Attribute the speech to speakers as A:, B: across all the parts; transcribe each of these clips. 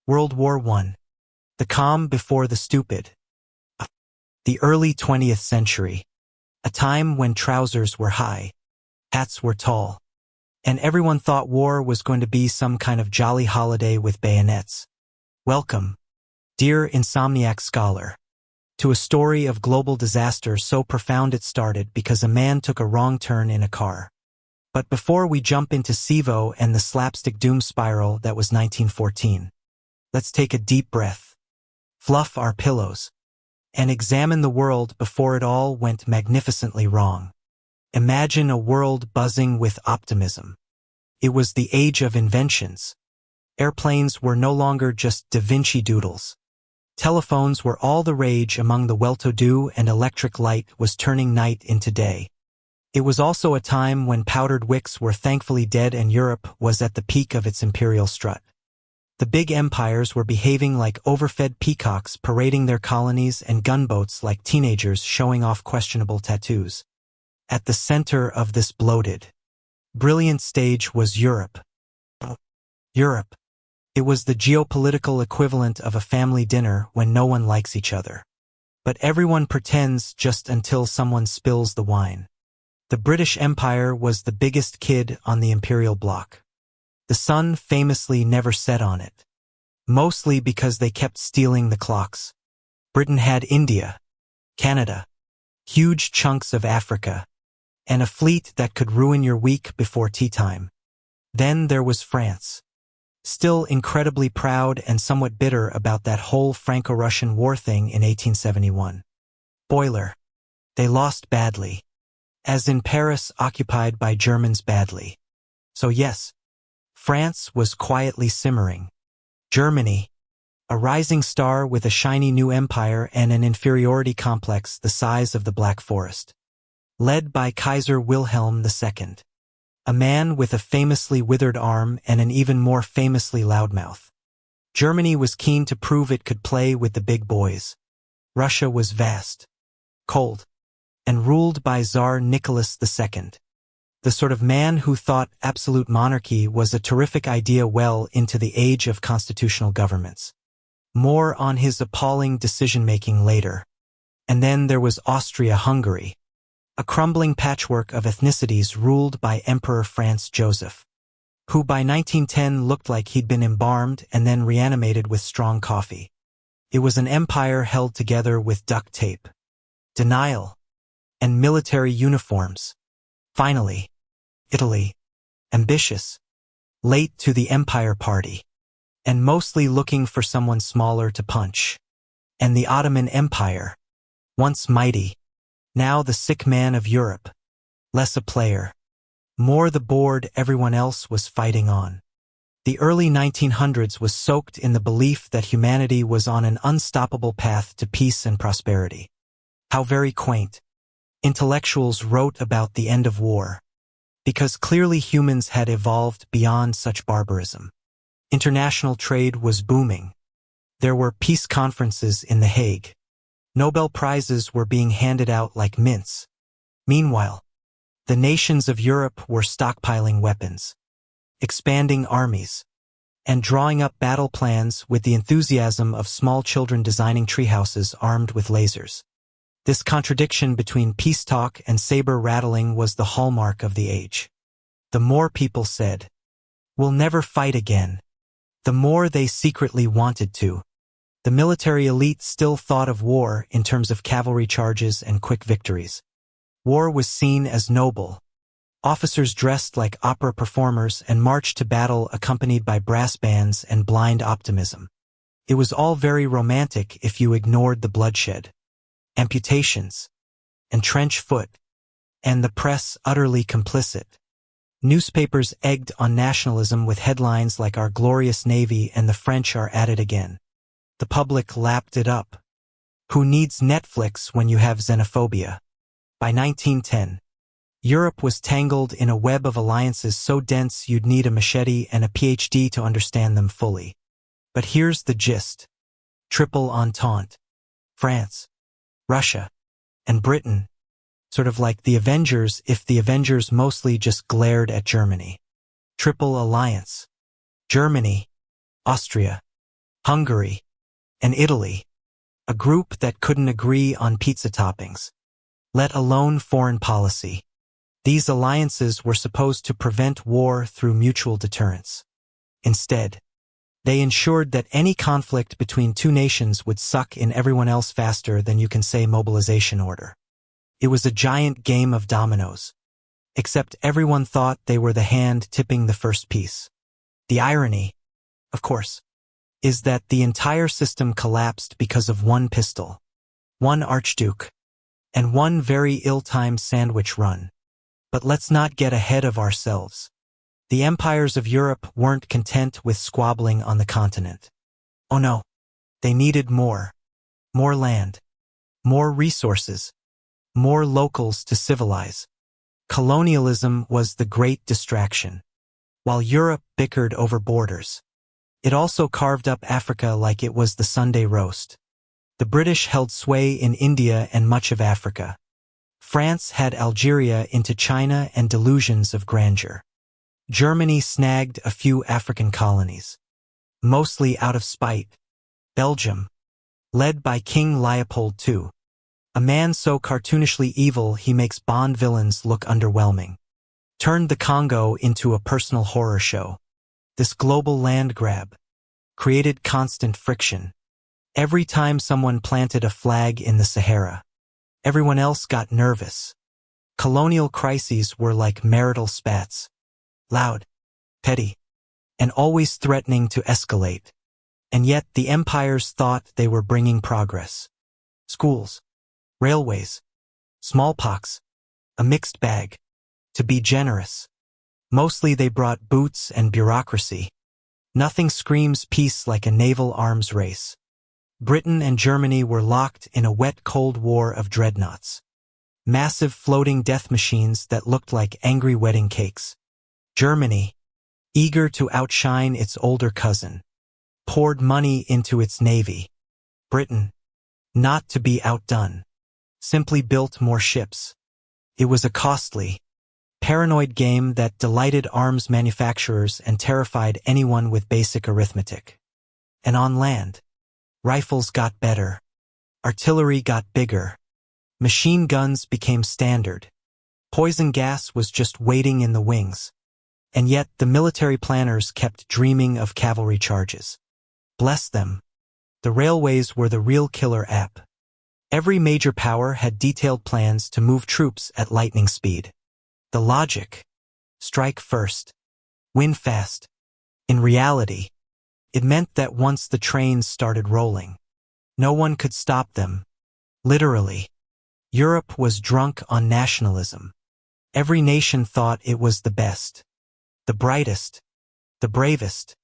A: World War I. The calm before the stupid. The early 20th century. A time when trousers were high, hats were tall, and everyone thought war was going to be some kind of jolly holiday with bayonets. Welcome, dear insomniac scholar, to a story of global disaster so profound it started because a man took a wrong turn in a car. But before we jump into SIVO and the slapstick doom spiral that was 1914, let's take a deep breath, fluff our pillows, and examine the world before it all went magnificently wrong. Imagine a world buzzing with optimism. It was the age of inventions. Airplanes were no longer just Da Vinci doodles. Telephones were all the rage among the well-to-do, and electric light was turning night into day. It was also a time when powdered wicks were thankfully dead and Europe was at the peak of its imperial strut. The big empires were behaving like overfed peacocks, parading their colonies and gunboats like teenagers showing off questionable tattoos. At the center of this bloated, brilliant stage was Europe. Europe. It was the geopolitical equivalent of a family dinner when no one likes each other. But everyone pretends just until someone spills the wine. The British Empire was the biggest kid on the imperial block. The sun famously never set on it, mostly because they kept stealing the clocks. Britain had India, Canada, huge chunks of Africa, and a fleet that could ruin your week before tea time. Then there was France, still incredibly proud and somewhat bitter about that whole Franco-Russian war thing in 1871. Spoiler: they lost badly. As in Paris occupied by Germans badly. So yes, France was quietly simmering. Germany, a rising star with a shiny new empire and an inferiority complex the size of the Black Forest. Led by Kaiser Wilhelm II. A man with a famously withered arm and an even more famously loud mouth. Germany was keen to prove it could play with the big boys. Russia was vast, cold, and ruled by Tsar Nicholas II, the sort of man who thought absolute monarchy was a terrific idea well into the age of constitutional governments. More on his appalling decision-making later. And then there was Austria-Hungary, a crumbling patchwork of ethnicities ruled by Emperor Franz Joseph, who by 1910 looked like he'd been embalmed and then reanimated with strong coffee. It was an empire held together with duct tape, denial, and military uniforms. Finally, Italy, ambitious, late to the empire party, and mostly looking for someone smaller to punch. And the Ottoman Empire, once mighty, now the sick man of Europe, less a player, more the board everyone else was fighting on. The early 1900s was soaked in the belief that humanity was on an unstoppable path to peace and prosperity. How very quaint. Intellectuals wrote about the end of war, because clearly humans had evolved beyond such barbarism. International trade was booming. There were peace conferences in The Hague. Nobel Prizes were being handed out like mints. Meanwhile, the nations of Europe were stockpiling weapons, expanding armies, and drawing up battle plans with the enthusiasm of small children designing treehouses armed with lasers. This contradiction between peace talk and saber rattling was the hallmark of the age. The more people said, "We'll never fight again," the more they secretly wanted to. The military elite still thought of war in terms of cavalry charges and quick victories. War was seen as noble. Officers dressed like opera performers and marched to battle accompanied by brass bands and blind optimism. It was all very romantic if you ignored the bloodshed, amputations, and trench foot, and the press utterly complicit. Newspapers egged on nationalism with headlines like "Our glorious Navy" and "The French are at it again." The public lapped it up. Who needs Netflix when you have xenophobia? By 1910, Europe was tangled in a web of alliances so dense you'd need a machete and a PhD to understand them fully. But here's the gist. Triple Entente. France, Russia, and Britain, sort of like the Avengers if the Avengers mostly just glared at Germany. Triple Alliance. Germany, Austria, Hungary, and Italy, a group that couldn't agree on pizza toppings, let alone foreign policy. These alliances were supposed to prevent war through mutual deterrence. Instead, they ensured that any conflict between two nations would suck in everyone else faster than you can say mobilization order. It was a giant game of dominoes. Except everyone thought they were the hand tipping the first piece. The irony, of course, is that the entire system collapsed because of one pistol, one archduke, and one very ill-timed sandwich run. But let's not get ahead of ourselves. The empires of Europe weren't content with squabbling on the continent. Oh no, they needed more. More land, more resources, more locals to civilize. Colonialism was the great distraction. While Europe bickered over borders, it also carved up Africa like it was the Sunday roast. The British held sway in India and much of Africa. France had Algeria into China and delusions of grandeur. Germany snagged a few African colonies, mostly out of spite. Belgium, led by King Leopold II, a man so cartoonishly evil he makes Bond villains look underwhelming, turned the Congo into a personal horror show. This global land grab created constant friction. Every time someone planted a flag in the Sahara, everyone else got nervous. Colonial crises were like marital spats, loud, petty, and always threatening to escalate. And yet the empires thought they were bringing progress. Schools, railways, smallpox, a mixed bag. To be generous. Mostly they brought boots and bureaucracy. Nothing screams peace like a naval arms race. Britain and Germany were locked in a wet Cold War of dreadnoughts. Massive floating death machines that looked like angry wedding cakes. Germany, eager to outshine its older cousin, poured money into its navy. Britain, not to be outdone, simply built more ships. It was a costly, paranoid game that delighted arms manufacturers and terrified anyone with basic arithmetic. And on land, rifles got better, artillery got bigger, machine guns became standard, poison gas was just waiting in the wings. And yet the military planners kept dreaming of cavalry charges. Bless them. The railways were the real killer app. Every major power had detailed plans to move troops at lightning speed. The logic: strike first, win fast. In reality, it meant that once the trains started rolling, no one could stop them. Literally, Europe was drunk on nationalism. Every nation thought it was the best, the brightest, the bravest.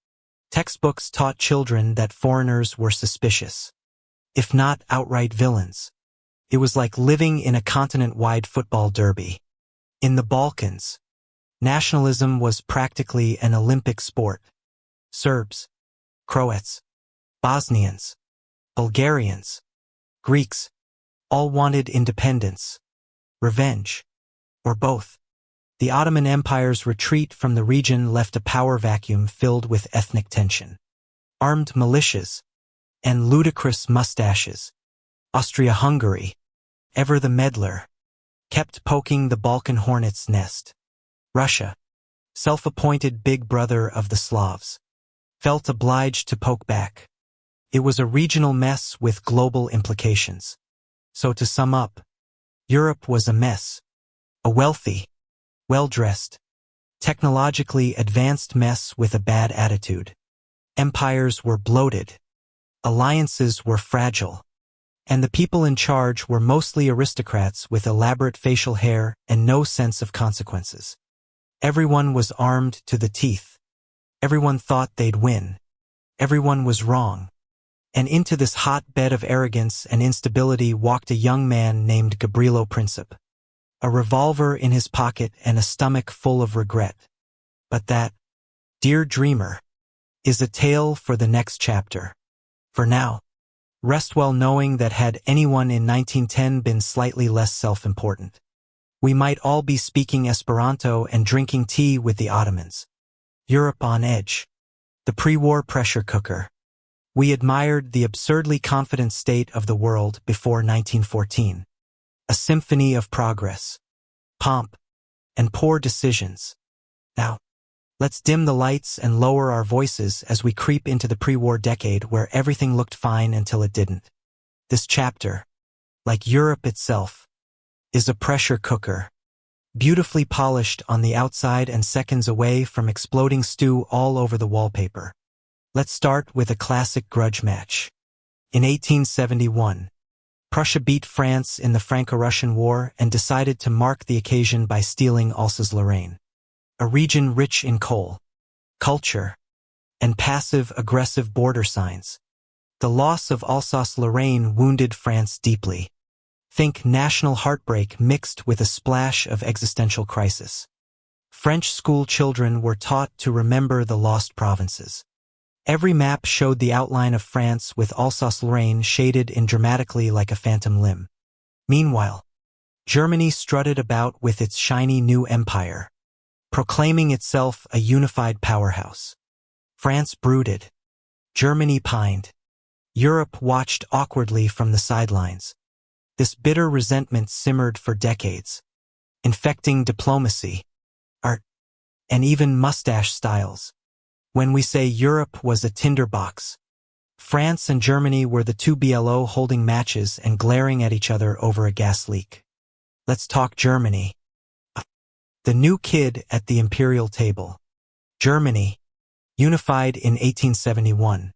A: Textbooks taught children that foreigners were suspicious, if not outright villains. It was like living in a continent-wide football derby. In the Balkans, nationalism was practically an Olympic sport. Serbs, Croats, Bosnians, Bulgarians, Greeks, all wanted independence, revenge, or both. The Ottoman Empire's retreat from the region left a power vacuum filled with ethnic tension. Armed militias and ludicrous mustaches. Austria-Hungary, ever the meddler, kept poking the Balkan hornet's nest. Russia, self-appointed big brother of the Slavs, felt obliged to poke back. It was a regional mess with global implications. So to sum up, Europe was a mess. A wealthy, well-dressed, technologically advanced mess with a bad attitude. Empires were bloated. Alliances were fragile. And the people in charge were mostly aristocrats with elaborate facial hair and no sense of consequences. Everyone was armed to the teeth. Everyone thought they'd win. Everyone was wrong. And into this hotbed of arrogance and instability walked a young man named Gabrielo Princip, a revolver in his pocket and a stomach full of regret. But that, dear dreamer, is a tale for the next chapter. For now, rest well knowing that had anyone in 1910 been slightly less self-important, we might all be speaking Esperanto and drinking tea with the Ottomans. Europe on edge. The pre-war pressure cooker. We admired the absurdly confident state of the world before 1914. A symphony of progress, pomp, and poor decisions. Now, let's dim the lights and lower our voices as we creep into the pre-war decade where everything looked fine until it didn't. This chapter, like Europe itself, is a pressure cooker, beautifully polished on the outside and seconds away from exploding stew all over the wallpaper. Let's start with a classic grudge match. In 1871, Prussia beat France in the Franco-Russian War and decided to mark the occasion by stealing Alsace-Lorraine, a region rich in coal, culture, and passive-aggressive border signs. The loss of Alsace-Lorraine wounded France deeply. Think national heartbreak mixed with a splash of existential crisis. French school children were taught to remember the lost provinces. Every map showed the outline of France with Alsace-Lorraine shaded in dramatically like a phantom limb. Meanwhile, Germany strutted about with its shiny new empire, proclaiming itself a unified powerhouse. France brooded. Germany pined. Europe watched awkwardly from the sidelines. This bitter resentment simmered for decades, infecting diplomacy, art, and even mustache styles. When we say Europe was a tinderbox, France and Germany were the two BLO holding matches and glaring at each other over a gas leak. Let's talk Germany. The new kid at the imperial table. Germany, unified in 1871,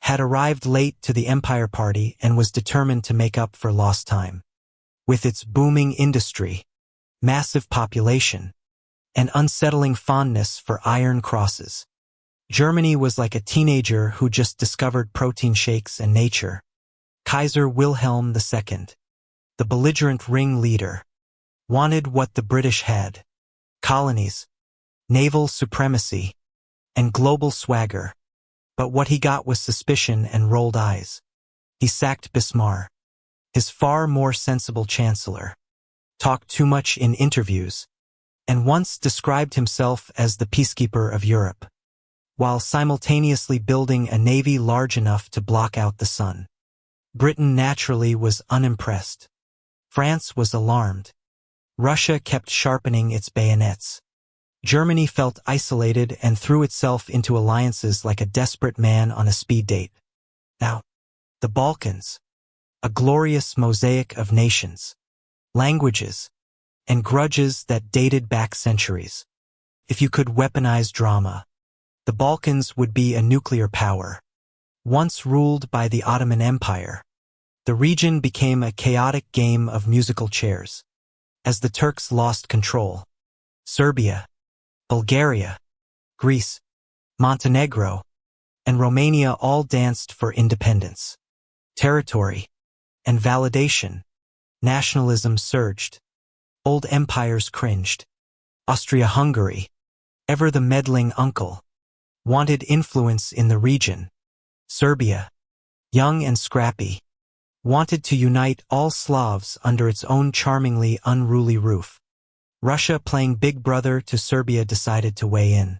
A: had arrived late to the Empire Party and was determined to make up for lost time. With its booming industry, massive population, and unsettling fondness for iron crosses, Germany was like a teenager who just discovered protein shakes and nature. Kaiser Wilhelm II, the belligerent ringleader, wanted what the British had: colonies, naval supremacy, and global swagger. But what he got was suspicion and rolled eyes. He sacked Bismarck, his far more sensible chancellor, talked too much in interviews, and once described himself as the peacekeeper of Europe, while simultaneously building a navy large enough to block out the sun. Britain naturally was unimpressed. France was alarmed. Russia kept sharpening its bayonets. Germany felt isolated and threw itself into alliances like a desperate man on a speed date. Now, the Balkans, a glorious mosaic of nations, languages, and grudges that dated back centuries. If you could weaponize drama, the Balkans would be a nuclear power. Once ruled by the Ottoman Empire, the region became a chaotic game of musical chairs. As the Turks lost control, Serbia, Bulgaria, Greece, Montenegro, and Romania all danced for independence. Territory and validation, nationalism surged. Old empires cringed. Austria-Hungary, ever the meddling uncle, wanted influence in the region. Serbia, young and scrappy, wanted to unite all Slavs under its own charmingly unruly roof. Russia, playing big brother to Serbia, decided to weigh in.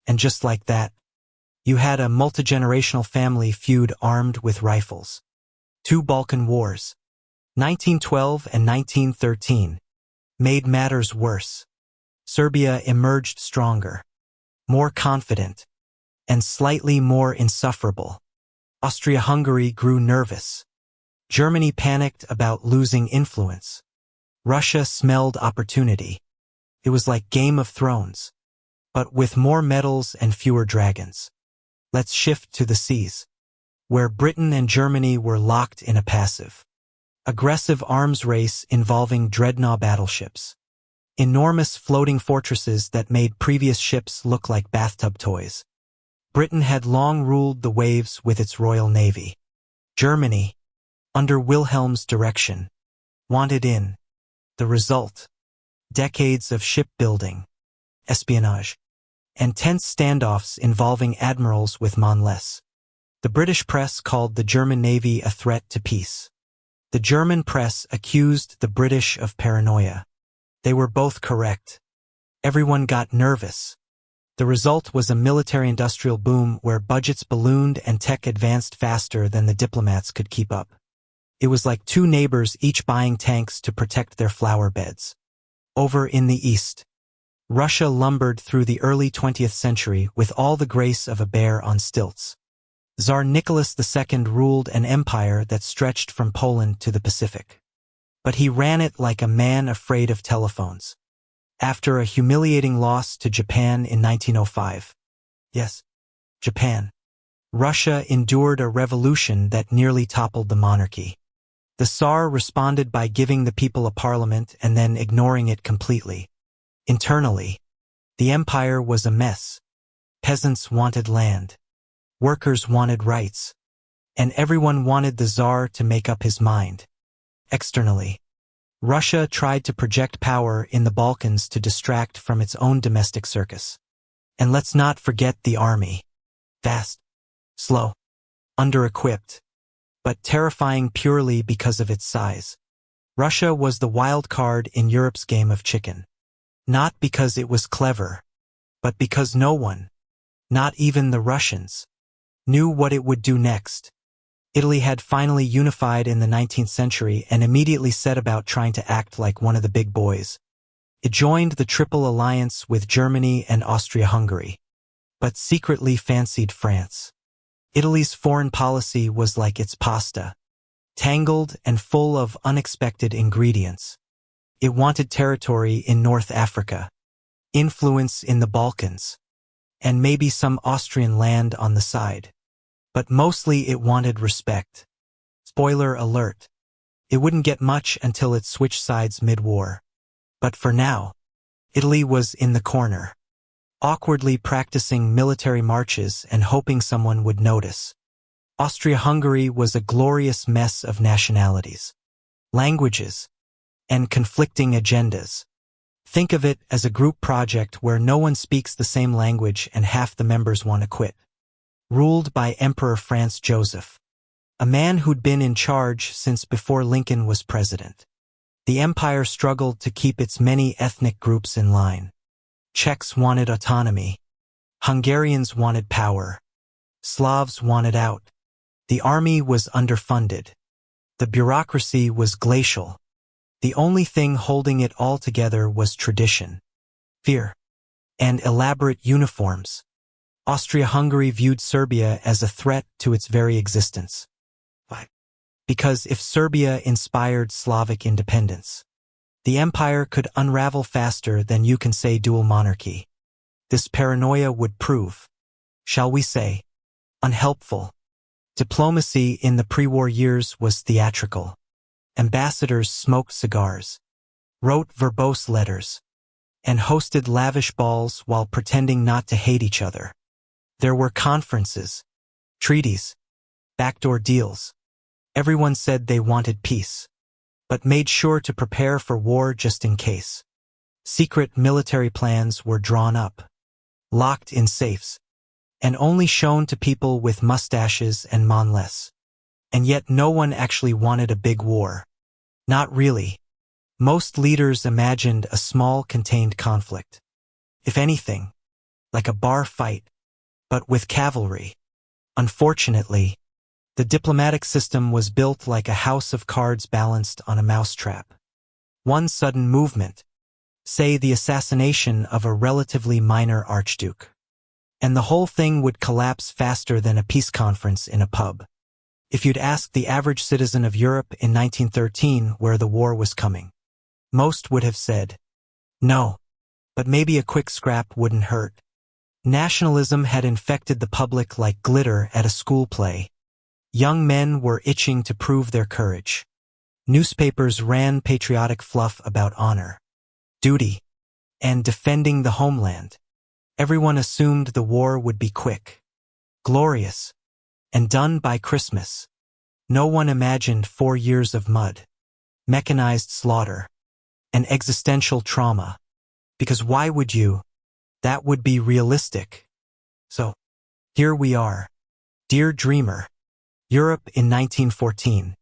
A: And just like that, you had a multi-generational family feud armed with rifles. Two Balkan Wars, 1912 and 1913, made matters worse. Serbia emerged stronger, more confident, and slightly more insufferable. Austria-Hungary grew nervous. Germany panicked about losing influence. Russia smelled opportunity. It was like Game of Thrones, but with more medals and fewer dragons. Let's shift to the seas, where Britain and Germany were locked in a passive, aggressive arms race involving dreadnought battleships. Enormous floating fortresses that made previous ships look like bathtub toys. Britain had long ruled the waves with its Royal Navy. Germany, under Wilhelm's direction, wanted in. The result: decades of shipbuilding, espionage, and tense standoffs involving admirals with Monless. The British press called the German Navy a threat to peace. The German press accused the British of paranoia. They were both correct. Everyone got nervous. The result was a military-industrial boom where budgets ballooned and tech advanced faster than the diplomats could keep up. It was like two neighbors each buying tanks to protect their flower beds. Over in the east, Russia lumbered through the early 20th century with all the grace of a bear on stilts. Tsar Nicholas II ruled an empire that stretched from Poland to the Pacific. But he ran it like a man afraid of telephones. After a humiliating loss to Japan in 1905, yes, Japan, Russia endured a revolution that nearly toppled the monarchy. The Tsar responded by giving the people a parliament and then ignoring it completely. Internally, the empire was a mess. Peasants wanted land. Workers wanted rights. And everyone wanted the Tsar to make up his mind. Externally, Russia tried to project power in the Balkans to distract from its own domestic circus. And let's not forget the army. Vast, slow, under-equipped, but terrifying purely because of its size. Russia was the wild card in Europe's game of chicken. Not because it was clever, but because no one, not even the Russians, knew what it would do next. Italy had finally unified in the 19th century and immediately set about trying to act like one of the big boys. It joined the Triple Alliance with Germany and Austria-Hungary, but secretly fancied France. Italy's foreign policy was like its pasta, tangled and full of unexpected ingredients. It wanted territory in North Africa, influence in the Balkans, and maybe some Austrian land on the side. But mostly it wanted respect. Spoiler alert. It wouldn't get much until it switched sides mid-war. But for now, Italy was in the corner, awkwardly practicing military marches and hoping someone would notice. Austria-Hungary was a glorious mess of nationalities, languages, and conflicting agendas. Think of it as a group project where no one speaks the same language and half the members want to quit. Ruled by Emperor Franz Joseph, a man who'd been in charge since before Lincoln was president. The empire struggled to keep its many ethnic groups in line. Czechs wanted autonomy. Hungarians wanted power. Slavs wanted out. The army was underfunded. The bureaucracy was glacial. The only thing holding it all together was tradition, fear, and elaborate uniforms. Austria-Hungary viewed Serbia as a threat to its very existence. Why? Because if Serbia inspired Slavic independence, the empire could unravel faster than you can say dual monarchy. This paranoia would prove, shall we say, unhelpful. Diplomacy in the pre-war years was theatrical. Ambassadors smoked cigars, wrote verbose letters, and hosted lavish balls while pretending not to hate each other. There were conferences, treaties, backdoor deals. Everyone said they wanted peace, but made sure to prepare for war just in case. Secret military plans were drawn up, locked in safes, and only shown to people with mustaches and manles. And yet no one actually wanted a big war. Not really. Most leaders imagined a small contained conflict. If anything, like a bar fight, but with cavalry. Unfortunately, the diplomatic system was built like a house of cards balanced on a mousetrap. One sudden movement, say the assassination of a relatively minor archduke, and the whole thing would collapse faster than a peace conference in a pub. If you'd asked the average citizen of Europe in 1913 where the war was coming, most would have said, no, but maybe a quick scrap wouldn't hurt. Nationalism had infected the public like glitter at a school play. Young men were itching to prove their courage. Newspapers ran patriotic fluff about honor, duty, and defending the homeland. Everyone assumed the war would be quick, glorious, and done by Christmas. No one imagined 4 years of mud, mechanized slaughter, and existential trauma. Because why would you? That would be realistic. So, here we are. Dear dreamer. Europe in 1914.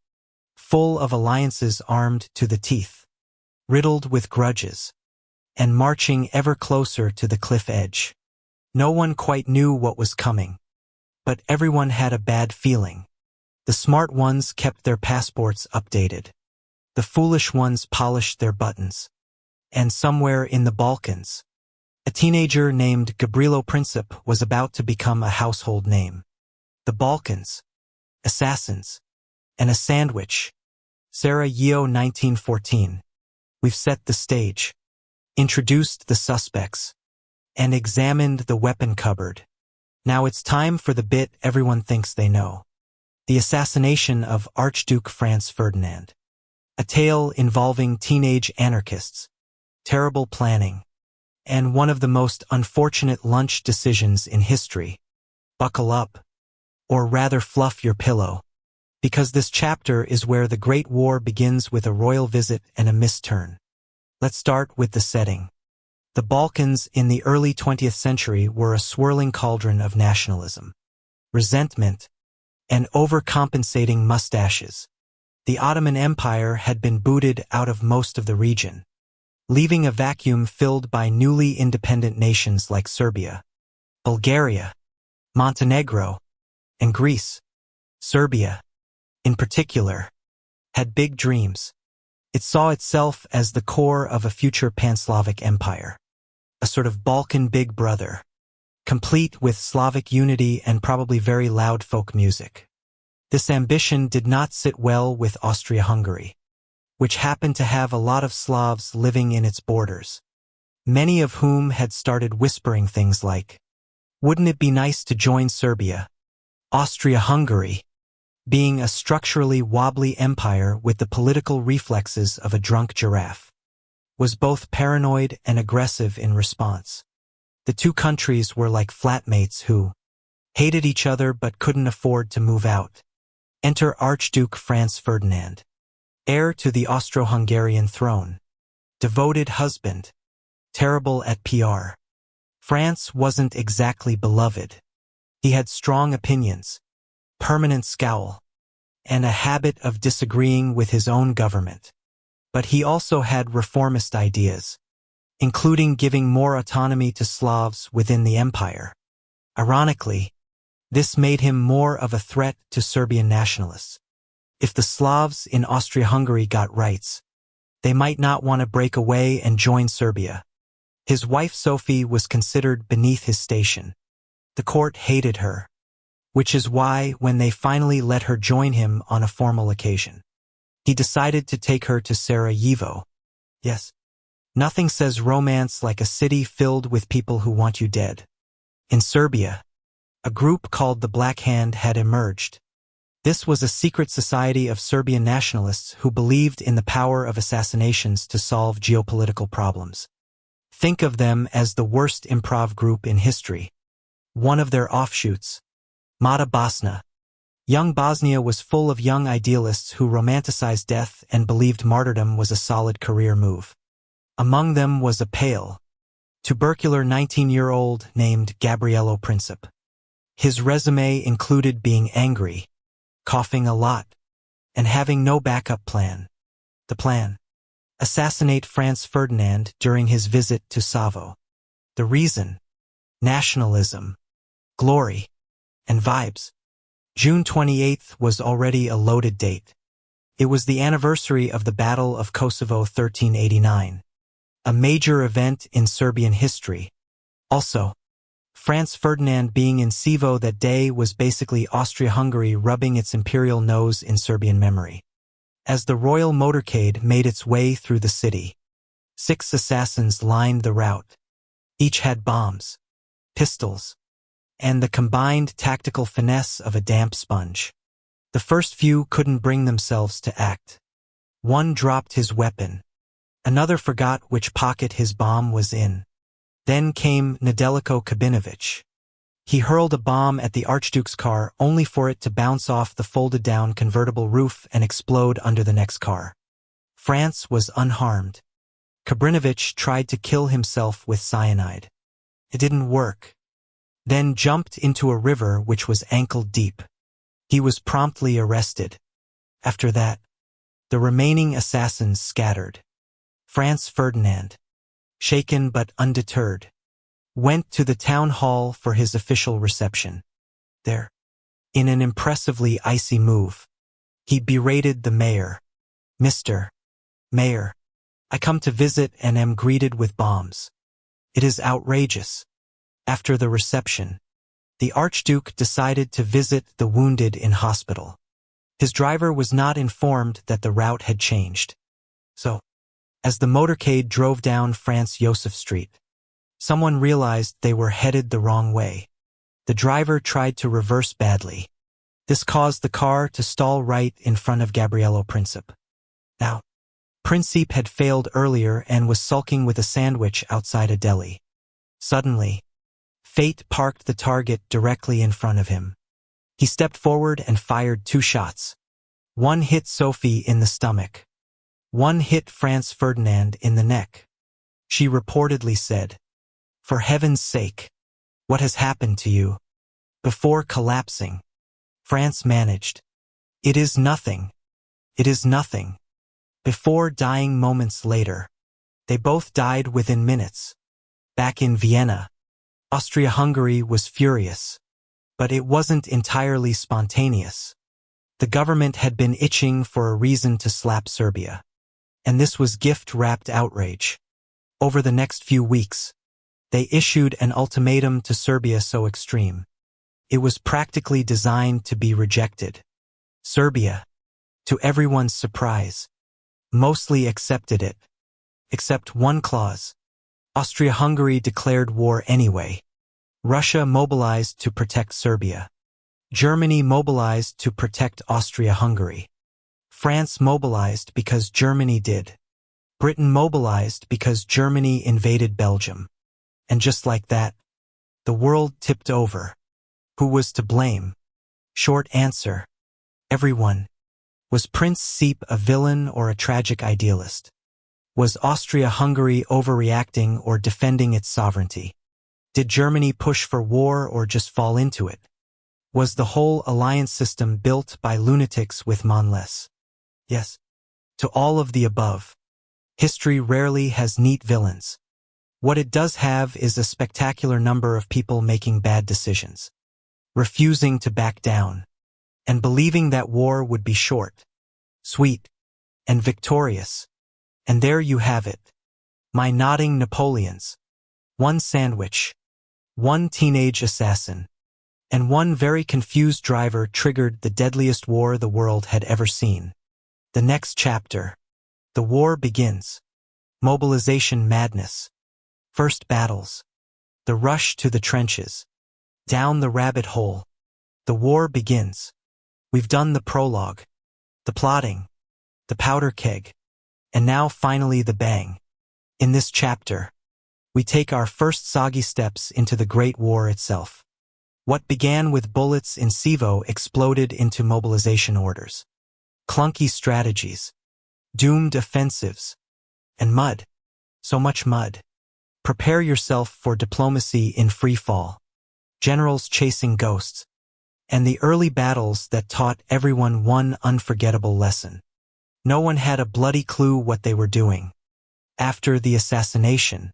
A: Full of alliances armed to the teeth. Riddled with grudges. And marching ever closer to the cliff edge. No one quite knew what was coming, but everyone had a bad feeling. The smart ones kept their passports updated. The foolish ones polished their buttons. And somewhere in the Balkans, a teenager named Gavrilo Princip was about to become a household name. The Balkans, assassins, and a sandwich. Sarajevo 1914. We've set the stage, introduced the suspects, and examined the weapon cupboard. Now it's time for the bit everyone thinks they know. The assassination of Archduke Franz Ferdinand. A tale involving teenage anarchists, terrible planning, and one of the most unfortunate lunch decisions in history. Buckle up, or rather fluff your pillow, because this chapter is where the Great War begins with a royal visit and a misturn. Let's start with the setting. The Balkans in the early 20th century were a swirling cauldron of nationalism, resentment, and overcompensating mustaches. The Ottoman Empire had been booted out of most of the region, leaving a vacuum filled by newly independent nations like Serbia, Bulgaria, Montenegro, and Greece. Serbia, in particular, had big dreams. It saw itself as the core of a future Pan-Slavic empire, a sort of Balkan Big Brother, complete with Slavic unity and probably very loud folk music. This ambition did not sit well with Austria-Hungary, which happened to have a lot of Slavs living in its borders, many of whom had started whispering things like, "Wouldn't it be nice to join Serbia?" Austria-Hungary, being a structurally wobbly empire with the political reflexes of a drunk giraffe, was both paranoid and aggressive in response. The two countries were like flatmates who hated each other but couldn't afford to move out. Enter Archduke Franz Ferdinand, heir to the Austro-Hungarian throne, devoted husband, terrible at PR. France wasn't exactly beloved. He had strong opinions, permanent scowl, and a habit of disagreeing with his own government. But he also had reformist ideas, including giving more autonomy to Slavs within the empire. Ironically, this made him more of a threat to Serbian nationalists. If the Slavs in Austria-Hungary got rights, they might not want to break away and join Serbia. His wife Sophie was considered beneath his station. The court hated her, which is why when they finally let her join him on a formal occasion, he decided to take her to Sarajevo. Yes, nothing says romance like a city filled with people who want you dead. In Serbia, a group called the Black Hand had emerged. This was a secret society of Serbian nationalists who believed in the power of assassinations to solve geopolitical problems. Think of them as the worst improv group in history. One of their offshoots, Mata Bosna. Young Bosnia was full of young idealists who romanticized death and believed martyrdom was a solid career move. Among them was a pale, tubercular 19-year-old named Gavrilo Princip. His resume included being angry, coughing a lot, and having no backup plan. The plan: assassinate Franz Ferdinand during his visit to Savo. The reason: nationalism, glory, and vibes. June 28th was already a loaded date. It was the anniversary of the Battle of Kosovo 1389, a major event in Serbian history. Also, Franz Ferdinand being in Savo that day was basically Austria-Hungary rubbing its imperial nose in Serbian memory. As the royal motorcade made its way through the city, 6 assassins lined the route. Each had bombs, pistols, and the combined tactical finesse of a damp sponge. The first few couldn't bring themselves to act. One dropped his weapon. Another forgot which pocket his bomb was in. Then came Nedeljko Kabinović. He hurled a bomb at the Archduke's car only for it to bounce off the folded-down convertible roof and explode under the next car. France was unharmed. Kabinović tried to kill himself with cyanide. It didn't work. Then jumped into a river which was ankle-deep. He was promptly arrested. After that, the remaining assassins scattered. Franz Ferdinand, shaken but undeterred, went to the town hall for his official reception. There, in an impressively icy move, he berated the mayor. "Mr. Mayor, I come to visit and am greeted with bombs. It is outrageous." After the reception, the Archduke decided to visit the wounded in hospital. His driver was not informed that the route had changed. So, as the motorcade drove down Franz Josef Street, someone realized they were headed the wrong way. The driver tried to reverse badly. This caused the car to stall right in front of Gabriello Principe. Now, Principe had failed earlier and was sulking with a sandwich outside a deli. Suddenly, fate parked the target directly in front of him. He stepped forward and fired 2 shots. One hit Sophie in the stomach. One hit Franz Ferdinand in the neck. She reportedly said, "For heaven's sake, what has happened to you?" Before collapsing, Franz managed, "It is nothing. It is nothing." Before dying moments later, they both died within minutes. Back in Vienna, Austria-Hungary was furious. But it wasn't entirely spontaneous. The government had been itching for a reason to slap Serbia. And this was gift-wrapped outrage. Over the next few weeks, they issued an ultimatum to Serbia so extreme. It was practically designed to be rejected. Serbia, to everyone's surprise, mostly accepted it. Except one clause. Austria-Hungary declared war anyway. Russia mobilized to protect Serbia. Germany mobilized to protect Austria-Hungary. France mobilized because Germany did. Britain mobilized because Germany invaded Belgium. And just like that, the world tipped over. Who was to blame? Short answer: everyone. Was Prince Seip a villain or a tragic idealist? Was Austria-Hungary overreacting or defending its sovereignty? Did Germany push for war or just fall into it? Was the whole alliance system built by lunatics with mindless? Yes. To all of the above. History rarely has neat villains. What it does have is a spectacular number of people making bad decisions, refusing to back down, and believing that war would be short, sweet, and victorious. And there you have it. My nodding Napoleons. One sandwich. One teenage assassin. And one very confused driver triggered the deadliest war the world had ever seen. The next chapter. The war begins. Mobilization madness. First battles. The rush to the trenches. Down the rabbit hole. The war begins. We've done the prologue. The plotting. The powder keg. And now finally the bang. In this chapter, we take our first soggy steps into the Great War itself. What began with bullets in Sivo exploded into mobilization orders, clunky strategies, doomed offensives, and mud. So much mud. Prepare yourself for diplomacy in free fall, generals chasing ghosts, and the early battles that taught everyone one unforgettable lesson. No one had a bloody clue what they were doing. After the assassination,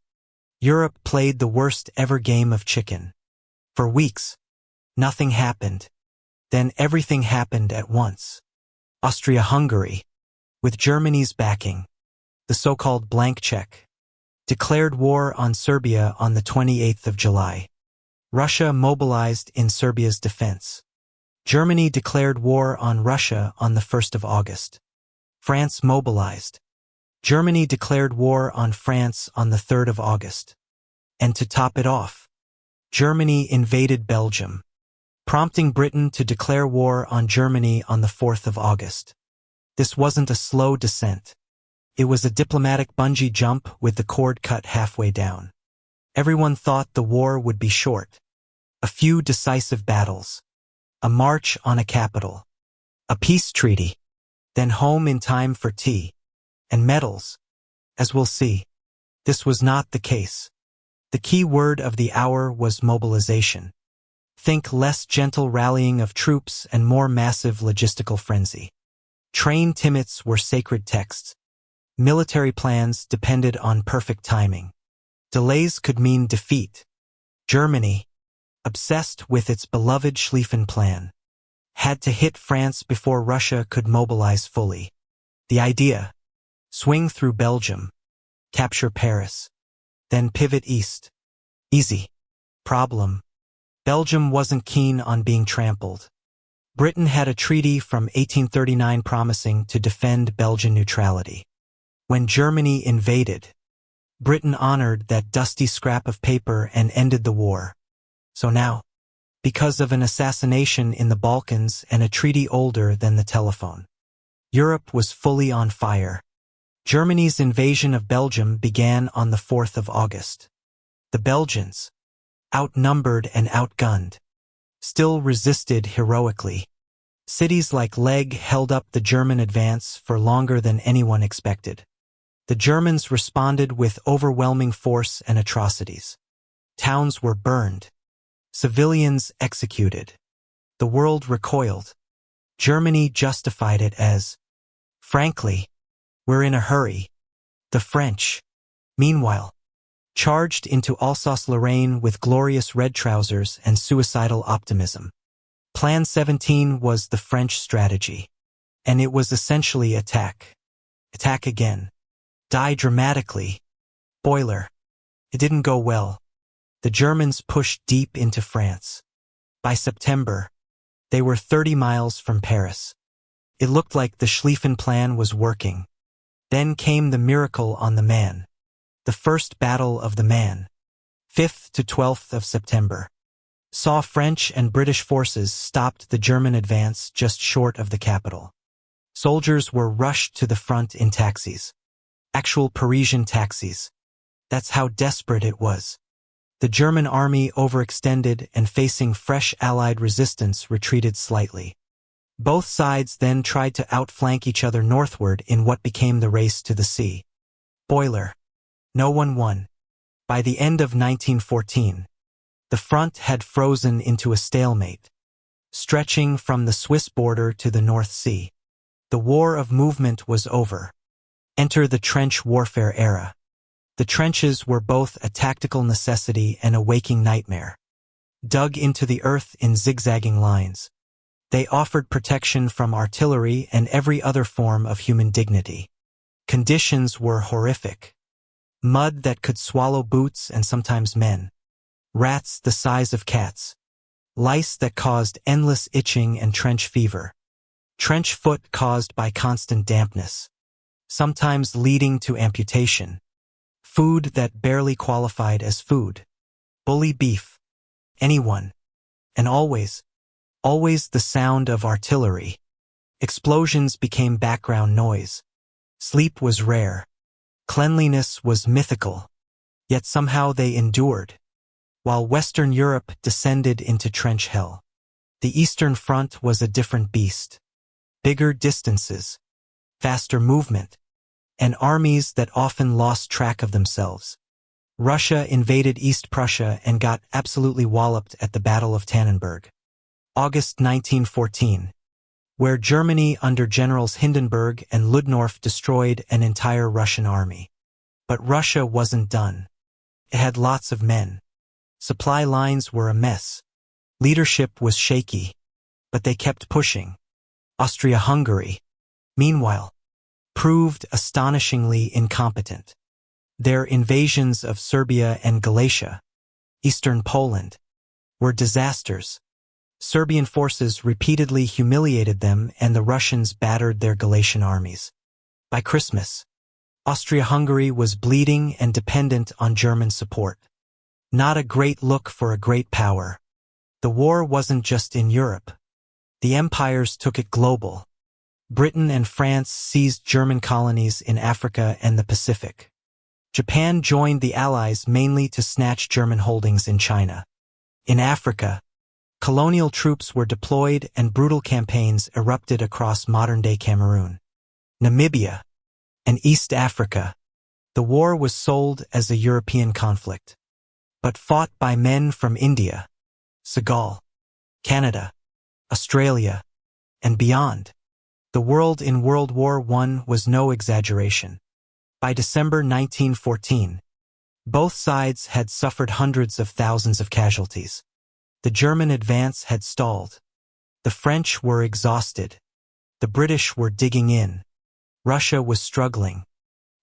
A: Europe played the worst ever game of chicken. For weeks, nothing happened. Then everything happened at once. Austria-Hungary, with Germany's backing, the so-called blank check, declared war on Serbia on the 28th of July. Russia mobilized in Serbia's defense. Germany declared war on Russia on the 1st of August. France mobilized. Germany declared war on France on the 3rd of August. And to top it off, Germany invaded Belgium, prompting Britain to declare war on Germany on the 4th of August. This wasn't a slow descent. It was a diplomatic bungee jump with the cord cut halfway down. Everyone thought the war would be short. A few decisive battles. A march on a capital. A peace treaty. Then home in time for tea. And medals. As we'll see, this was not the case. The key word of the hour was mobilization. Think less gentle rallying of troops and more massive logistical frenzy. Train timmets were sacred texts. Military plans depended on perfect timing. Delays could mean defeat. Germany, obsessed with its beloved Schlieffen Plan, had to hit France before Russia could mobilize fully. The idea: swing through Belgium, capture Paris, then pivot east. Easy. Problem: Belgium wasn't keen on being trampled. Britain had a treaty from 1839 promising to defend Belgian neutrality. When Germany invaded, Britain honored that dusty scrap of paper and ended the war. So now, because of an assassination in the Balkans and a treaty older than the telephone, Europe was fully on fire. Germany's invasion of Belgium began on the 4th of August. The Belgians, outnumbered and outgunned, still resisted heroically. Cities like Leg held up the German advance for longer than anyone expected. The Germans responded with overwhelming force and atrocities. Towns were burned. Civilians executed. The world recoiled. Germany justified it as, "Frankly, we're in a hurry." The French, meanwhile, charged into Alsace-Lorraine with glorious red trousers and suicidal optimism. Plan 17 was the French strategy, and it was essentially attack. Attack again. Die dramatically. Spoiler: it didn't go well. The Germans pushed deep into France. By September, they were 30 miles from Paris. It looked like the Schlieffen Plan was working. Then came the miracle on the Man. The First Battle of the Man, 5th to 12th of September, saw French and British forces stopped the German advance just short of the capital. Soldiers were rushed to the front in taxis. Actual Parisian taxis. That's how desperate it was. The German army, overextended and facing fresh Allied resistance, retreated slightly. Both sides then tried to outflank each other northward in what became the race to the sea. Spoiler: no one won. By the end of 1914, the front had frozen into a stalemate, stretching from the Swiss border to the North Sea. The war of movement was over. Enter the trench warfare era. The trenches were both a tactical necessity and a waking nightmare. Dug into the earth in zigzagging lines, they offered protection from artillery and every other form of human dignity. Conditions were horrific. Mud that could swallow boots and sometimes men. Rats the size of cats. Lice that caused endless itching and trench fever. Trench foot caused by constant dampness, sometimes leading to amputation. Food that barely qualified as food. Bully beef. Anyone. And always the sound of artillery. Explosions became background noise. Sleep was rare. Cleanliness was mythical. Yet somehow they endured. While Western Europe descended into trench hell, the Eastern Front was a different beast. Bigger distances, faster movement, and armies that often lost track of themselves. Russia invaded East Prussia and got absolutely walloped at the Battle of Tannenberg. August 1914, where Germany under Generals Hindenburg and Ludendorff destroyed an entire Russian army. But Russia wasn't done. It had lots of men. Supply lines were a mess. Leadership was shaky, but they kept pushing. Austria-Hungary, meanwhile, proved astonishingly incompetent. Their invasions of Serbia and Galicia, eastern Poland, were disasters. Serbian forces repeatedly humiliated them and the Russians battered their Galician armies. By Christmas, Austria-Hungary was bleeding and dependent on German support. Not a great look for a great power. The war wasn't just in Europe. The empires took it global. Britain and France seized German colonies in Africa and the Pacific. Japan joined the Allies mainly to snatch German holdings in China. In Africa, colonial troops were deployed and brutal campaigns erupted across modern-day Cameroon, Namibia, and East Africa. The war was sold as a European conflict, but fought by men from India, Senegal, Canada, Australia, and beyond. The world in World War I was no exaggeration. By December 1914, Both sides had suffered hundreds of thousands of casualties. The German advance had stalled. The French were exhausted. The British were digging in. Russia was struggling,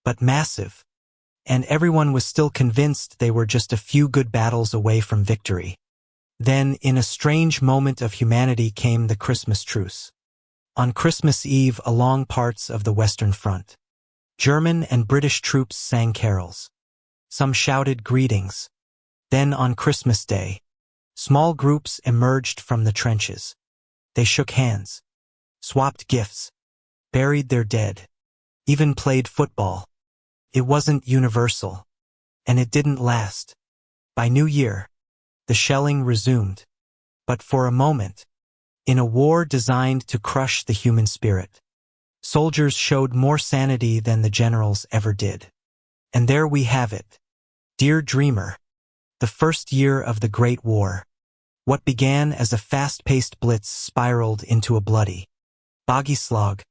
A: but massive. And everyone was still convinced they were just a few good battles away from victory. Then, in a strange moment of humanity, came the Christmas truce. On Christmas Eve, along parts of the Western Front, German and British troops sang carols. Some shouted greetings. Then on Christmas Day, small groups emerged from the trenches. They shook hands, swapped gifts, buried their dead, even played football. It wasn't universal, and it didn't last. By New Year, the shelling resumed. But for a moment, in a war designed to crush the human spirit, soldiers showed more sanity than the generals ever did. And there we have it. Dear dreamer, the first year of the Great War. What began as a fast-paced blitz spiraled into a bloody, boggy slog.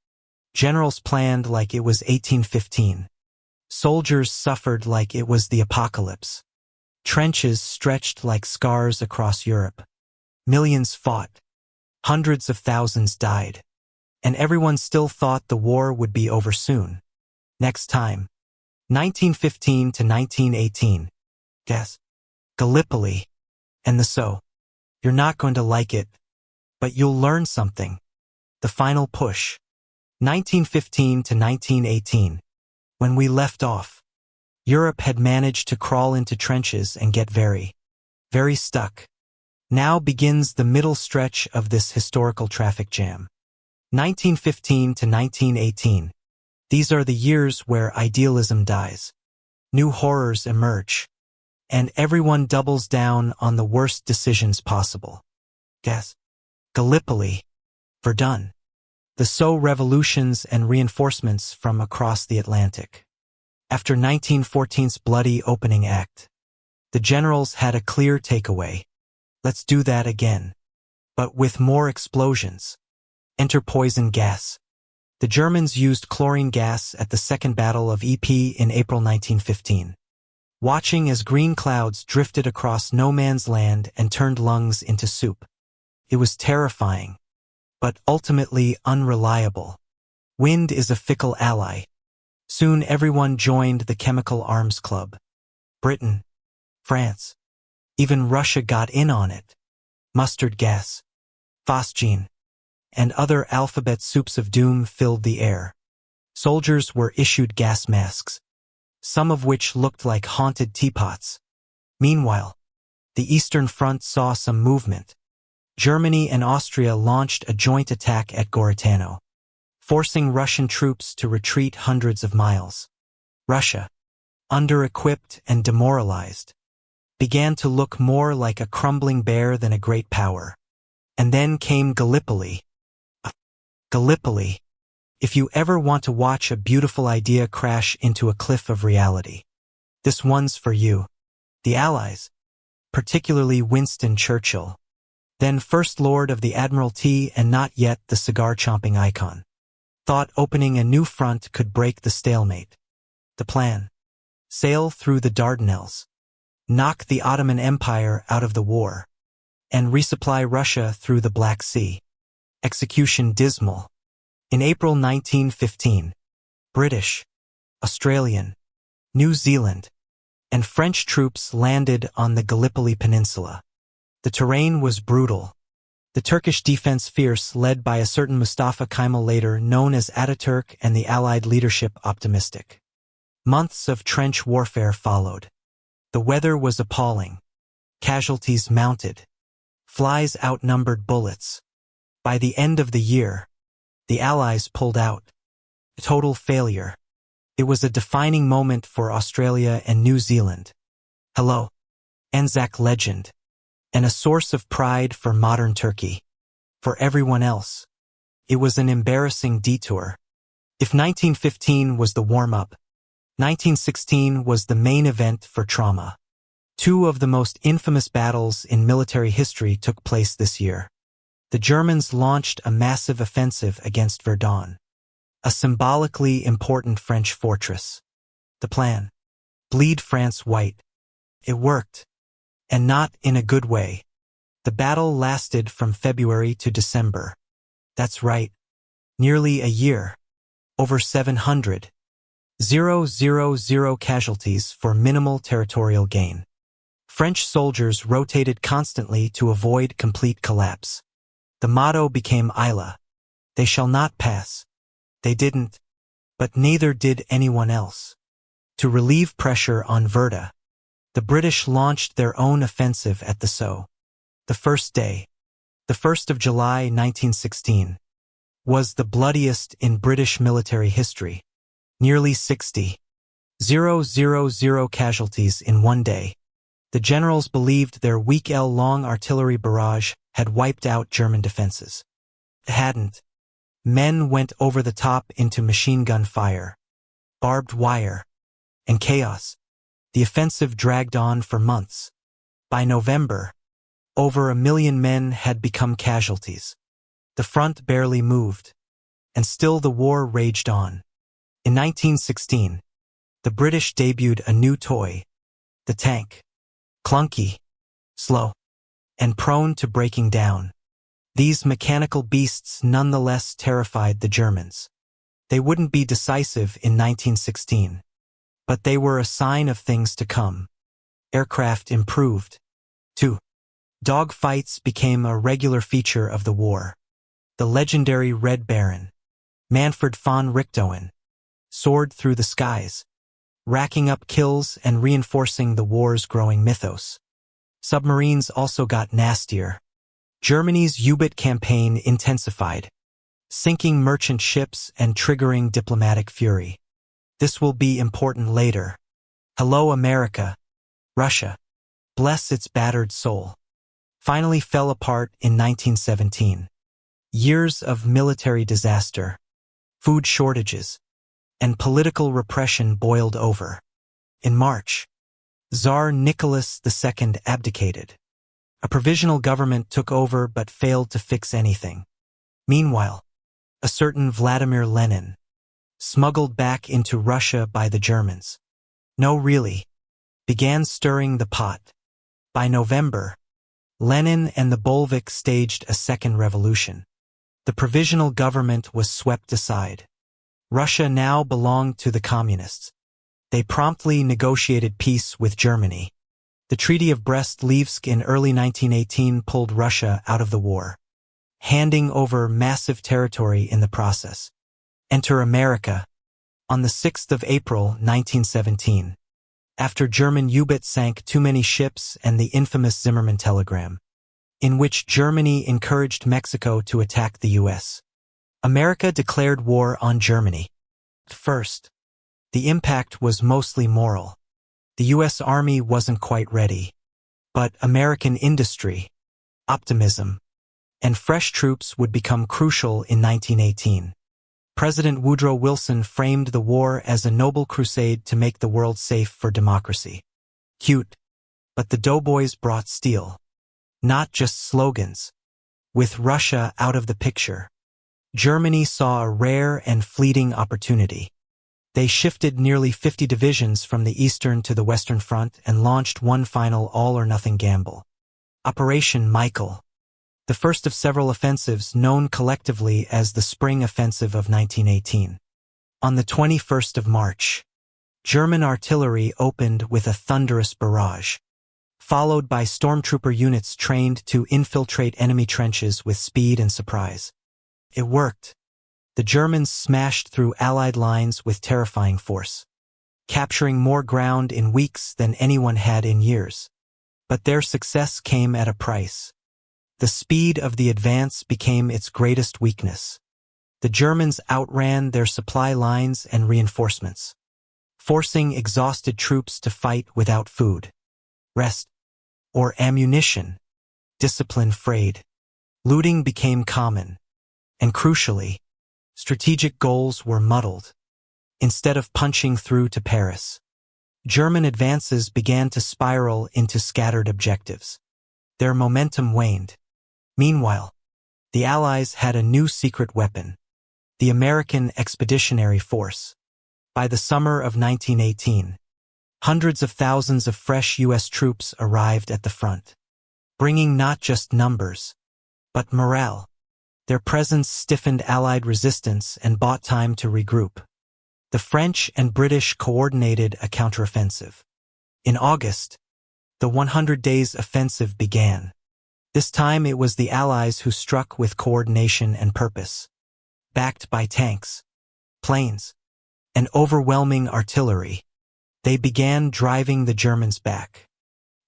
A: Generals planned like it was 1815. Soldiers suffered like it was the apocalypse. Trenches stretched like scars across Europe. Millions fought. Hundreds of thousands died. And everyone still thought the war would be over soon. Next time. 1915 to 1918. Guess. Gallipoli. And the so. You're not going to like it, but you'll learn something. The final push. 1915 to 1918. When we left off, Europe had managed to crawl into trenches and get very, very stuck. Now begins the middle stretch of this historical traffic jam. 1915 to 1918. These are the years where idealism dies. New horrors emerge. And everyone doubles down on the worst decisions possible. Guess. Gallipoli. Verdun. The So revolutions and reinforcements from across the Atlantic. After 1914's bloody opening act, the generals had a clear takeaway. Let's do that again. But with more explosions. Enter poison gas. The Germans used chlorine gas at the Second Battle of Ypres in April 1915. Watching as green clouds drifted across no man's land and turned lungs into soup. It was terrifying, but ultimately unreliable. Wind is a fickle ally. Soon everyone joined the Chemical Arms Club. Britain, France, even Russia got in on it. Mustard gas, phosgene, and other alphabet soups of doom filled the air. Soldiers were issued gas masks, some of which looked like haunted teapots. Meanwhile, the Eastern Front saw some movement. Germany and Austria launched a joint attack at Goritano, forcing Russian troops to retreat hundreds of miles. Russia, under-equipped and demoralized, began to look more like a crumbling bear than a great power. And then came Gallipoli. Gallipoli. If you ever want to watch a beautiful idea crash into a cliff of reality, this one's for you. The Allies, particularly Winston Churchill, then First Lord of the Admiralty and not yet the cigar-chomping icon, thought opening a new front could break the stalemate. The plan: sail through the Dardanelles, knock the Ottoman Empire out of the war, and resupply Russia through the Black Sea. Execution dismal. In April 1915, British, Australian, New Zealand, and French troops landed on the Gallipoli Peninsula. The terrain was brutal. The Turkish defense fierce, led by a certain Mustafa Kemal, later known as Ataturk, and the Allied leadership optimistic. Months of trench warfare followed. The weather was appalling. Casualties mounted. Flies outnumbered bullets. By the end of the year, the Allies pulled out. A total failure. It was a defining moment for Australia and New Zealand. Hello, Anzac legend. And a source of pride for modern Turkey. For everyone else, it was an embarrassing detour. If 1915 was the warm-up, 1916 was the main event for trauma. Two of the most infamous battles in military history took place this year. The Germans launched a massive offensive against Verdun, a symbolically important French fortress. The plan: Bleed France white. It worked. And not in a good way. The battle lasted from February to December. That's right. Nearly a year. Over 700,000 casualties for minimal territorial gain. French soldiers rotated constantly to avoid complete collapse. The motto became Isla. They shall not pass. They didn't. But neither did anyone else. To relieve pressure on Verda, the British launched their own offensive at the Somme. The first day, the 1st of July 1916, was the bloodiest in British military history. Nearly 60,000 casualties in one day. The generals believed their week-long artillery barrage had wiped out German defenses. It hadn't. Men went over the top into machine gun fire, barbed wire, and chaos. The offensive dragged on for months. By November, over 1 million men had become casualties. The front barely moved, and still the war raged on. In 1916, the British debuted a new toy, the tank. Clunky, slow, and prone to breaking down. These mechanical beasts nonetheless terrified the Germans. They wouldn't be decisive in 1916, but they were a sign of things to come. Aircraft improved. 2. Dogfights became a regular feature of the war. The legendary Red Baron, Manfred von Richthofen, soared through the skies, racking up kills and reinforcing the war's growing mythos. Submarines also got nastier. Germany's U-boat campaign intensified, sinking merchant ships and triggering diplomatic fury. This will be important later. Hello, America. Russia, bless its battered soul, finally fell apart in 1917. Years of military disaster, food shortages, and political repression boiled over. In March, Tsar Nicholas II abdicated. A provisional government took over but failed to fix anything. Meanwhile, a certain Vladimir Lenin, smuggled back into Russia by the Germans, began stirring the pot. By November, Lenin and the Bolsheviks staged a second revolution. The provisional government was swept aside. Russia now belonged to the communists. They promptly negotiated peace with Germany. The Treaty of Brest-Litovsk in early 1918 pulled Russia out of the war, handing over massive territory in the process. Enter America. On the 6th of April 1917, after German U-boat sank too many ships and the infamous Zimmermann telegram, in which Germany encouraged Mexico to attack the U.S., America declared war on Germany. First, the impact was mostly moral. The U.S. Army wasn't quite ready. But American industry, optimism, and fresh troops would become crucial in 1918. President Woodrow Wilson framed the war as a noble crusade to make the world safe for democracy. Cute. But the doughboys brought steel. Not just slogans. With Russia out of the picture, Germany saw a rare and fleeting opportunity. They shifted nearly 50 divisions from the Eastern to the Western Front and launched one final all-or-nothing gamble. Operation Michael, the first of several offensives known collectively as the Spring Offensive of 1918. On the 21st of March, German artillery opened with a thunderous barrage, followed by stormtrooper units trained to infiltrate enemy trenches with speed and surprise. It worked. The Germans smashed through Allied lines with terrifying force, capturing more ground in weeks than anyone had in years. But their success came at a price. The speed of the advance became its greatest weakness. The Germans outran their supply lines and reinforcements, forcing exhausted troops to fight without food, rest, or ammunition. Discipline frayed. Looting became common. And crucially, strategic goals were muddled. Instead of punching through to Paris, German advances began to spiral into scattered objectives. Their momentum waned. Meanwhile, the Allies had a new secret weapon, the American Expeditionary Force. By the summer of 1918, Hundreds of thousands of fresh U.S. troops arrived at the front, bringing not just numbers, but morale. Their presence stiffened Allied resistance and bought time to regroup. The French and British coordinated a counteroffensive. In August, the 100 Days Offensive began. This time it was the Allies who struck with coordination and purpose. Backed by tanks, planes, and overwhelming artillery, they began driving the Germans back.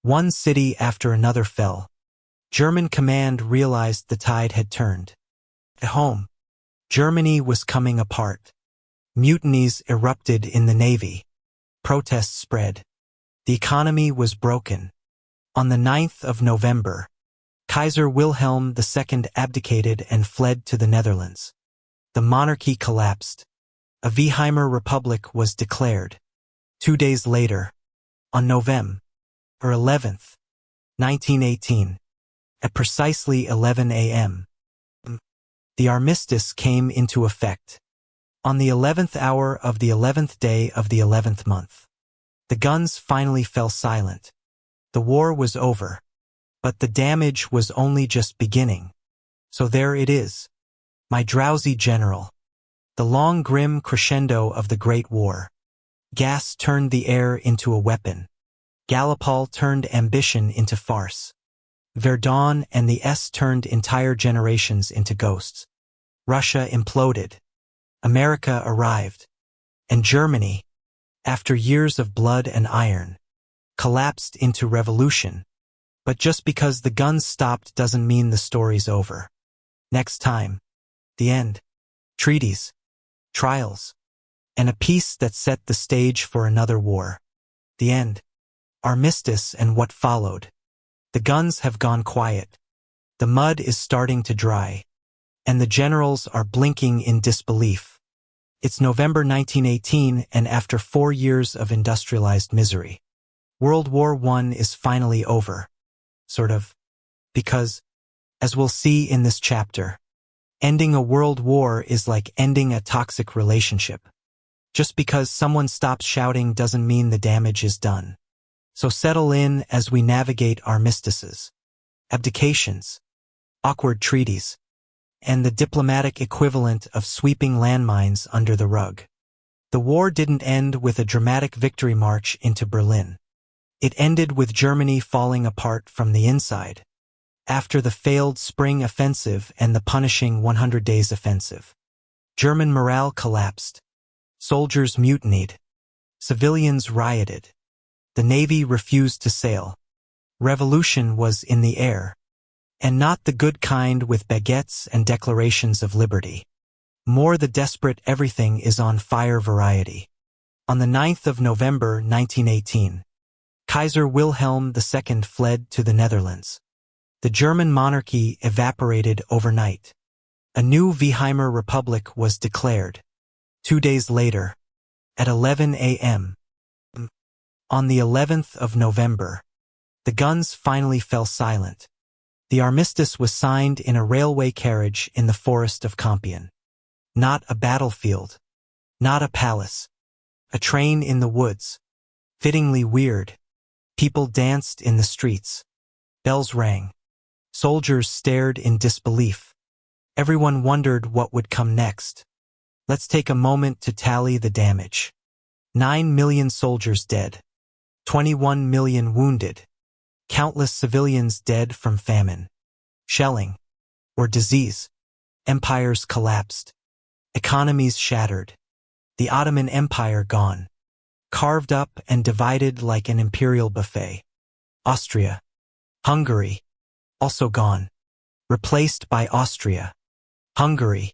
A: One city after another fell. German command realized the tide had turned. At home, Germany was coming apart. Mutinies erupted in the navy. Protests spread. The economy was broken. On the 9th of November, Kaiser Wilhelm II abdicated and fled to the Netherlands. The monarchy collapsed. A Weimar Republic was declared. 2 days later, on November 11th, 1918, at precisely 11 a.m., the armistice came into effect. On the 11th hour of the 11th day of the 11th month, the guns finally fell silent. The war was over, but the damage was only just beginning. So there it is, my drowsy general. The long grim crescendo of the Great War. Gas turned the air into a weapon. Gallipol turned ambition into farce. Verdun and the S turned entire generations into ghosts. Russia imploded. America arrived. And Germany, after years of blood and iron, collapsed into revolution. But just because the guns stopped doesn't mean the story's over. Next time, the end. Treaties, trials, and a peace that set the stage for another war. The end. Armistice and what followed. The guns have gone quiet. The mud is starting to dry. And the generals are blinking in disbelief. It's November 1918, and after 4 years of industrialized misery, World War I is finally over. Sort of. Because, as we'll see in this chapter, ending a world war is like ending a toxic relationship. Just because someone stops shouting doesn't mean the damage is done. So settle in as we navigate armistices, abdications, awkward treaties, and the diplomatic equivalent of sweeping landmines under the rug. The war didn't end with a dramatic victory march into Berlin. It ended with Germany falling apart from the inside. After the failed spring offensive and the punishing 100 Days Offensive, German morale collapsed. Soldiers mutinied. Civilians rioted. The navy refused to sail. Revolution was in the air. And not the good kind with baguettes and declarations of liberty. More the desperate everything is on fire variety. On the 9th of November 1918, Kaiser Wilhelm II fled to the Netherlands. The German monarchy evaporated overnight. A new Weimar Republic was declared. 2 days later, at 11 a.m., on the 11th of November, the guns finally fell silent. The armistice was signed in a railway carriage in the forest of Compiègne. Not a battlefield. Not a palace. A train in the woods. Fittingly weird. People danced in the streets. Bells rang. Soldiers stared in disbelief. Everyone wondered what would come next. Let's take a moment to tally the damage. 9 million soldiers dead. 21 million wounded. Countless civilians dead from famine, shelling, or disease. Empires collapsed. Economies shattered. The Ottoman Empire gone. Carved up and divided like an imperial buffet. Austria. Hungary. Also gone. Replaced by Austria. Hungary.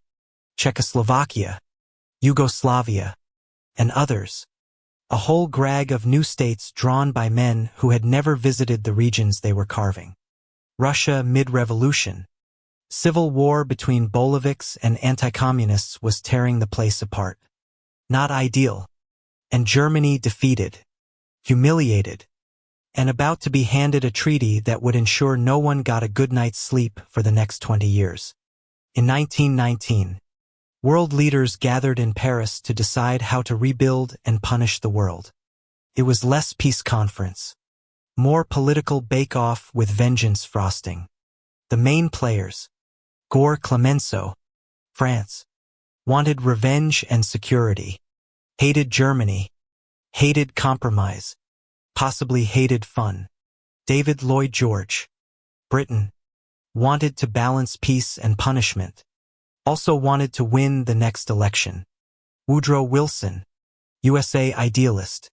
A: Czechoslovakia. Yugoslavia. And others. A whole grag of new states drawn by men who had never visited the regions they were carving. Russia mid-revolution. Civil war between Bolsheviks and anti-communists was tearing the place apart. Not ideal. And Germany defeated, humiliated, and about to be handed a treaty that would ensure no one got a good night's sleep for the next 20 years. In 1919, world leaders gathered in Paris to decide how to rebuild and punish the world. It was less peace conference, more political bake-off with vengeance frosting. The main players, Gore Clemenceau, France, wanted revenge and security, hated Germany, hated compromise, possibly hated fun. David Lloyd George, Britain, wanted to balance peace and punishment, also wanted to win the next election. Woodrow Wilson, USA idealist,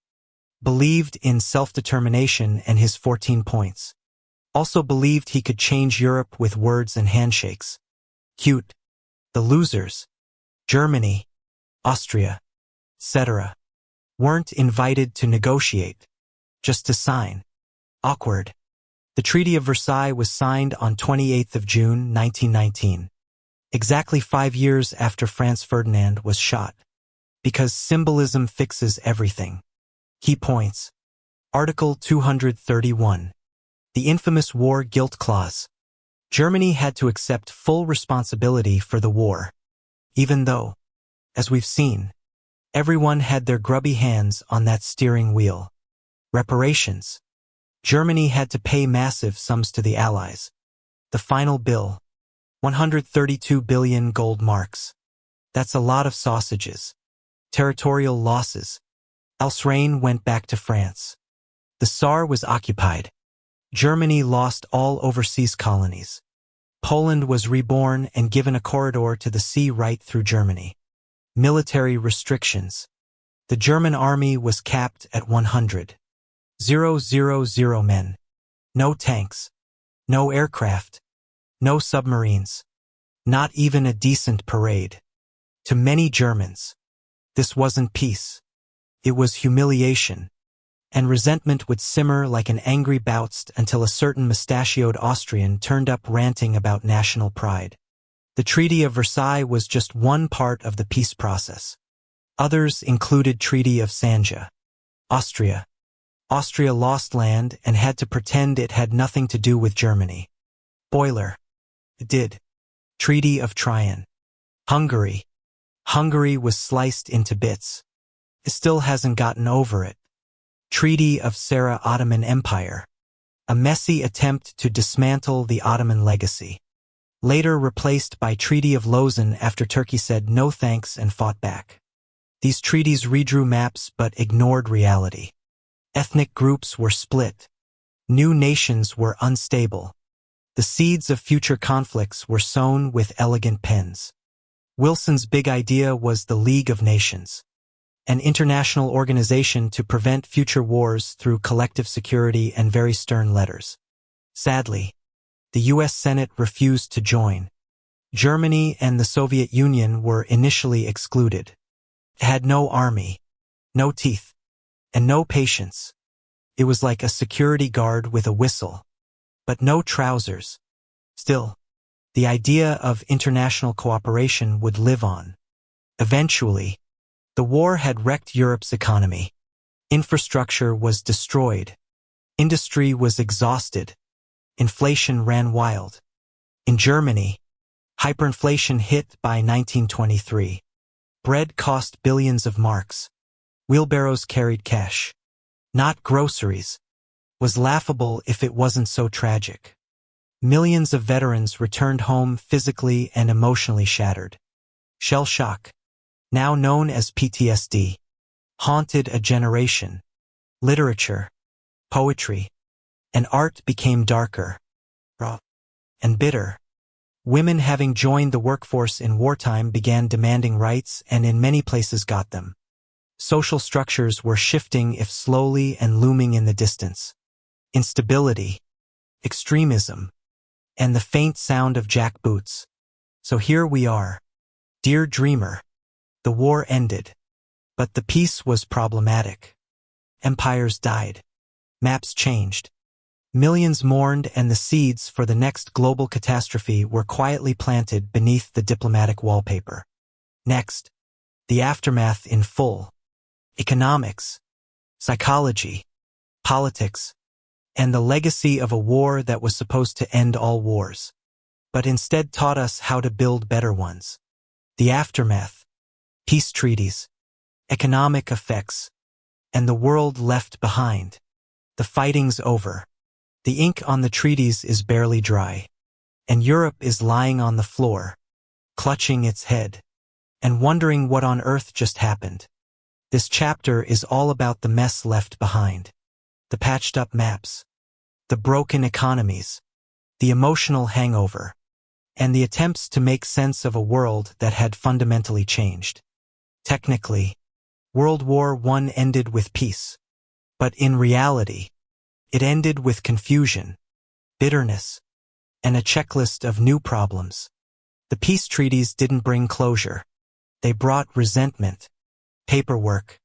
A: believed in self-determination and his 14 points. Also believed he could change Europe with words and handshakes. Cute. The losers, Germany, Austria, etc., weren't invited to negotiate, just to sign. Awkward. The Treaty of Versailles was signed on 28th of June, 1919, exactly 5 years after Franz Ferdinand was shot. Because symbolism fixes everything. Key points. Article 231. The infamous War Guilt Clause. Germany had to accept full responsibility for the war, even though, as we've seen, everyone had their grubby hands on that steering wheel. Reparations. Germany had to pay massive sums to the Allies. The final bill, 132 billion gold marks. That's a lot of sausages. Territorial losses. Alsace went back to France. The Saar was occupied. Germany lost all overseas colonies. Poland was reborn and given a corridor to the sea right through Germany. Military restrictions. The German army was capped at 100,000 men. No tanks. No aircraft. No submarines. Not even a decent parade. To many Germans, this wasn't peace. It was humiliation. And resentment would simmer like an angry Bautist until a certain mustachioed Austrian turned up ranting about national pride. The Treaty of Versailles was just one part of the peace process. Others included Treaty of Sanja. Austria. Austria lost land and had to pretend it had nothing to do with Germany. Boiler. It did. Treaty of Tryon. Hungary. Hungary was sliced into bits. It still hasn't gotten over it. Treaty of Sarah Ottoman Empire. A messy attempt to dismantle the Ottoman legacy. Later replaced by Treaty of Lausanne after Turkey said no thanks and fought back. These treaties redrew maps but ignored reality. Ethnic groups were split. New nations were unstable. The seeds of future conflicts were sown with elegant pens. Wilson's big idea was the League of Nations, an international organization to prevent future wars through collective security and very stern letters. Sadly, the U.S. Senate refused to join. Germany and the Soviet Union were initially excluded. It had no army, no teeth, and no patience. It was like a security guard with a whistle, but no trousers. Still, the idea of international cooperation would live on. Eventually, the war had wrecked Europe's economy. Infrastructure was destroyed. Industry was exhausted. Inflation ran wild. In Germany, hyperinflation hit by 1923. Bread cost billions of marks. Wheelbarrows carried cash, not groceries. Was laughable if it wasn't so tragic. Millions of veterans returned home physically and emotionally shattered. Shell shock, now known as PTSD, haunted a generation. Literature, poetry, and art became darker, raw, and bitter. Women having joined the workforce in wartime began demanding rights and in many places got them. Social structures were shifting if slowly and looming in the distance. Instability, extremism, and the faint sound of jackboots. So here we are. Dear dreamer, the war ended, but the peace was problematic. Empires died. Maps changed. Millions mourned and the seeds for the next global catastrophe were quietly planted beneath the diplomatic wallpaper. Next, the aftermath in full. Economics, psychology, politics, and the legacy of a war that was supposed to end all wars, but instead taught us how to build better ones. The aftermath, peace treaties, economic effects, and the world left behind. The fighting's over. The ink on the treaties is barely dry, and Europe is lying on the floor, clutching its head, and wondering what on earth just happened. This chapter is all about the mess left behind. The patched-up maps, the broken economies, the emotional hangover, and the attempts to make sense of a world that had fundamentally changed. Technically, World War I ended with peace, but in reality, it ended with confusion, bitterness, and a checklist of new problems. The peace treaties didn't bring closure. They brought resentment, paperwork,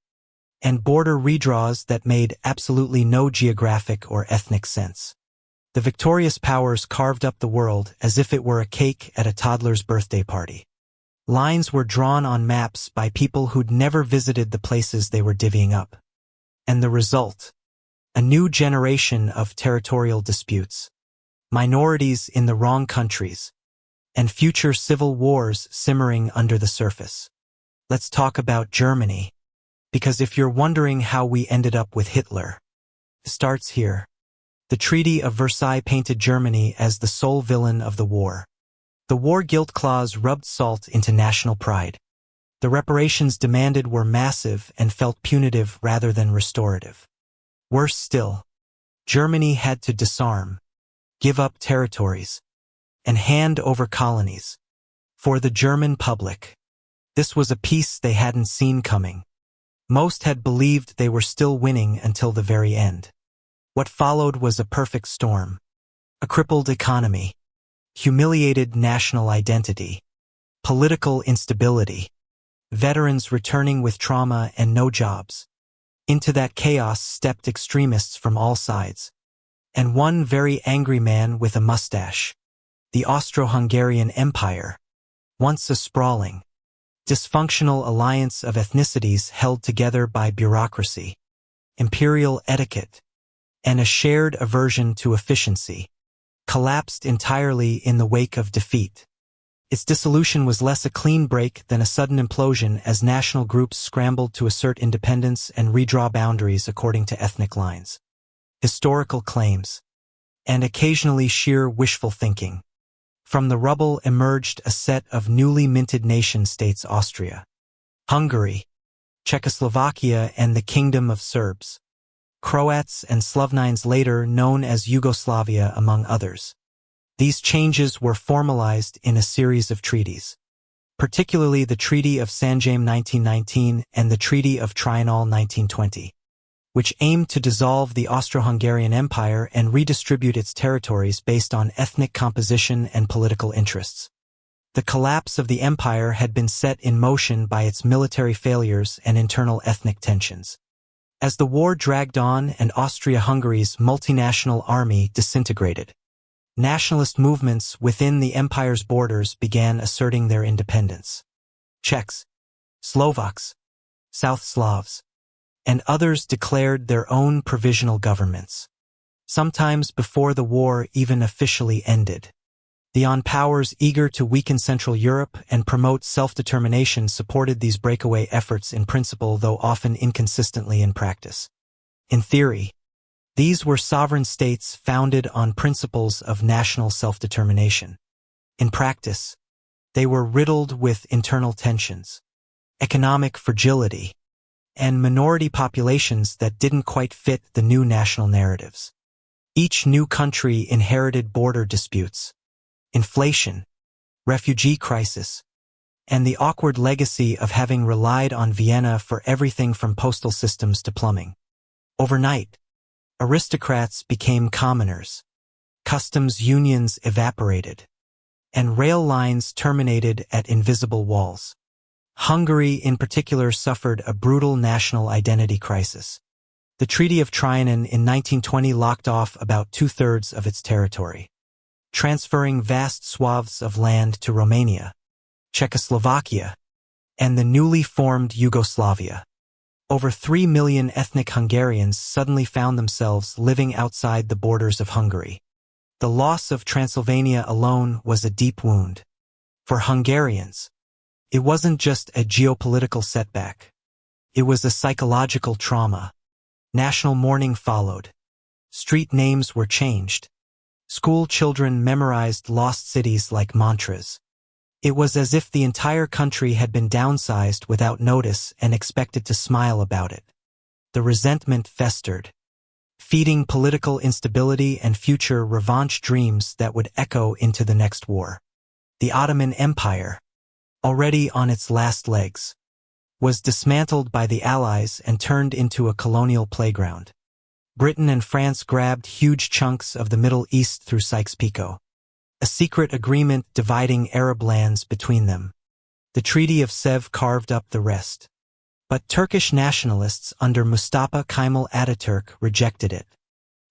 A: and border redraws that made absolutely no geographic or ethnic sense. The victorious powers carved up the world as if it were a cake at a toddler's birthday party. Lines were drawn on maps by people who'd never visited the places they were divvying up. And the result? A new generation of territorial disputes, minorities in the wrong countries, and future civil wars simmering under the surface. Let's talk about Germany, because if you're wondering how we ended up with Hitler, it starts here. The Treaty of Versailles painted Germany as the sole villain of the war. The war guilt clause rubbed salt into national pride. The reparations demanded were massive and felt punitive rather than restorative. Worse still, Germany had to disarm, give up territories, and hand over colonies. For the German public, this was a peace they hadn't seen coming. Most had believed they were still winning until the very end. What followed was a perfect storm. A crippled economy, humiliated national identity, political instability, veterans returning with trauma and no jobs. Into that chaos stepped extremists from all sides, and one very angry man with a mustache. The Austro-Hungarian Empire, once a sprawling, dysfunctional alliance of ethnicities held together by bureaucracy, imperial etiquette, and a shared aversion to efficiency, collapsed entirely in the wake of defeat. Its dissolution was less a clean break than a sudden implosion as national groups scrambled to assert independence and redraw boundaries according to ethnic lines. Historical claims, and occasionally sheer wishful thinking. From the rubble emerged a set of newly minted nation-states: Austria, Hungary, Czechoslovakia, and the Kingdom of Serbs, Croats and Slovenians, later known as Yugoslavia, among others. These changes were formalized in a series of treaties, particularly the Treaty of Sanjame 1919 and the Treaty of Trianon 1920, which aimed to dissolve the Austro-Hungarian Empire and redistribute its territories based on ethnic composition and political interests. The collapse of the empire had been set in motion by its military failures and internal ethnic tensions. As the war dragged on and Austria-Hungary's multinational army disintegrated, nationalist movements within the empire's borders began asserting their independence. Czechs, Slovaks, South Slavs, and others declared their own provisional governments, sometimes before the war even officially ended. The powers eager to weaken Central Europe and promote self-determination supported these breakaway efforts in principle, though often inconsistently in practice. In theory, these were sovereign states founded on principles of national self-determination. In practice, they were riddled with internal tensions, economic fragility, and minority populations that didn't quite fit the new national narratives. Each new country inherited border disputes, inflation, refugee crisis, and the awkward legacy of having relied on Vienna for everything from postal systems to plumbing. Overnight, aristocrats became commoners, customs unions evaporated, and rail lines terminated at invisible walls. Hungary in particular suffered a brutal national identity crisis. The Treaty of Trianon in 1920 locked off about two-thirds of its territory, transferring vast swaths of land to Romania, Czechoslovakia, and the newly formed Yugoslavia. Over 3 million ethnic Hungarians suddenly found themselves living outside the borders of Hungary. The loss of Transylvania alone was a deep wound. For Hungarians, it wasn't just a geopolitical setback. It was a psychological trauma. National mourning followed. Street names were changed. School children memorized lost cities like mantras. It was as if the entire country had been downsized without notice and expected to smile about it. The resentment festered, feeding political instability and future revanche dreams that would echo into the next war. The Ottoman Empire, already on its last legs, was dismantled by the Allies and turned into a colonial playground. Britain and France grabbed huge chunks of the Middle East through Sykes-Picot, a secret agreement dividing Arab lands between them. The Treaty of Sèvres carved up the rest. But Turkish nationalists under Mustafa Kemal Ataturk rejected it.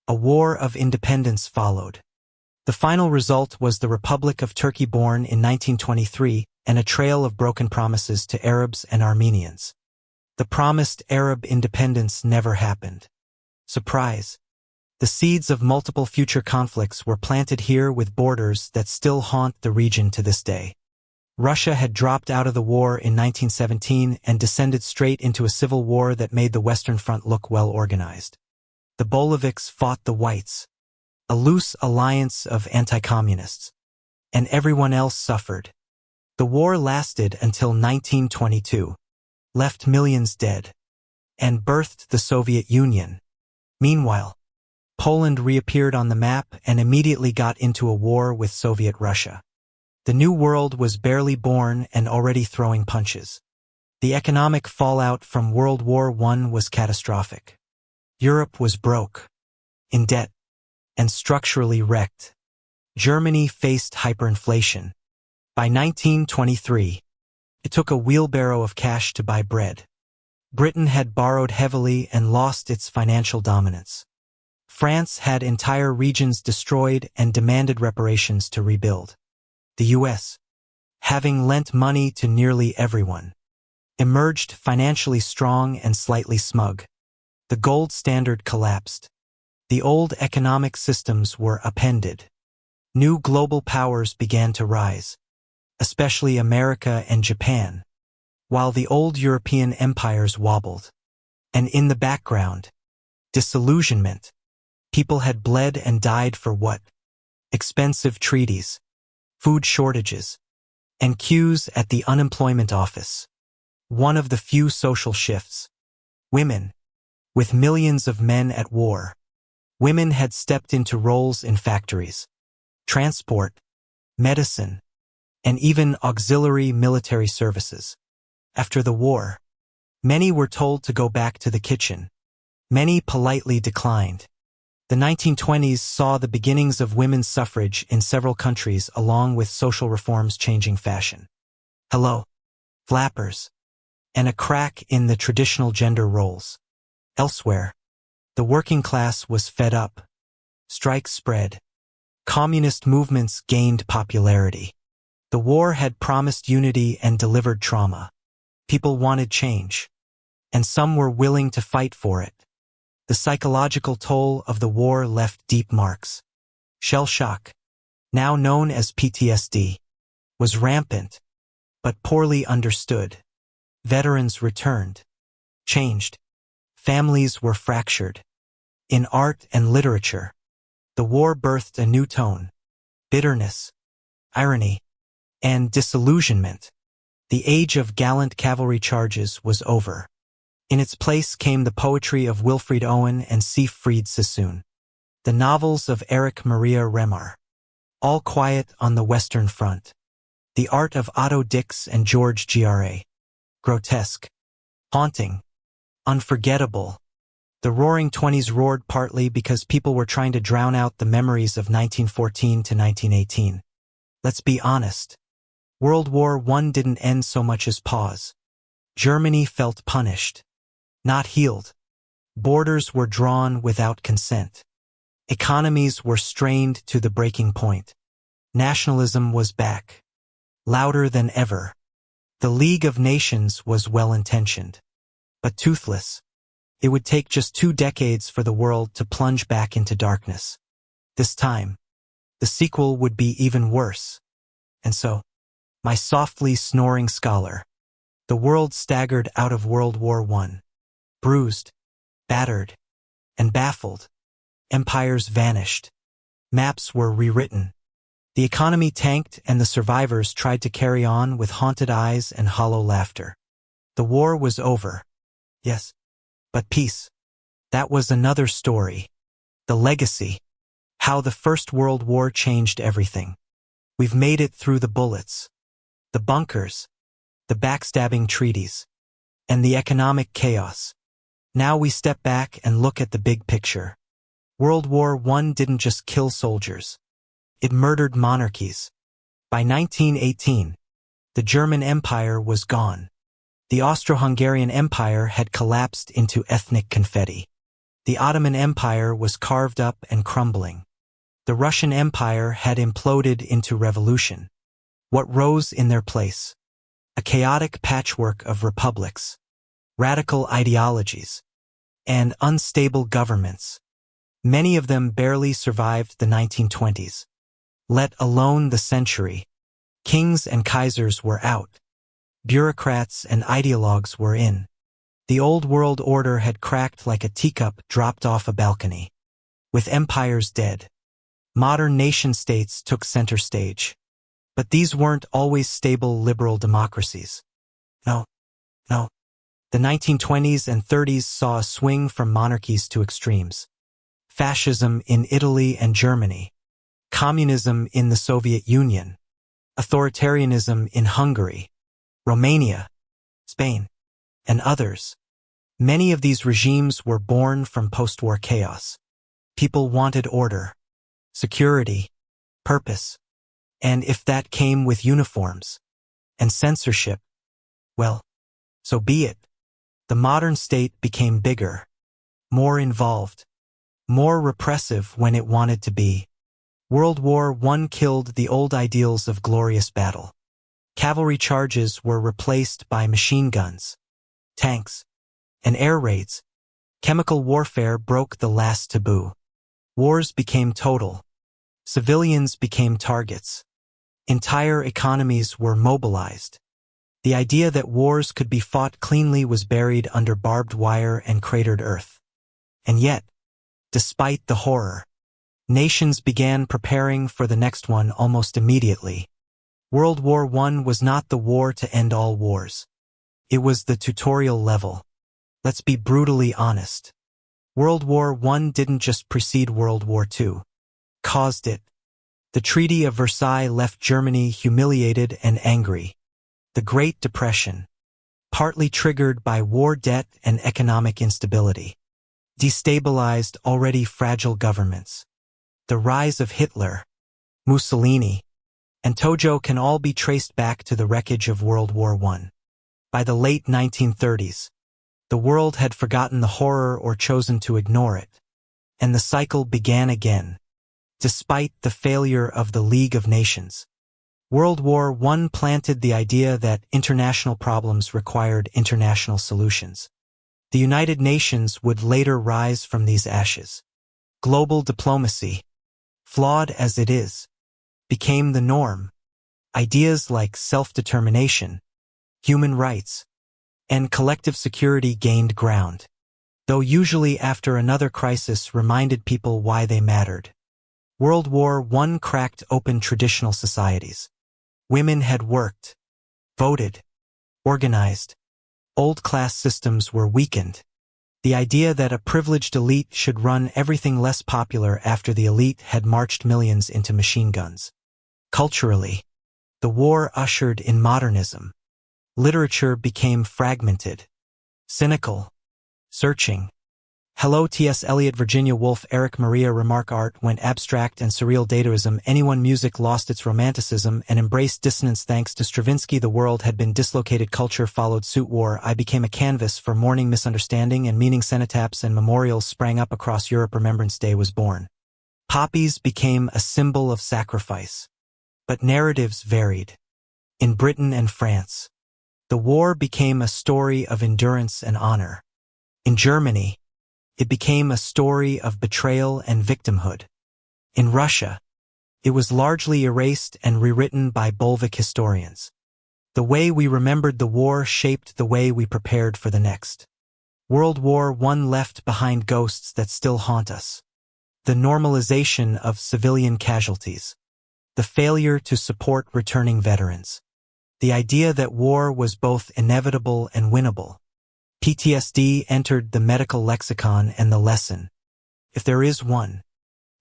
A: A war of independence followed. The final result was the Republic of Turkey, born in 1923, and a trail of broken promises to Arabs and Armenians. The promised Arab independence never happened. Surprise! The seeds of multiple future conflicts were planted here, with borders that still haunt the region to this day. Russia had dropped out of the war in 1917 and descended straight into a civil war that made the Western Front look well organized. The Bolsheviks fought the Whites, a loose alliance of anti-communists, and everyone else suffered. The war lasted until 1922, left millions dead, and birthed the Soviet Union. Meanwhile, Poland reappeared on the map and immediately got into a war with Soviet Russia. The New World was barely born and already throwing punches. The economic fallout from World War I was catastrophic. Europe was broke, in debt, and structurally wrecked. Germany faced hyperinflation. By 1923, it took a wheelbarrow of cash to buy bread. Britain had borrowed heavily and lost its financial dominance. France had entire regions destroyed and demanded reparations to rebuild. The U.S., having lent money to nearly everyone, emerged financially strong and slightly smug. The gold standard collapsed. The old economic systems were upended. New global powers began to rise, especially America and Japan, while the old European empires wobbled. And in the background, disillusionment. People had bled and died for what? Expensive treaties, food shortages, and queues at the unemployment office. One of the few social shifts. Women. With millions of men at war, women had stepped into roles in factories, transport, medicine, and even auxiliary military services. After the war, many were told to go back to the kitchen. Many politely declined. The 1920s saw the beginnings of women's suffrage in several countries, along with social reforms changing fashion. Hello, flappers, and a crack in the traditional gender roles. Elsewhere, the working class was fed up. Strikes spread. Communist movements gained popularity. The war had promised unity and delivered trauma. People wanted change, and some were willing to fight for it. The psychological toll of the war left deep marks. Shell shock, now known as PTSD, was rampant, but poorly understood. Veterans returned, changed. Families were fractured. In art and literature, the war birthed a new tone: bitterness, irony, and disillusionment. The age of gallant cavalry charges was over. In its place came the poetry of Wilfred Owen and Siegfried Sassoon, the novels of Erich Maria Remarque. All quiet on the Western Front. The art of Otto Dix and George Gra. Grotesque, haunting, unforgettable. The Roaring Twenties roared partly because people were trying to drown out the memories of 1914 to 1918. Let's be honest. World War I didn't end so much as pause. Germany felt punished, not healed. Borders were drawn without consent. Economies were strained to the breaking point. Nationalism was back, louder than ever. The League of Nations was well-intentioned, but toothless. It would take just 2 decades for the world to plunge back into darkness. This time, the sequel would be even worse. And so, my softly snoring scholar, the world staggered out of World War I. Bruised, battered, and baffled. Empires vanished. Maps were rewritten. The economy tanked and the survivors tried to carry on with haunted eyes and hollow laughter. The war was over. Yes. But peace. That was another story. The legacy. How the First World War changed everything. We've made it through the bullets, the bunkers, the backstabbing treaties, and the economic chaos. Now we step back and look at the big picture. World War I didn't just kill soldiers. It murdered monarchies. By 1918, the German Empire was gone. The Austro-Hungarian Empire had collapsed into ethnic confetti. The Ottoman Empire was carved up and crumbling. The Russian Empire had imploded into revolution. What rose in their place? A chaotic patchwork of republics, radical ideologies, and unstable governments. Many of them barely survived the 1920s, let alone the century. Kings and Kaisers were out. Bureaucrats and ideologues were in. The old world order had cracked like a teacup dropped off a balcony. With empires dead, modern nation-states took center stage. But these weren't always stable liberal democracies. No. The 1920s and 30s saw a swing from monarchies to extremes. Fascism in Italy and Germany. Communism in the Soviet Union. Authoritarianism in Hungary, Romania, Spain, and others. Many of these regimes were born from post-war chaos. People wanted order, security, purpose, and if that came with uniforms and censorship, well, so be it. The modern state became bigger, more involved, more repressive when it wanted to be. World War I killed the old ideals of glorious battle. Cavalry charges were replaced by machine guns, tanks, and air raids. Chemical warfare broke the last taboo. Wars became total. Civilians became targets. Entire economies were mobilized. The idea that wars could be fought cleanly was buried under barbed wire and cratered earth. And yet, despite the horror, nations began preparing for the next one almost immediately. World War I was not the war to end all wars. It was the tutorial level. Let's be brutally honest. World War I didn't just precede World War II. Caused it. The Treaty of Versailles left Germany humiliated and angry. The Great Depression, partly triggered by war debt and economic instability, destabilized already fragile governments. The rise of Hitler, Mussolini, and Tojo can all be traced back to the wreckage of World War I. By the late 1930s, the world had forgotten the horror or chosen to ignore it, and the cycle began again. Despite the failure of the League of Nations, World War I planted the idea that international problems required international solutions. The United Nations would later rise from these ashes. Global diplomacy, flawed as it is, became the norm. Ideas like self-determination, human rights, and collective security gained ground, though usually after another crisis reminded people why they mattered. World War I cracked open traditional societies. Women had worked, voted, organized. Old class systems were weakened. The idea that a privileged elite should run everything less popular after the elite had marched millions into machine guns. Culturally, the war ushered in modernism. Literature became fragmented, cynical, searching. Hello T.S. Eliot, Virginia Woolf, Eric Maria Remarque. Art went abstract and surreal. Dadaism. Anyone. Music lost its romanticism and embraced dissonance. Thanks to Stravinsky, the world had been dislocated. Culture followed suit. War I became a canvas for mourning, misunderstanding, and meaning. Cenotaphs and memorials sprang up across Europe. Remembrance Day was born. Poppies became a symbol of sacrifice. But narratives varied. In Britain and France, the war became a story of endurance and honor. In Germany, it became a story of betrayal and victimhood. In Russia, it was largely erased and rewritten by Bolshevik historians. The way we remembered the war shaped the way we prepared for the next. World War I left behind ghosts that still haunt us. The normalization of civilian casualties. The failure to support returning veterans. The idea that war was both inevitable and winnable. PTSD entered the medical lexicon, and the lesson, if there is one,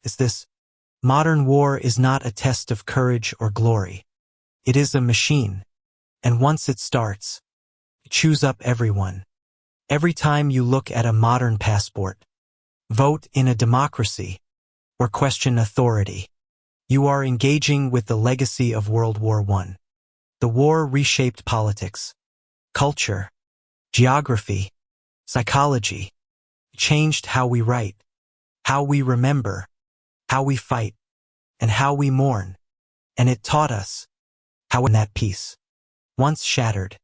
A: is this: modern war is not a test of courage or glory. It is a machine, and once it starts, it chews up everyone. Every time you look at a modern passport, vote in a democracy, or question authority, you are engaging with the legacy of World War I. The war reshaped politics, culture, geography, psychology. It changed how we write, how we remember, how we fight, and how we mourn. And it taught us how that peace, once shattered,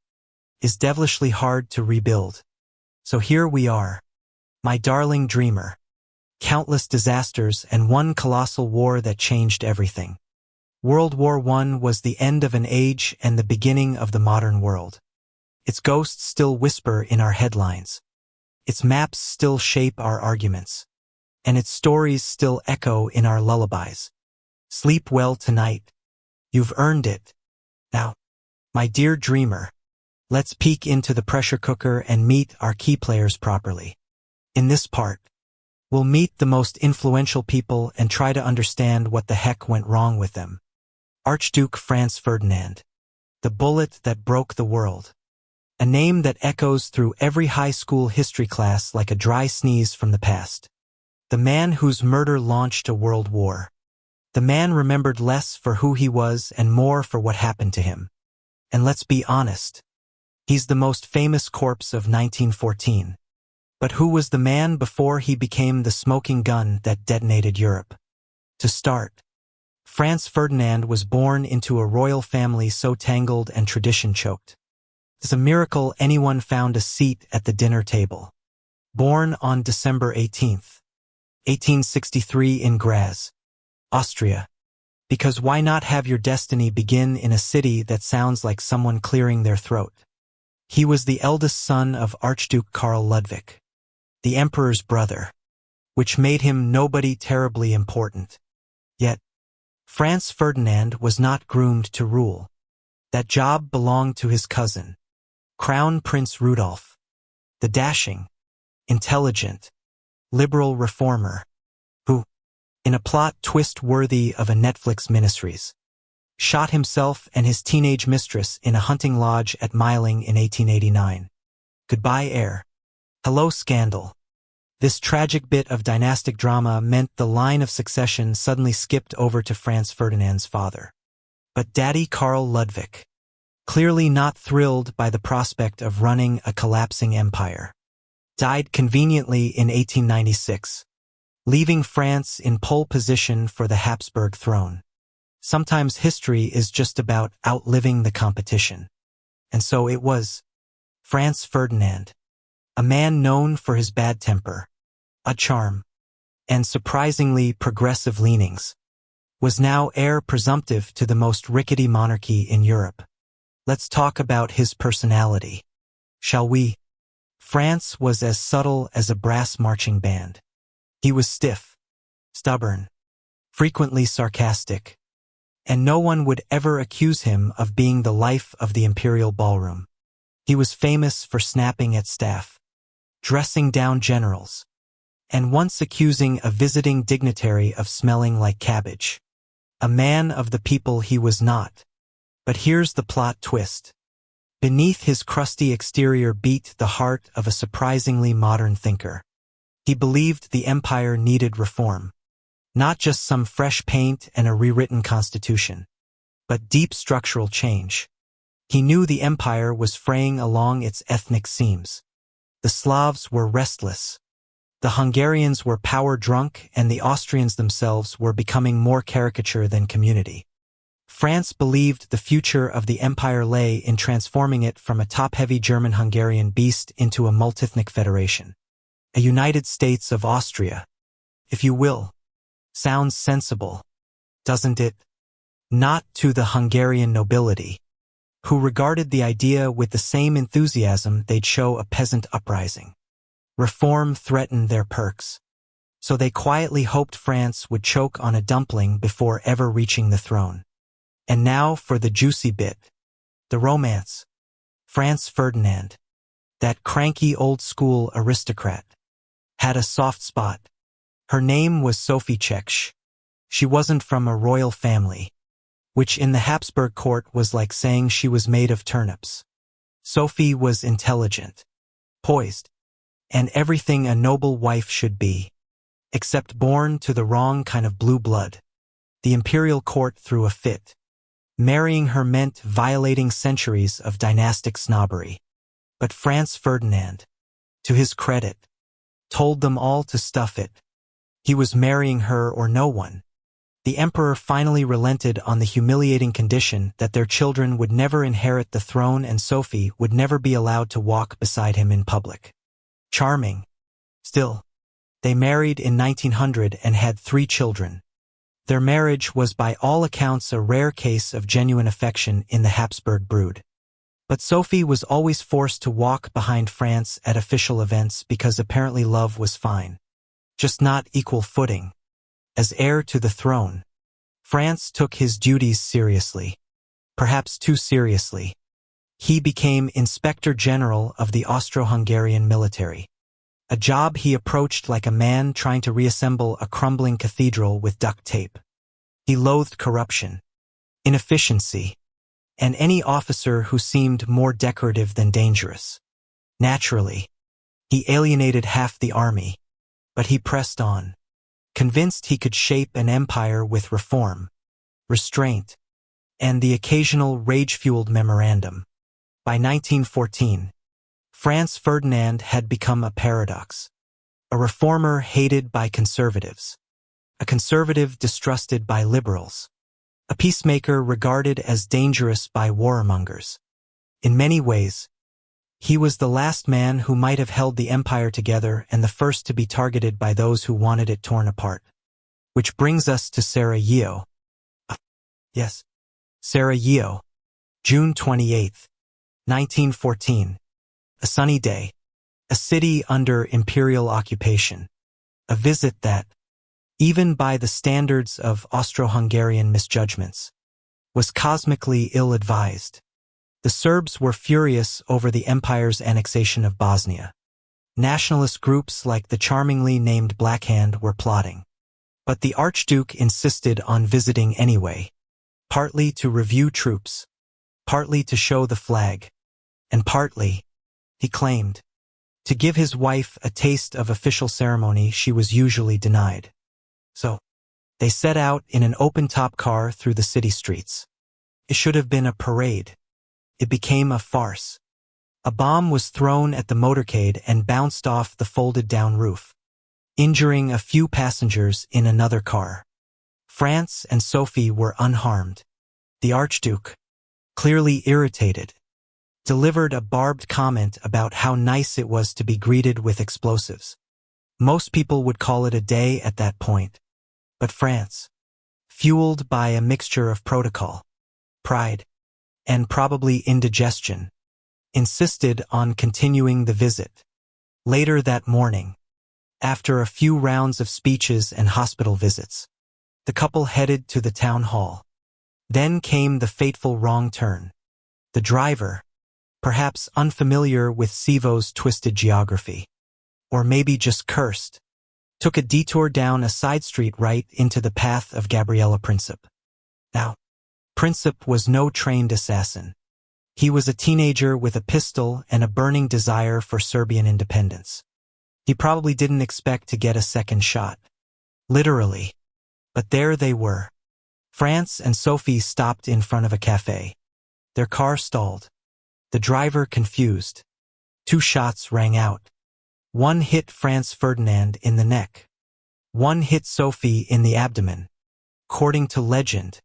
A: is devilishly hard to rebuild. So here we are, my darling dreamer. Countless disasters and one colossal war that changed everything. World War I was the end of an age and the beginning of the modern world. Its ghosts still whisper in our headlines. Its maps still shape our arguments. And its stories still echo in our lullabies. Sleep well tonight. You've earned it. Now, my dear dreamer, let's peek into the pressure cooker and meet our key players properly. In this part, we'll meet the most influential people and try to understand what the heck went wrong with them. Archduke Franz Ferdinand. The bullet that broke the world. A name that echoes through every high school history class like a dry sneeze from the past. The man whose murder launched a world war. The man remembered less for who he was and more for what happened to him. And let's be honest, he's the most famous corpse of 1914. But who was the man before he became the smoking gun that detonated Europe? To start, Franz Ferdinand was born into a royal family so tangled and tradition-choked. It's a miracle anyone found a seat at the dinner table. Born on December 18th, 1863 in Graz, Austria. Because why not have your destiny begin in a city that sounds like someone clearing their throat? He was the eldest son of Archduke Karl Ludwig, the emperor's brother, which made him nobody terribly important. Yet, Franz Ferdinand was not groomed to rule. That job belonged to his cousin, Crown Prince Rudolf, the dashing, intelligent, liberal reformer, who, in a plot twist worthy of a Netflix miniseries, shot himself and his teenage mistress in a hunting lodge at Meiling in 1889. Goodbye, heir. Hello, scandal. This tragic bit of dynastic drama meant the line of succession suddenly skipped over to Franz Ferdinand's father. But Daddy Karl Ludwig, clearly not thrilled by the prospect of running a collapsing empire, died conveniently in 1896, leaving France in pole position for the Habsburg throne. Sometimes history is just about outliving the competition. And so it was. Franz Ferdinand, a man known for his bad temper, a charm, and surprisingly progressive leanings, was now heir presumptive to the most rickety monarchy in Europe. Let's talk about his personality, shall we? France was as subtle as a brass marching band. He was stiff, stubborn, frequently sarcastic, and no one would ever accuse him of being the life of the imperial ballroom. He was famous for snapping at staff, dressing down generals, and once accusing a visiting dignitary of smelling like cabbage. A man of the people he was not. But here's the plot twist. Beneath his crusty exterior beat the heart of a surprisingly modern thinker. He believed the empire needed reform. Not just some fresh paint and a rewritten constitution, but deep structural change. He knew the empire was fraying along its ethnic seams. The Slavs were restless. The Hungarians were power-drunk, and the Austrians themselves were becoming more caricature than community. France believed the future of the empire lay in transforming it from a top-heavy German-Hungarian beast into a multi-ethnic federation. A United States of Austria, if you will. Sounds sensible, doesn't it? Not to the Hungarian nobility, who regarded the idea with the same enthusiasm they'd show a peasant uprising. Reform threatened their perks. So they quietly hoped France would choke on a dumpling before ever reaching the throne. And now for the juicy bit. The romance. Franz Ferdinand, that cranky old-school aristocrat, had a soft spot. Her name was Sophie Czech. She wasn't from a royal family, which in the Habsburg court was like saying she was made of turnips. Sophie was intelligent, poised, and everything a noble wife should be, except born to the wrong kind of blue blood. The imperial court threw a fit. Marrying her meant violating centuries of dynastic snobbery. But Franz Ferdinand, to his credit, told them all to stuff it. He was marrying her or no one. The emperor finally relented on the humiliating condition that their children would never inherit the throne and Sophie would never be allowed to walk beside him in public. Charming. Still, they married in 1900 and had 3 children. Their marriage was by all accounts a rare case of genuine affection in the Habsburg brood. But Sophie was always forced to walk behind France at official events because apparently love was fine. Just not equal footing. As heir to the throne, France took his duties seriously. Perhaps too seriously. He became Inspector General of the Austro-Hungarian military. A job he approached like a man trying to reassemble a crumbling cathedral with duct tape. He loathed corruption, inefficiency, and any officer who seemed more decorative than dangerous. Naturally, he alienated half the army, but he pressed on, convinced he could shape an empire with reform, restraint, and the occasional rage-fueled memorandum. By 1914, Franz Ferdinand had become a paradox. A reformer hated by conservatives. A conservative distrusted by liberals. A peacemaker regarded as dangerous by warmongers. In many ways, he was the last man who might have held the empire together and the first to be targeted by those who wanted it torn apart. Which brings us to Sarajevo. Yes, Sarajevo, June 28, 1914. A sunny day. A city under imperial occupation. A visit that, even by the standards of Austro-Hungarian misjudgments, was cosmically ill-advised. The Serbs were furious over the empire's annexation of Bosnia. Nationalist groups like the charmingly named Black Hand were plotting. But the Archduke insisted on visiting anyway, partly to review troops, partly to show the flag, and partly, he claimed, to give his wife a taste of official ceremony she was usually denied. So, they set out in an open-top car through the city streets. It should have been a parade. It became a farce. A bomb was thrown at the motorcade and bounced off the folded-down roof, injuring a few passengers in another car. France and Sophie were unharmed. The Archduke, clearly irritated, delivered a barbed comment about how nice it was to be greeted with explosives. Most people would call it a day at that point. But France, fueled by a mixture of protocol, pride, and probably indigestion, insisted on continuing the visit. Later that morning, after a few rounds of speeches and hospital visits, the couple headed to the town hall. Then came the fateful wrong turn. The driver, perhaps unfamiliar with Sivo's twisted geography, or maybe just cursed, took a detour down a side street right into the path of Gabriela Princip. Now, Princip was no trained assassin. He was a teenager with a pistol and a burning desire for Serbian independence. He probably didn't expect to get a second shot. Literally. But there they were. France and Sophie stopped in front of a cafe. Their car stalled. The driver confused. 2 shots rang out. One hit Franz Ferdinand in the neck. One hit Sophie in the abdomen. According to legend,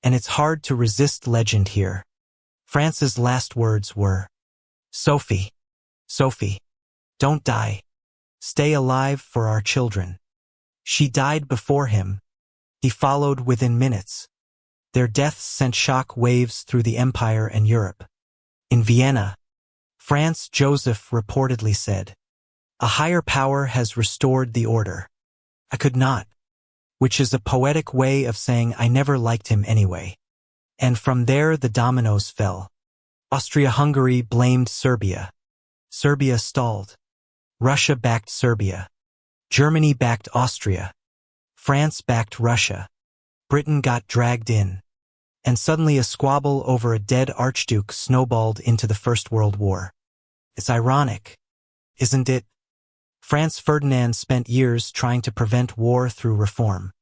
A: and it's hard to resist legend here, Franz's last words were, "Sophie, Sophie, don't die. Stay alive for our children." She died before him. He followed within minutes. Their deaths sent shock waves through the empire and Europe. In Vienna, Franz Joseph reportedly said, A higher power has restored the order. I could not. Which is a poetic way of saying I never liked him anyway. And from there the dominoes fell. Austria-Hungary blamed Serbia. Serbia stalled. Russia backed Serbia. Germany backed Austria. France backed Russia. Britain got dragged in. And suddenly a squabble over a dead archduke snowballed into the First World War. It's ironic, isn't it? Franz Ferdinand spent years trying to prevent war through reform.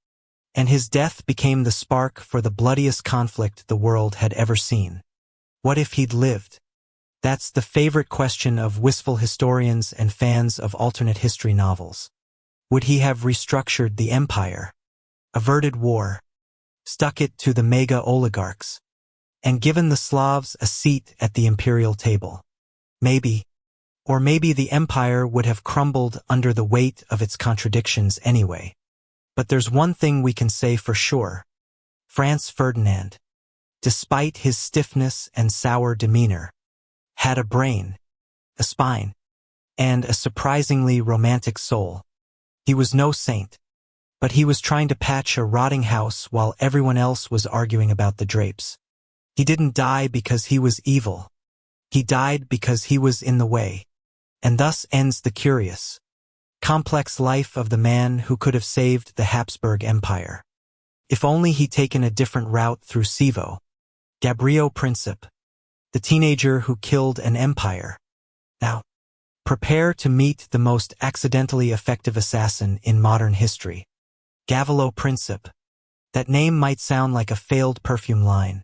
A: And his death became the spark for the bloodiest conflict the world had ever seen. What if he'd lived? That's the favorite question of wistful historians and fans of alternate history novels. Would he have restructured the empire, averted war, stuck it to the mega oligarchs, and given the Slavs a seat at the imperial table? Maybe. Or maybe the empire would have crumbled under the weight of its contradictions anyway. But there's one thing we can say for sure. Franz Ferdinand, despite his stiffness and sour demeanor, had a brain, a spine, and a surprisingly romantic soul. He was no saint, but he was trying to patch a rotting house while everyone else was arguing about the drapes. He didn't die because he was evil. He died because he was in the way. And thus ends the curious, complex life of the man who could have saved the Habsburg Empire. If only he'd taken a different route through Sivo. Gabriel Princip, the teenager who killed an empire. Now, prepare to meet the most accidentally effective assassin in modern history. Gavrilo Princip. That name might sound like a failed perfume line.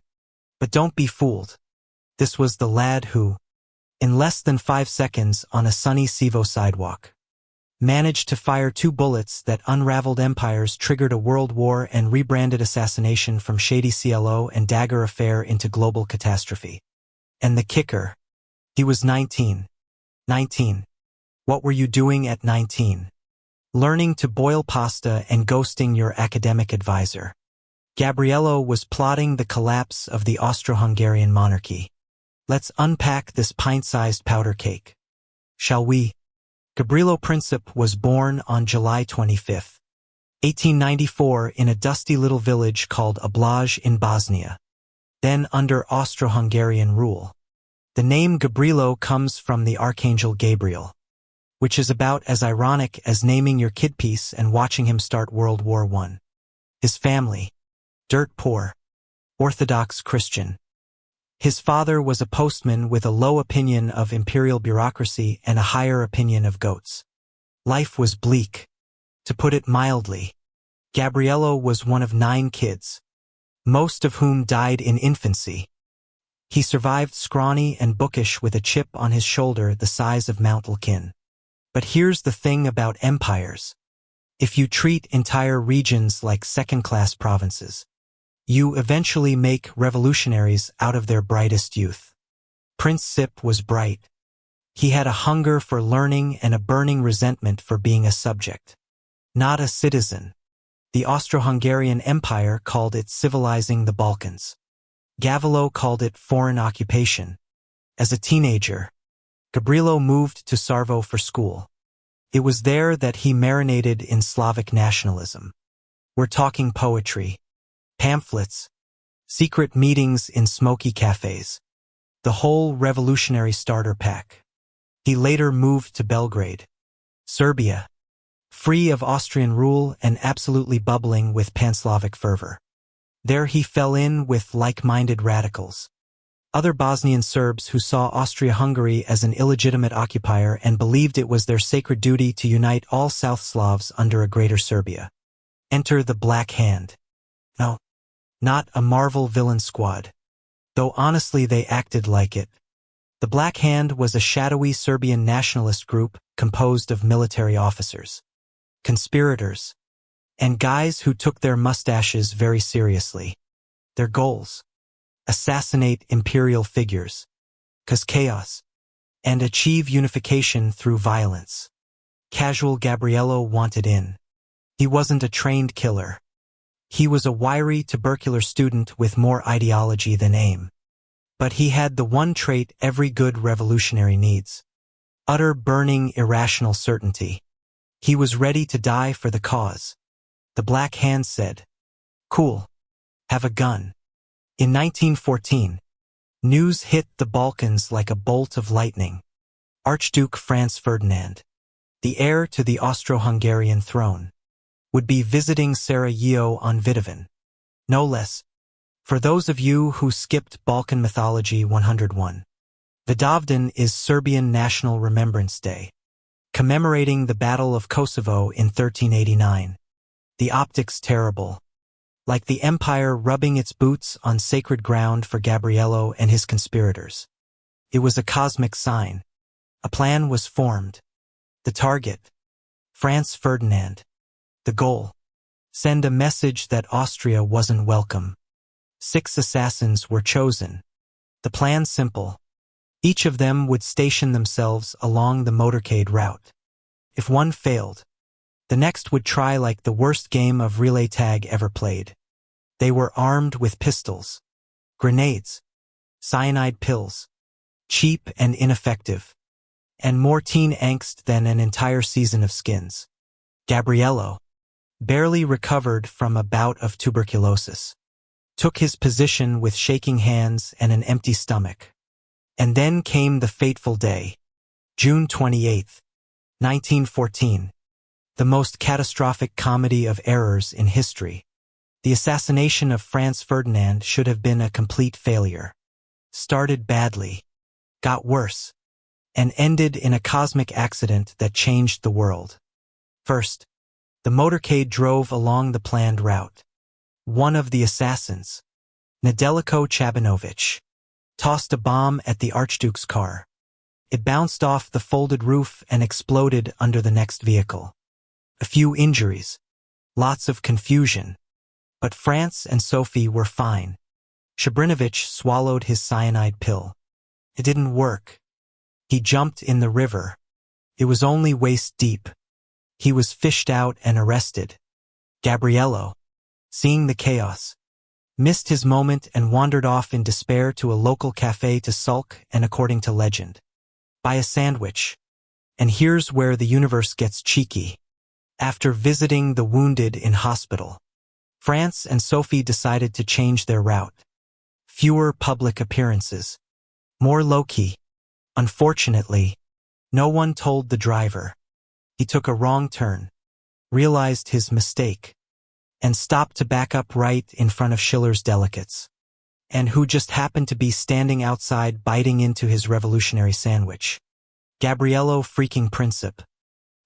A: But don't be fooled. This was the lad who, in less than 5 seconds on a sunny Sivo sidewalk, managed to fire 2 bullets that unraveled empires, triggered a world war, and rebranded assassination from shady CLO and dagger affair into global catastrophe. And the kicker, he was 19. 19. What were you doing at 19? Learning to boil pasta and ghosting your academic advisor. Gabriello was plotting the collapse of the Austro-Hungarian monarchy. Let's unpack this pint-sized powder cake. Shall we? Gavrilo Princip was born on July 25, 1894 in a dusty little village called Oblaj in Bosnia, then under Austro-Hungarian rule. The name Gavrilo comes from the Archangel Gabriel, which is about as ironic as naming your kid piece and watching him start World War I. His family, dirt poor, Orthodox Christian. His father was a postman with a low opinion of imperial bureaucracy and a higher opinion of goats. Life was bleak, to put it mildly. Gabriello was one of 9 kids, most of whom died in infancy. He survived scrawny and bookish with a chip on his shoulder the size of Mount Elkin. But here's the thing about empires. If you treat entire regions like second-class provinces, you eventually make revolutionaries out of their brightest youth. Prince Sip was bright. He had a hunger for learning and a burning resentment for being a subject, not a citizen. The Austro-Hungarian Empire called it civilizing the Balkans. Gavrilo called it foreign occupation. As a teenager, Gavrilo moved to Sarajevo for school. It was there that he marinated in Slavic nationalism. We're talking poetry, pamphlets, secret meetings in smoky cafes, the whole revolutionary starter pack. He later moved to Belgrade, Serbia, free of Austrian rule and absolutely bubbling with pan-Slavic fervor. There he fell in with like-minded radicals, other Bosnian Serbs who saw Austria-Hungary as an illegitimate occupier and believed it was their sacred duty to unite all South Slavs under a greater Serbia. Enter the Black Hand. No, not a Marvel villain squad. Though honestly they acted like it. The Black Hand was a shadowy Serbian nationalist group composed of military officers, conspirators, and guys who took their mustaches very seriously. Their goals: assassinate imperial figures, cause chaos, and achieve unification through violence. Casual Gabriello wanted in. He wasn't a trained killer. He was a wiry, tubercular student with more ideology than aim. But he had the one trait every good revolutionary needs: Utter burning irrational certainty. He was ready to die for the cause. The Black Hand said, "Cool. Have a gun." In 1914, news hit the Balkans like a bolt of lightning. Archduke Franz Ferdinand, the heir to the Austro-Hungarian throne, would be visiting Sarajevo on Vidovdan. No less. For those of you who skipped Balkan Mythology 101, Vidovdan is Serbian National Remembrance Day, commemorating the Battle of Kosovo in 1389. The optics terrible. Like the empire rubbing its boots on sacred ground for Gabriello and his conspirators. It was a cosmic sign. A plan was formed. The target, Franz Ferdinand. The goal, send a message that Austria wasn't welcome. 6 assassins were chosen. The plan simple. Each of them would station themselves along the motorcade route. If one failed, the next would try like the worst game of relay tag ever played. They were armed with pistols, grenades, cyanide pills, cheap and ineffective, and more teen angst than an entire season of Skins. Gabriello, barely recovered from a bout of tuberculosis, took his position with shaking hands and an empty stomach. And then came the fateful day, June 28, 1914, the most catastrophic comedy of errors in history. The assassination of Franz Ferdinand should have been a complete failure. Started badly, got worse, and ended in a cosmic accident that changed the world. First, the motorcade drove along the planned route. One of the assassins, Nedeljko Chabanovich, tossed a bomb at the Archduke's car. It bounced off the folded roof and exploded under the next vehicle. A few injuries, lots of confusion, but Franz and Sophie were fine. Chabanovich swallowed his cyanide pill. It didn't work. He jumped in the river. It was only waist deep. He was fished out and arrested. Gabriello, seeing the chaos, missed his moment and wandered off in despair to a local cafe to sulk and, according to legend, buy a sandwich. And here's where the universe gets cheeky. After visiting the wounded in hospital, Franz and Sophie decided to change their route. Fewer public appearances. More low-key. Unfortunately, no one told the driver. He took a wrong turn, realized his mistake, and stopped to back up right in front of Schiller's Delicates, and who just happened to be standing outside biting into his revolutionary sandwich. Gabriello freaking Princip.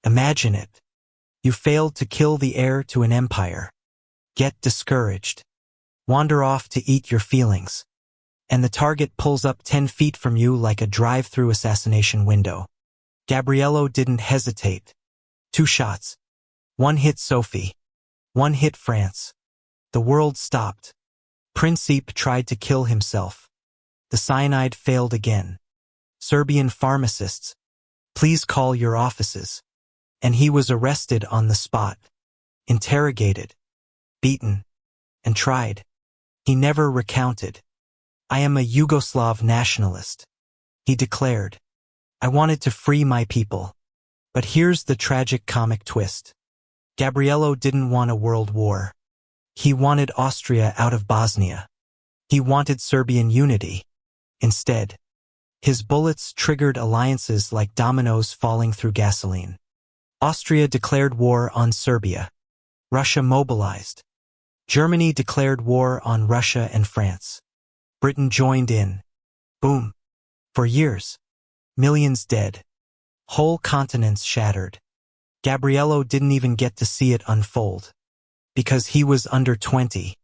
A: Imagine it. You failed to kill the heir to an empire. Get discouraged. Wander off to eat your feelings. And the target pulls up 10 feet from you like a drive-through assassination window. Gabriello didn't hesitate. 2 shots. One hit Sophie. One hit Franz. The world stopped. Princip tried to kill himself. The cyanide failed again. Serbian pharmacists, please call your offices. And he was arrested on the spot. Interrogated. Beaten. And tried. He never recounted. I am a Yugoslav nationalist, he declared. I wanted to free my people. But here's the tragic comic twist. Gabriello didn't want a world war. He wanted Austria out of Bosnia. He wanted Serbian unity. Instead, his bullets triggered alliances like dominoes falling through gasoline. Austria declared war on Serbia. Russia mobilized. Germany declared war on Russia and France. Britain joined in. Boom. For years. Millions dead. Whole continents shattered. Gabriello didn't even get to see it unfold. Because he was under 20.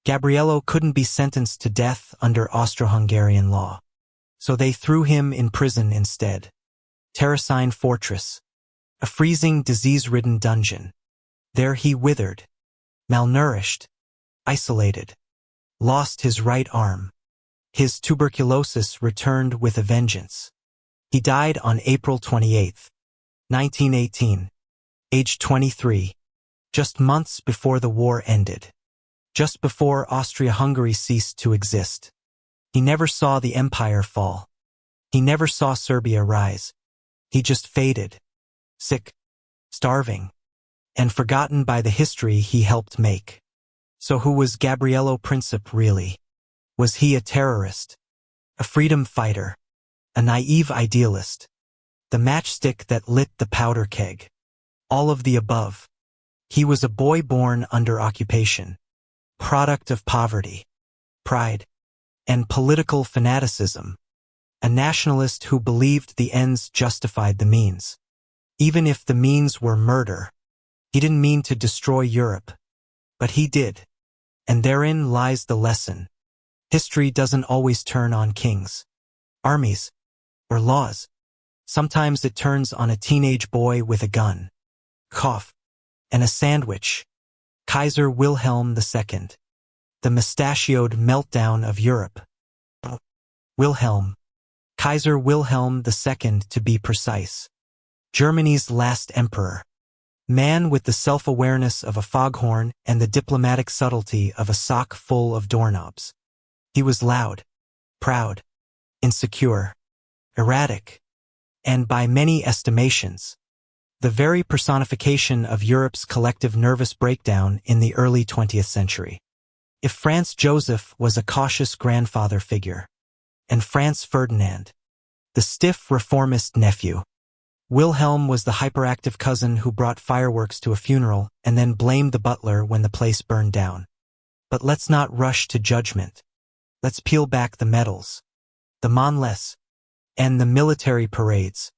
A: Gabriello couldn't be sentenced to death under Austro-Hungarian law. So they threw him in prison instead. Terracine Fortress. A freezing, disease-ridden dungeon. There he withered. Malnourished. Isolated. Lost his right arm. His tuberculosis returned with a vengeance. He died on April 28, 1918. Aged 23. Just months before the war ended. Just before Austria-Hungary ceased to exist. He never saw the empire fall. He never saw Serbia rise. He just faded, sick, starving, and forgotten by the history he helped make. So who was Gabriello Princip really? Was he a terrorist? A freedom fighter? A naive idealist? The matchstick that lit the powder keg? All of the above. He was a boy born under occupation, product of poverty, pride, and political fanaticism, a nationalist who believed the ends justified the means. Even if the means were murder, he didn't mean to destroy Europe, but he did, and therein lies the lesson. History doesn't always turn on kings, armies, or laws. Sometimes it turns on a teenage boy with a gun, cough, and a sandwich. Kaiser Wilhelm II. The mustachioed meltdown of Europe. Wilhelm. Kaiser Wilhelm II to be precise. Germany's last emperor. Man with the self-awareness of a foghorn and the diplomatic subtlety of a sock full of doorknobs. He was loud, proud, insecure, erratic, and by many estimations, the very personification of Europe's collective nervous breakdown in the early 20th century. If Franz Joseph was a cautious grandfather figure, and Franz Ferdinand, the stiff reformist nephew, Wilhelm was the hyperactive cousin who brought fireworks to a funeral and then blamed the butler when the place burned down. But let's not rush to judgment. Let's peel back the medals, the Monles, and the military parades,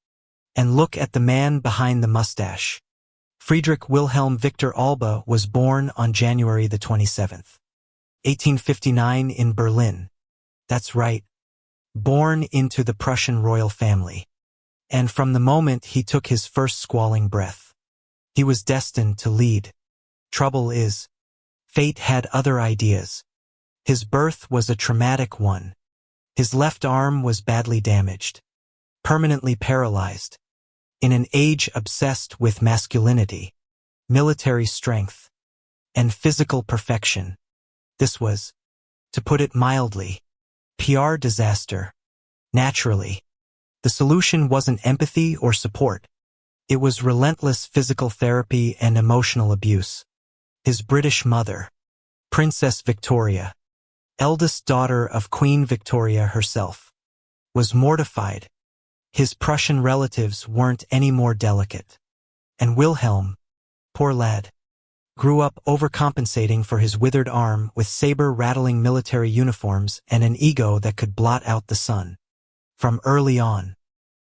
A: and look at the man behind the mustache. Friedrich Wilhelm Victor Alba was born on January the 27th, 1859 in Berlin. That's right, born into the Prussian royal family. And from the moment he took his first squalling breath, he was destined to lead. Trouble is, fate had other ideas. His birth was a traumatic one. His left arm was badly damaged, permanently paralyzed. In an age obsessed with masculinity, military strength, and physical perfection, this was, to put it mildly, PR disaster. Naturally, the solution wasn't empathy or support. It was relentless physical therapy and emotional abuse. His British mother, Princess Victoria, eldest daughter of Queen Victoria herself, was mortified. His Prussian relatives weren't any more delicate. And Wilhelm, poor lad, grew up overcompensating for his withered arm with saber-rattling military uniforms and an ego that could blot out the sun. From early on,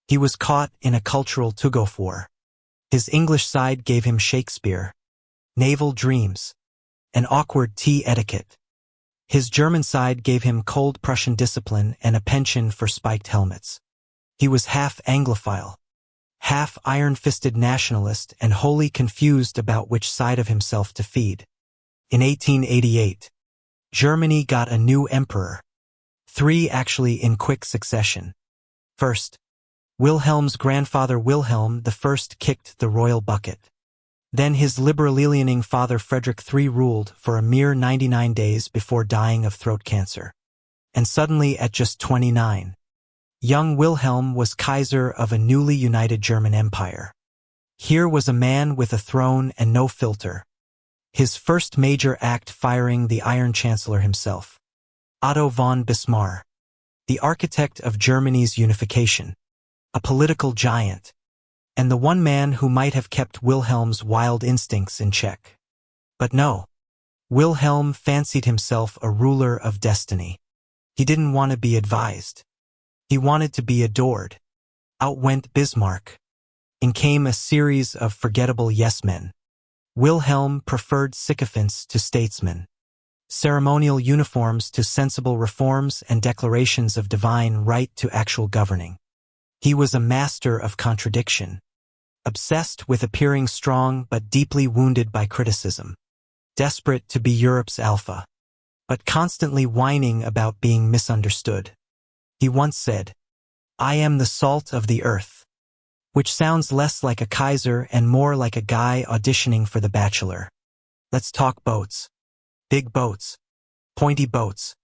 A: he was caught in a cultural tug-of-war. His English side gave him Shakespeare, naval dreams, and awkward tea etiquette. His German side gave him cold Prussian discipline and a penchant for spiked helmets. He was half Anglophile, half iron-fisted nationalist and wholly confused about which side of himself to feed. In 1888, Germany got a new emperor, 3 actually in quick succession. First, Wilhelm's grandfather Wilhelm I kicked the royal bucket. Then his liberal-leaning father Frederick III ruled for a mere 99 days before dying of throat cancer. And suddenly, at just 29, young Wilhelm was Kaiser of a newly united German empire. Here was a man with a throne and no filter. His first major act firing the Iron Chancellor himself, Otto von Bismarck, the architect of Germany's unification, a political giant, and the one man who might have kept Wilhelm's wild instincts in check. But no, Wilhelm fancied himself a ruler of destiny. He didn't want to be advised. He wanted to be adored. Out went Bismarck. In came a series of forgettable yes-men. Wilhelm preferred sycophants to statesmen, ceremonial uniforms to sensible reforms, and declarations of divine right to actual governing. He was a master of contradiction, obsessed with appearing strong but deeply wounded by criticism, desperate to be Europe's alpha, but constantly whining about being misunderstood. He once said, "I am the salt of the earth," which sounds less like a Kaiser and more like a guy auditioning for The Bachelor. Let's talk boats. Big boats. Pointy boats.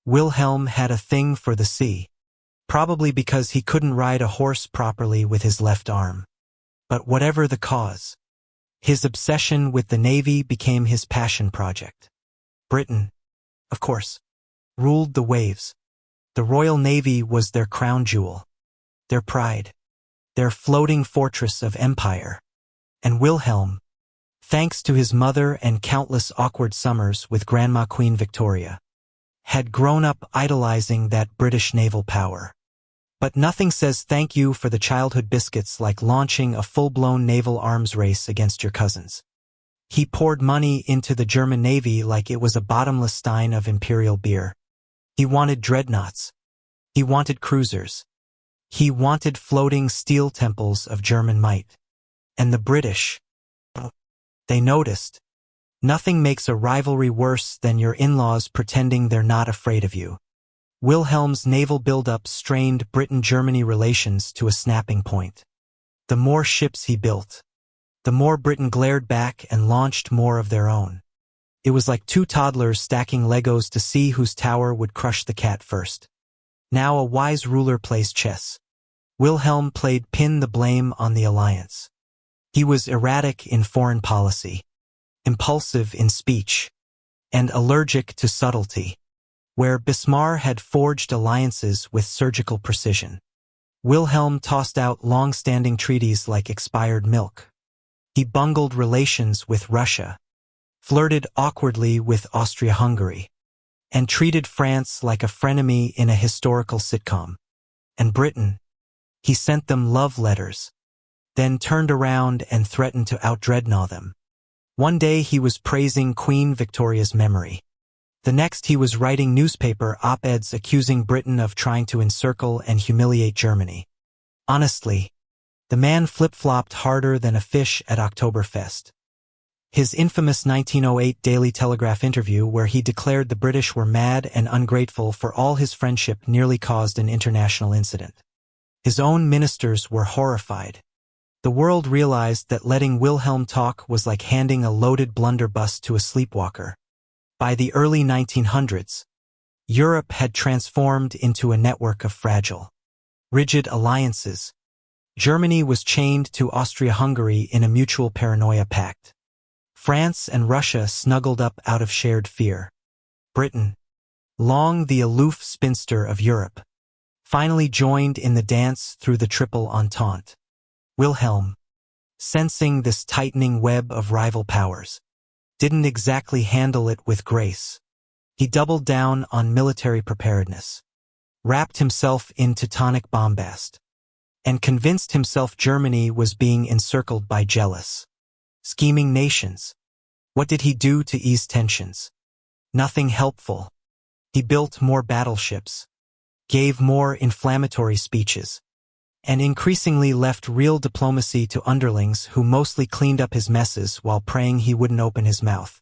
A: Wilhelm had a thing for the sea. probably because he couldn't ride a horse properly with his left arm. But whatever the cause, his obsession with the Navy became his passion project. Britain, of course, ruled the waves. The Royal Navy was their crown jewel, their pride, their floating fortress of empire. And Wilhelm, thanks to his mother and countless awkward summers with Grandma Queen Victoria, had grown up idolizing that British naval power. But nothing says thank you for the childhood biscuits like launching a full-blown naval arms race against your cousins. He poured money into the German Navy like it was a bottomless stein of imperial beer. He wanted dreadnoughts. He wanted cruisers. He wanted floating steel temples of German might. And the British, they noticed. Nothing makes a rivalry worse than your in-laws pretending they're not afraid of you. Wilhelm's naval buildup strained Britain-Germany relations to a snapping point. The more ships he built, the more Britain glared back and launched more of their own. It was like two toddlers stacking Legos to see whose tower would crush the cat first. Now a wise ruler plays chess. Wilhelm played pin the blame on the alliance. He was erratic in foreign policy, impulsive in speech, and allergic to subtlety. Where Bismarck had forged alliances with surgical precision, Wilhelm tossed out long-standing treaties like expired milk. He bungled relations with Russia, flirted awkwardly with Austria-Hungary, and treated France like a frenemy in a historical sitcom. And Britain, he sent them love letters, then turned around and threatened to out-dreadnought them. One day he was praising Queen Victoria's memory. The next he was writing newspaper op-eds accusing Britain of trying to encircle and humiliate Germany. Honestly, the man flip-flopped harder than a fish at Oktoberfest. His infamous 1908 Daily Telegraph interview where he declared the British were mad and ungrateful for all his friendship nearly caused an international incident. His own ministers were horrified. The world realized that letting Wilhelm talk was like handing a loaded blunderbuss to a sleepwalker. By the early 1900s, Europe had transformed into a network of fragile, rigid alliances. Germany was chained to Austria-Hungary in a mutual paranoia pact. France and Russia snuggled up out of shared fear. Britain, long the aloof spinster of Europe, finally joined in the dance through the Triple Entente. Wilhelm, sensing this tightening web of rival powers, didn't exactly handle it with grace. He doubled down on military preparedness, wrapped himself in Teutonic bombast, and convinced himself Germany was being encircled by jealous, scheming nations. What did he do to ease tensions? Nothing helpful. He built more battleships, gave more inflammatory speeches, and increasingly left real diplomacy to underlings who mostly cleaned up his messes while praying he wouldn't open his mouth.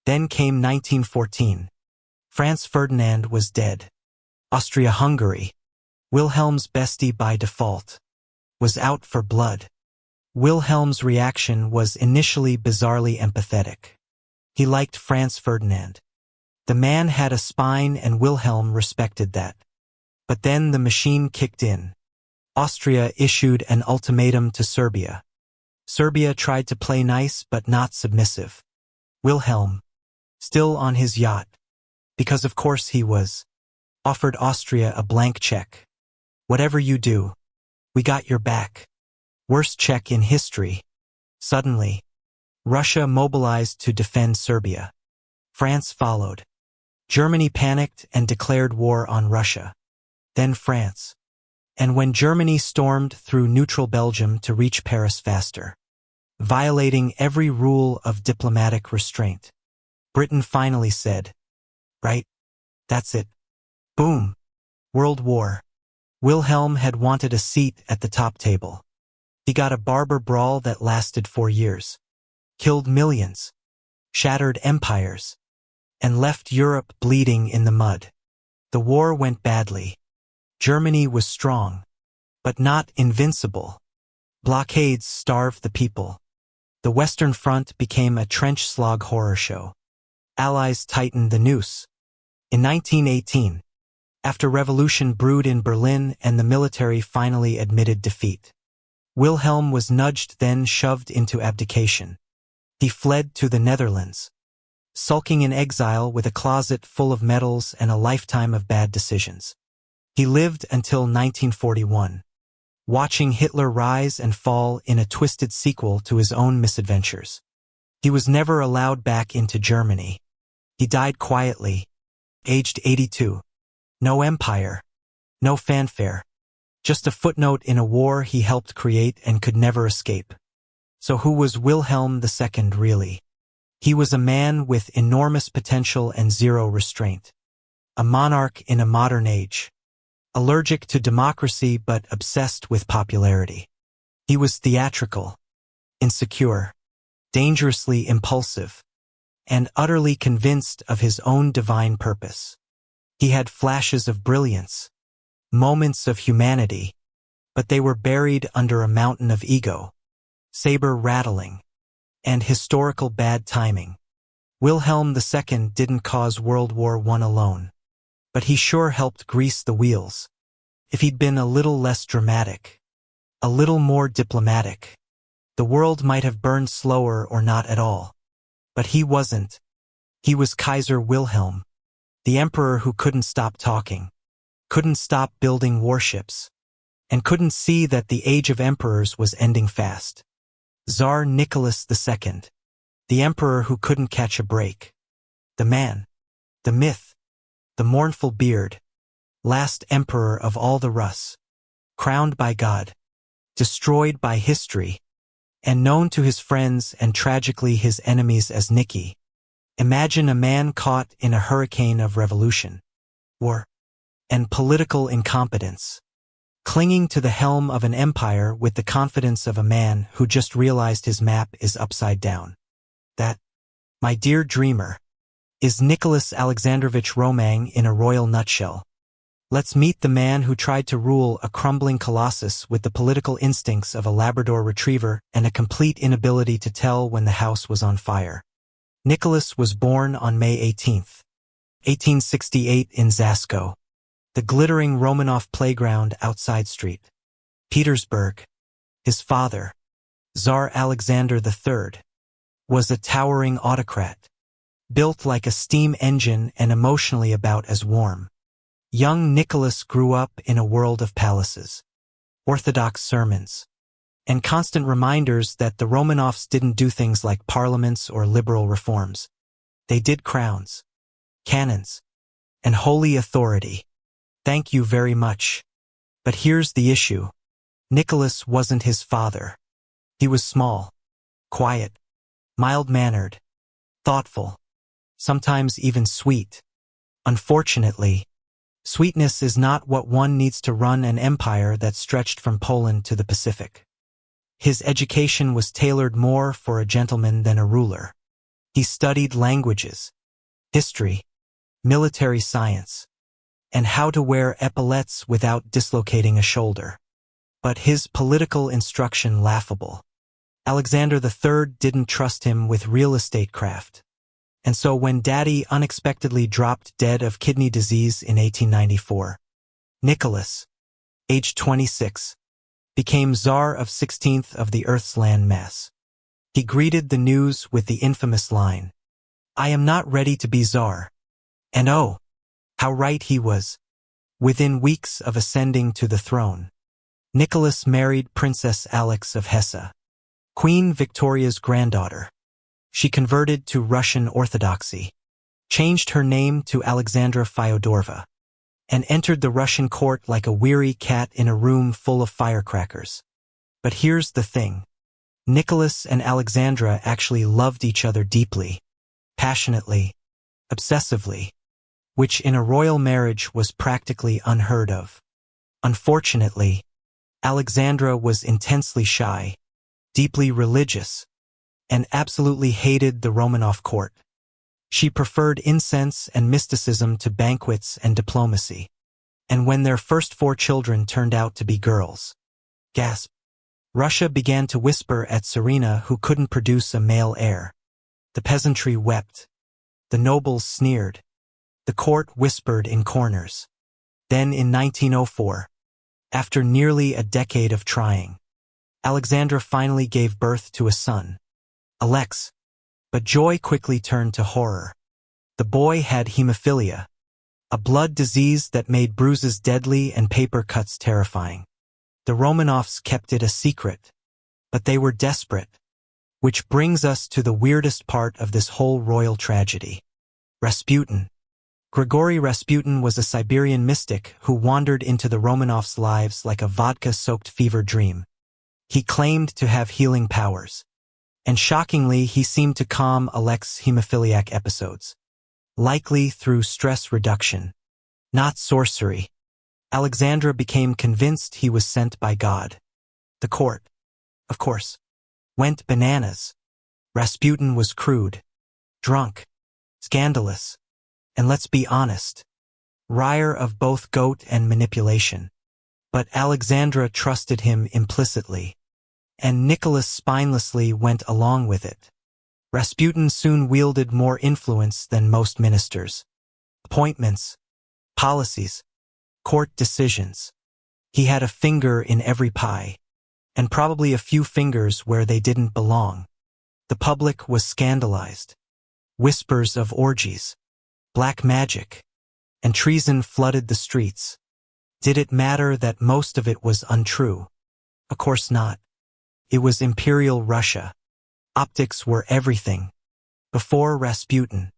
A: Then came 1914. Franz Ferdinand was dead. Austria-Hungary, Wilhelm's bestie by default, was out for blood. Wilhelm's reaction was initially bizarrely empathetic. He liked Franz Ferdinand. The man had a spine and Wilhelm respected that. But then the machine kicked in. Austria issued an ultimatum to Serbia. Serbia tried to play nice but not submissive. Wilhelm, still on his yacht, because of course he was, offered Austria a blank check. Whatever you do, we got your back. Worst check in history. Suddenly, Russia mobilized to defend Serbia. France followed. Germany panicked and declared war on Russia. Then France. And when Germany stormed through neutral Belgium to reach Paris faster, violating every rule of diplomatic restraint, Britain finally said, "Right, that's it. Boom. World War." Wilhelm had wanted a seat at the top table. He got a barber brawl that lasted 4 years, killed millions, shattered empires, and left Europe bleeding in the mud. The war went badly. Germany was strong, but not invincible. Blockades starved the people. The Western Front became a trench slog horror show. Allies tightened the noose. In 1918, After revolution brewed in Berlin and the military finally admitted defeat, Wilhelm was nudged, then shoved into abdication. He fled to the Netherlands, sulking in exile with a closet full of medals and a lifetime of bad decisions. He lived until 1941, watching Hitler rise and fall in a twisted sequel to his own misadventures. He was never allowed back into Germany. He died quietly, aged 82. No empire, no fanfare, just a footnote in a war he helped create and could never escape. So who was Wilhelm II really? He was a man with enormous potential and zero restraint. A monarch in a modern age. Allergic to democracy but obsessed with popularity. He was theatrical, insecure, dangerously impulsive, and utterly convinced of his own divine purpose. He had flashes of brilliance, moments of humanity, but they were buried under a mountain of ego, saber rattling, and historical bad timing. Wilhelm II didn't cause World War I alone, but he sure helped grease the wheels. If he'd been a little less dramatic, a little more diplomatic, the world might have burned slower or not at all. But he wasn't. He was Kaiser Wilhelm, the emperor who couldn't stop talking, couldn't stop building warships, and couldn't see that the age of emperors was ending fast. Tsar Nicholas II, the emperor who couldn't catch a break. The man, the myth, the mournful beard, last emperor of all the Rus, crowned by God, destroyed by history, and known to his friends and tragically his enemies as Nicky. Imagine a man caught in a hurricane of revolution, war, and political incompetence, clinging to the helm of an empire with the confidence of a man who just realized his map is upside down. That, my dear dreamer, is Nicholas Alexandrovich Roman in a royal nutshell. Let's meet the man who tried to rule a crumbling colossus with the political instincts of a Labrador retriever and a complete inability to tell when the house was on fire. Nicholas was born on May 18, 1868 in Zasko, the glittering Romanov playground outside St. Petersburg. His father, Tsar Alexander III, was a towering autocrat, built like a steam engine and emotionally about as warm. Young Nicholas grew up in a world of palaces, orthodox sermons, and constant reminders that the Romanovs didn't do things like parliaments or liberal reforms. They did crowns, cannons, and holy authority. Thank you very much. But here's the issue. Nicholas wasn't his father. He was small, quiet, mild-mannered, thoughtful, sometimes even sweet. Unfortunately, sweetness is not what one needs to run an empire that stretched from Poland to the Pacific. His education was tailored more for a gentleman than a ruler. He studied languages, history, military science, and how to wear epaulettes without dislocating a shoulder. But his political instruction laughable. Alexander III didn't trust him with real estate craft. And so when Daddy unexpectedly dropped dead of kidney disease in 1894, Nicholas, aged 26, became Tsar of 16th of the Earth's land mass. He greeted the news with the infamous line, "I am not ready to be Tsar." And oh, how right he was. Within weeks of ascending to the throne, Nicholas married Princess Alix of Hesse, Queen Victoria's granddaughter. She converted to Russian Orthodoxy, changed her name to Alexandra Fyodorova, and entered the Russian court like a weary cat in a room full of firecrackers. But here's the thing. Nicholas and Alexandra actually loved each other deeply, passionately, obsessively, which in a royal marriage was practically unheard of. Unfortunately, Alexandra was intensely shy, deeply religious, and absolutely hated the Romanov court. She preferred incense and mysticism to banquets and diplomacy. And when their first 4 children turned out to be girls, gasp, Russia began to whisper at Serena, who couldn't produce a male heir. The peasantry wept. The nobles sneered. The court whispered in corners. Then in 1904, after nearly a decade of trying, Alexandra finally gave birth to a son, Alex. But joy quickly turned to horror. The boy had hemophilia, a blood disease that made bruises deadly and paper cuts terrifying. The Romanovs kept it a secret, but they were desperate. Which brings us to the weirdest part of this whole royal tragedy. Rasputin. Grigory Rasputin was a Siberian mystic who wandered into the Romanovs' lives like a vodka-soaked fever dream. He claimed to have healing powers. And shockingly, he seemed to calm Alex's hemophiliac episodes. Likely through stress reduction. Not sorcery. Alexandra became convinced he was sent by God. The court, of course, went bananas. Rasputin was crude, drunk, scandalous, and let's be honest, wryer of both goat and manipulation. But Alexandra trusted him implicitly, and Nicholas spinelessly went along with it. Rasputin soon wielded more influence than most ministers. Appointments, policies, court decisions. He had a finger in every pie, and probably a few fingers where they didn't belong. The public was scandalized. Whispers of orgies, black magic, and treason flooded the streets. Did it matter that most of it was untrue? Of course not. It was Imperial Russia. Optics were everything. Before Rasputin,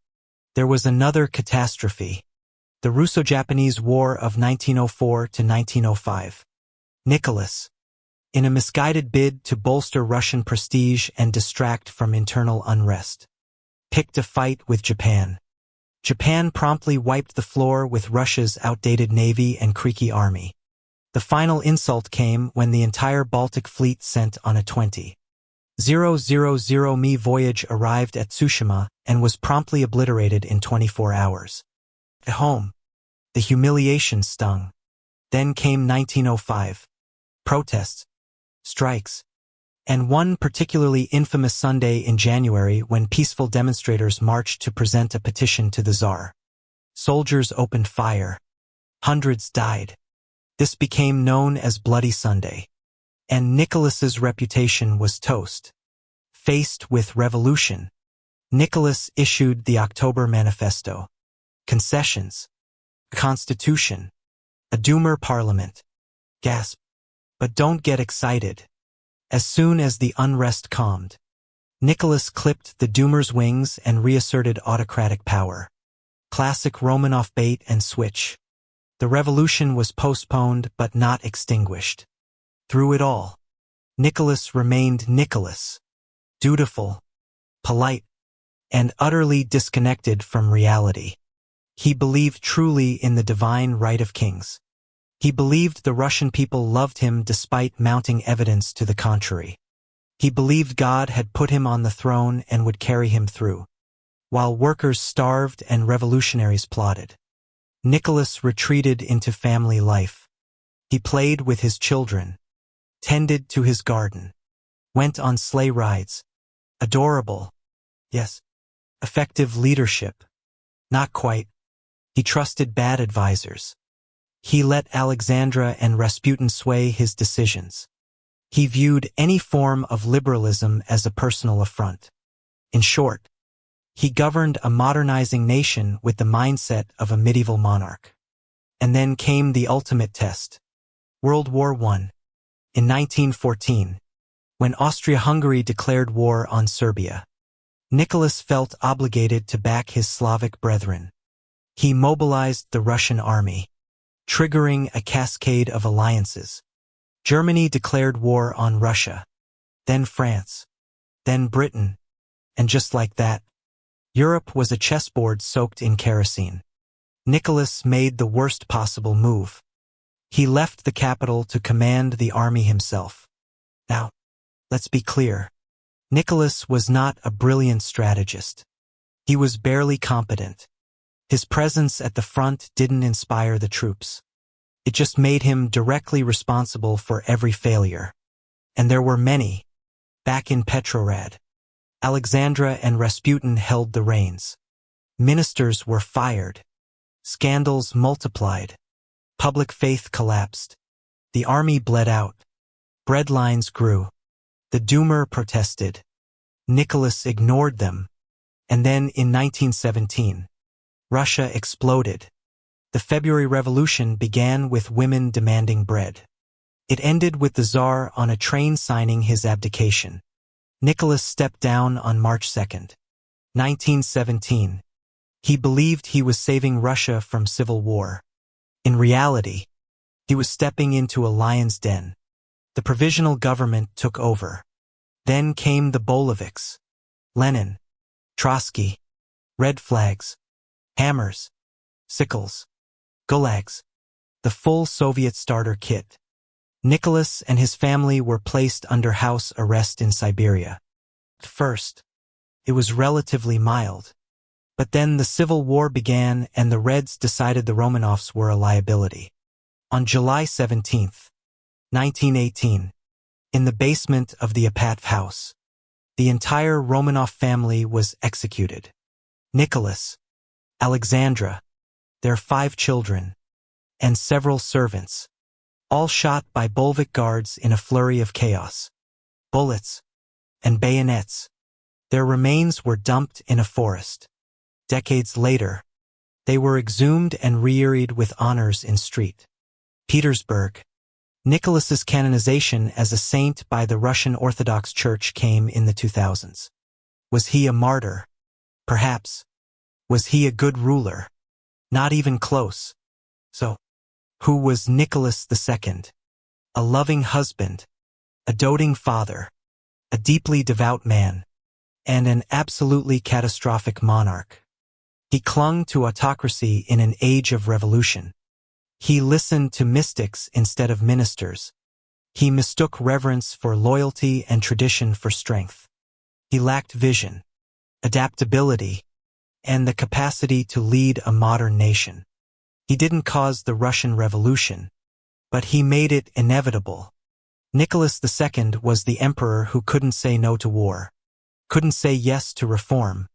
A: there was another catastrophe. The Russo-Japanese War of 1904 to 1905. Nicholas, in a misguided bid to bolster Russian prestige and distract from internal unrest, picked a fight with Japan. Japan promptly wiped the floor with Russia's outdated navy and creaky army. The final insult came when the entire Baltic fleet sent on a 20,000 mi voyage arrived at Tsushima and was promptly obliterated in 24 hours. At home, the humiliation stung. Then came 1905. Protests, strikes, and one particularly infamous Sunday in January when peaceful demonstrators marched to present a petition to the Tsar. Soldiers opened fire. Hundreds died. This became known as Bloody Sunday. And Nicholas's reputation was toast. Faced with revolution, Nicholas issued the October Manifesto. Concessions, a constitution, a Doomer parliament. Gasp. But don't get excited. As soon as the unrest calmed, Nicholas clipped the Doomer's wings and reasserted autocratic power. Classic Romanov bait and switch. The revolution was postponed but not extinguished. Through it all, Nicholas remained Nicholas, dutiful, polite, and utterly disconnected from reality. He believed truly in the divine right of kings. He believed the Russian people loved him despite mounting evidence to the contrary. He believed God had put him on the throne and would carry him through. While workers starved and revolutionaries plotted, Nicholas retreated into family life. He played with his children, tended to his garden, went on sleigh rides. Adorable. Yes. Effective leadership. Not quite. He trusted bad advisors. He let Alexandra and Rasputin sway his decisions. He viewed any form of liberalism as a personal affront. In short, he governed a modernizing nation with the mindset of a medieval monarch. And then came the ultimate test. World War I. In 1914, when Austria-Hungary declared war on Serbia, Nicholas felt obligated to back his Slavic brethren. He mobilized the Russian army, triggering a cascade of alliances. Germany declared war on Russia, then France, then Britain, and just like that, Europe was a chessboard soaked in kerosene. Nicholas made the worst possible move. He left the capital to command the army himself. Now, let's be clear. Nicholas was not a brilliant strategist. He was barely competent. His presence at the front didn't inspire the troops. It just made him directly responsible for every failure. And there were many. Back in Petrograd, Alexandra and Rasputin held the reins. Ministers were fired. Scandals multiplied. Public faith collapsed. The army bled out. Bread lines grew. The Doomer protested. Nicholas ignored them. And then in 1917, Russia exploded. The February Revolution began with women demanding bread. It ended with the Tsar on a train signing his abdication. Nicholas stepped down on March 2, 1917. He believed he was saving Russia from civil war. In reality, he was stepping into a lion's den. The provisional government took over. Then came the Bolsheviks. Lenin, Trotsky, red flags, hammers, sickles, gulags, the full Soviet starter kit. Nicholas and his family were placed under house arrest in Siberia. At first, it was relatively mild. But then the Civil War began and the Reds decided the Romanovs were a liability. On July 17, 1918, in the basement of the Apatov house, the entire Romanov family was executed. Nicholas, Alexandra, their 5 children, and several servants, all shot by Bolshevik guards in a flurry of chaos. Bullets and bayonets. Their remains were dumped in a forest. Decades later, they were exhumed and rearied with honors in St. Petersburg. Nicholas's canonization as a saint by the Russian Orthodox Church came in the 2000s. Was he a martyr? Perhaps. Was he a good ruler? Not even close. So, who was Nicholas II? A loving husband, a doting father, a deeply devout man, and an absolutely catastrophic monarch. He clung to autocracy in an age of revolution. He listened to mystics instead of ministers. He mistook reverence for loyalty and tradition for strength. He lacked vision, adaptability, and the capacity to lead a modern nation. He didn't cause the Russian Revolution, but he made it inevitable. Nicholas II was the emperor who couldn't say no to war, couldn't say yes to reform,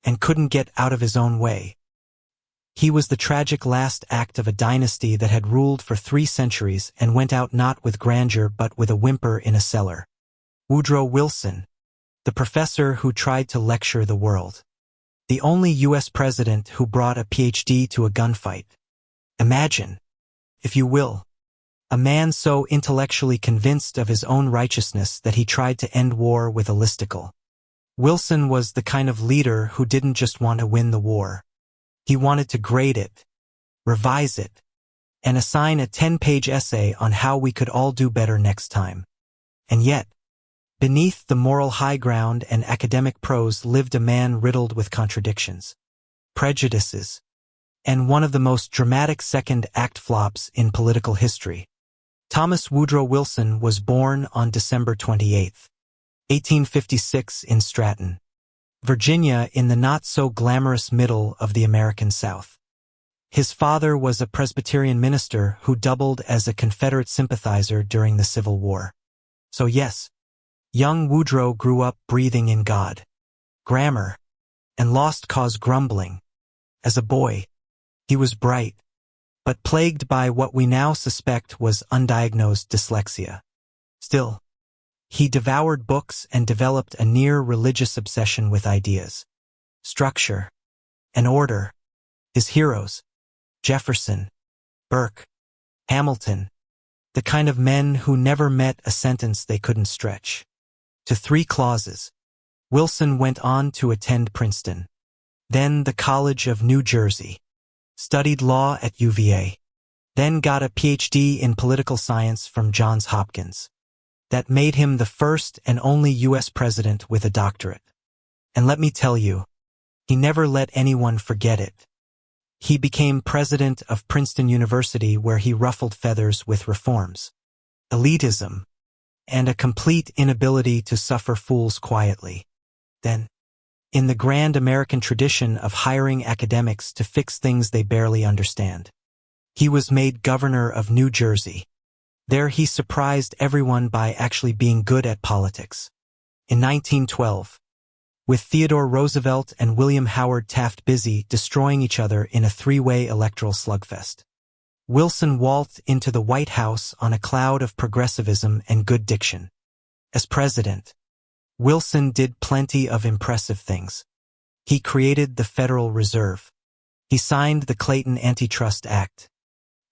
A: and couldn't get out of his own way. He was the tragic last act of a dynasty that had ruled for 3 centuries and went out not with grandeur but with a whimper in a cellar. Woodrow Wilson, the professor who tried to lecture the world. The only U.S. president who brought a PhD to a gunfight. Imagine, if you will, a man so intellectually convinced of his own righteousness that he tried to end war with a listicle. Wilson was the kind of leader who didn't just want to win the war. He wanted to grade it, revise it, and assign a 10-page essay on how we could all do better next time. And yet, beneath the moral high ground and academic prose lived a man riddled with contradictions, prejudices, and one of the most dramatic second-act flops in political history. Thomas Woodrow Wilson was born on December 28, 1856 in Stratton, Virginia, in the not-so-glamorous middle of the American South. His father was a Presbyterian minister who doubled as a Confederate sympathizer during the Civil War. So yes, young Woodrow grew up breathing in God, grammar, and lost cause grumbling. As a boy, he was bright, but plagued by what we now suspect was undiagnosed dyslexia. Still, he devoured books and developed a near-religious obsession with ideas, structure, and order. His heroes, Jefferson, Burke, Hamilton, the kind of men who never met a sentence they couldn't stretch to 3 clauses. Wilson went on to attend Princeton, then the College of New Jersey, studied law at UVA, then got a PhD in political science from Johns Hopkins. That made him the first and only U.S. president with a doctorate. And let me tell you, he never let anyone forget it. He became president of Princeton University, where he ruffled feathers with reforms, elitism, and a complete inability to suffer fools quietly. Then, in the grand American tradition of hiring academics to fix things they barely understand, he was made governor of New Jersey. There he surprised everyone by actually being good at politics. In 1912, with Theodore Roosevelt and William Howard Taft busy destroying each other in a 3-way electoral slugfest, Wilson waltzed into the White House on a cloud of progressivism and good diction. As president, Wilson did plenty of impressive things. He created the Federal Reserve. He signed the Clayton Antitrust Act.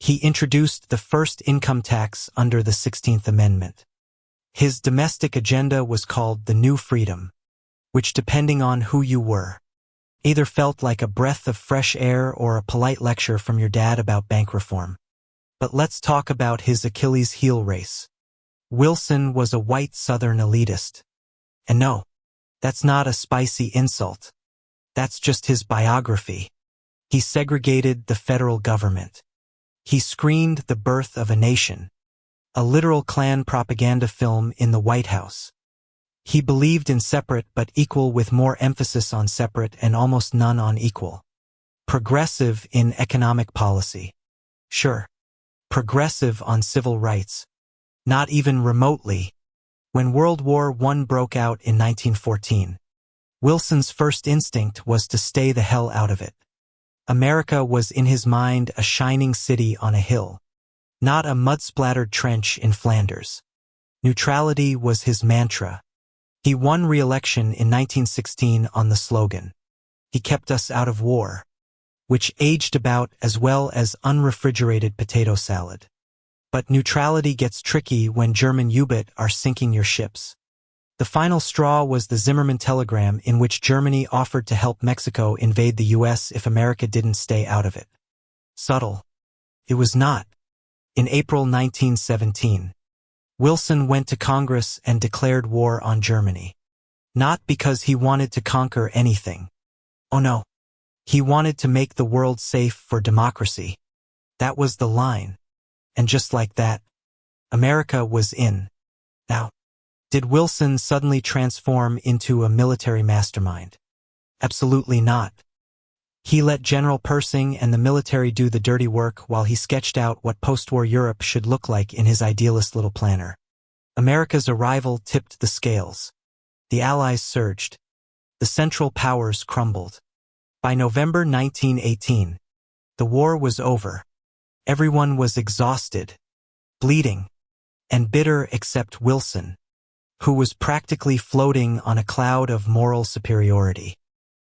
A: He introduced the first income tax under the 16th Amendment. His domestic agenda was called the New Freedom, which, depending on who you were, either felt like a breath of fresh air or a polite lecture from your dad about bank reform. But let's talk about his Achilles heel race. Wilson was a white Southern elitist. And no, that's not a spicy insult. That's just his biography. He segregated the federal government. He screened the birth of a nation, a literal Klan propaganda film in the White House. He believed in separate but equal, with more emphasis on separate and almost none on equal. Progressive in economic policy. Sure. Progressive on civil rights. Not even remotely. When World War I broke out in 1914, Wilson's first instinct was to stay the hell out of it. America was in his mind a shining city on a hill, not a mud-splattered trench in Flanders. Neutrality was his mantra. He won re-election in 1916 on the slogan, "He kept us out of war," which aged about as well as unrefrigerated potato salad. But neutrality gets tricky when German U-boats are sinking your ships. The final straw was the Zimmermann telegram, in which Germany offered to help Mexico invade the U.S. if America didn't stay out of it. Subtle. It was not. In April 1917, Wilson went to Congress and declared war on Germany. Not because he wanted to conquer anything. Oh no. He wanted to make the world safe for democracy. That was the line. And just like that, America was in. Now, did Wilson suddenly transform into a military mastermind? Absolutely not. He let General Pershing and the military do the dirty work while he sketched out what post-war Europe should look like in his idealist little planner. America's arrival tipped the scales. The Allies surged. The Central Powers crumbled. By November 1918, the war was over. Everyone was exhausted, bleeding, and bitter except Wilson, who was practically floating on a cloud of moral superiority.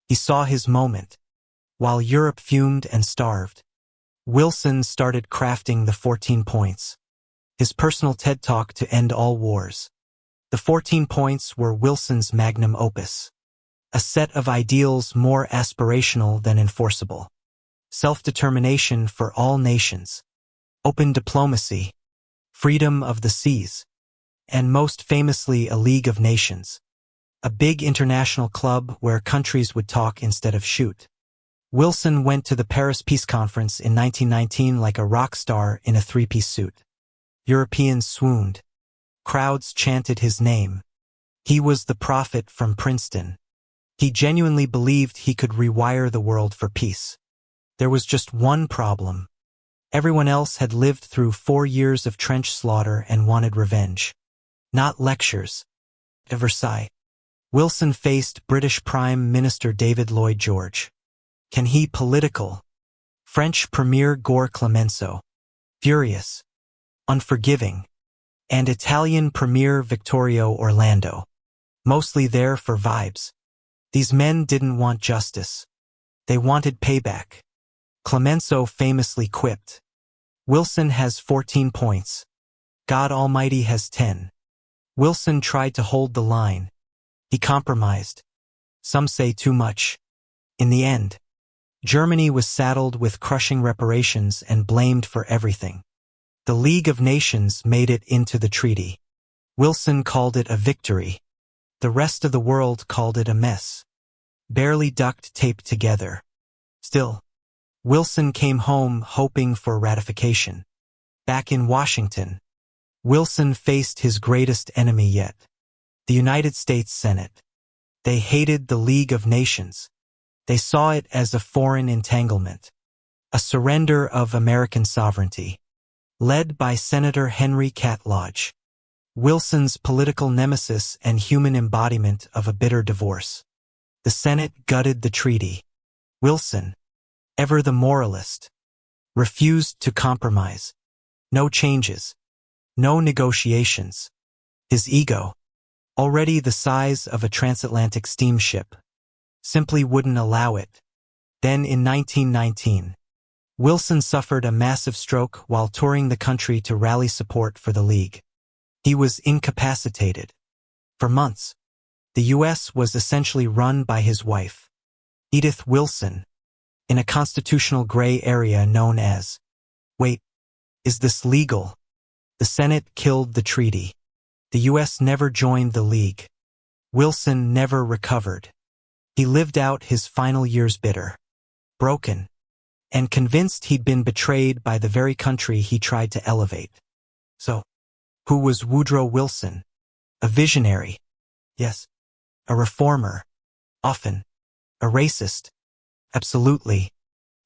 A: He saw his moment. While Europe fumed and starved, Wilson started crafting the 14 points, his personal TED Talk to end all wars. The 14 points were Wilson's magnum opus, a set of ideals more aspirational than enforceable. Self-determination for all nations, open diplomacy, freedom of the seas, and most famously a League of Nations, a big international club where countries would talk instead of shoot. Wilson went to the Paris Peace Conference in 1919 like a rock star in a three-piece suit. Europeans swooned. Crowds chanted his name. He was the prophet from Princeton. He genuinely believed he could rewire the world for peace. There was just one problem. Everyone else had lived through 4 years of trench slaughter and wanted revenge. Not lectures. At Versailles, Wilson faced British Prime Minister David Lloyd George. Can he political? French Premier Gore Clemenceau. Furious. Unforgiving. And Italian Premier Vittorio Orlando. Mostly there for vibes. These men didn't want justice. They wanted payback. Clemenceau famously quipped, "Wilson has 14 points. God Almighty has 10. Wilson tried to hold the line. He compromised. Some say too much. In the end, Germany was saddled with crushing reparations and blamed for everything. The League of Nations made it into the treaty. Wilson called it a victory. The rest of the world called it a mess. Barely duct taped together. Still, Wilson came home hoping for ratification. Back in Washington, Wilson faced his greatest enemy yet, the United States Senate. They hated the League of Nations. They saw it as a foreign entanglement, a surrender of American sovereignty. Led by Senator Henry Cattlodge, Wilson's political nemesis and human embodiment of a bitter divorce. The Senate gutted the treaty. Wilson, ever the moralist, refused to compromise. No changes. No negotiations. His ego, already the size of a transatlantic steamship, simply wouldn't allow it. Then in 1919, Wilson suffered a massive stroke while touring the country to rally support for the League. He was incapacitated. For months, the U.S. was essentially run by his wife, Edith Wilson, in a constitutional gray area known as, wait, is this legal? The Senate killed the treaty. The U.S. never joined the League. Wilson never recovered. He lived out his final years bitter, broken, and convinced he'd been betrayed by the very country he tried to elevate. So, who was Woodrow Wilson? A visionary. Yes. A reformer. Often. A racist. Absolutely.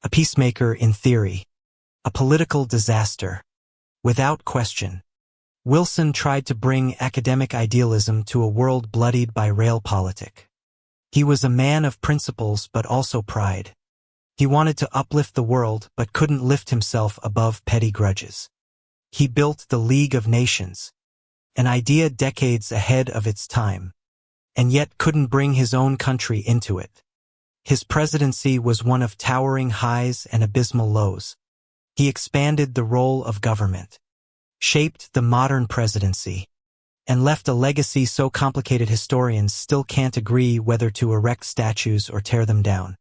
A: A peacemaker in theory. A political disaster. Without question. Wilson tried to bring academic idealism to a world bloodied by realpolitik. He was a man of principles but also pride. He wanted to uplift the world but couldn't lift himself above petty grudges. He built the League of Nations, an idea decades ahead of its time, and yet couldn't bring his own country into it. His presidency was one of towering highs and abysmal lows. He expanded the role of government, shaped the modern presidency, and left a legacy so complicated historians still can't agree whether to erect statues or tear them down.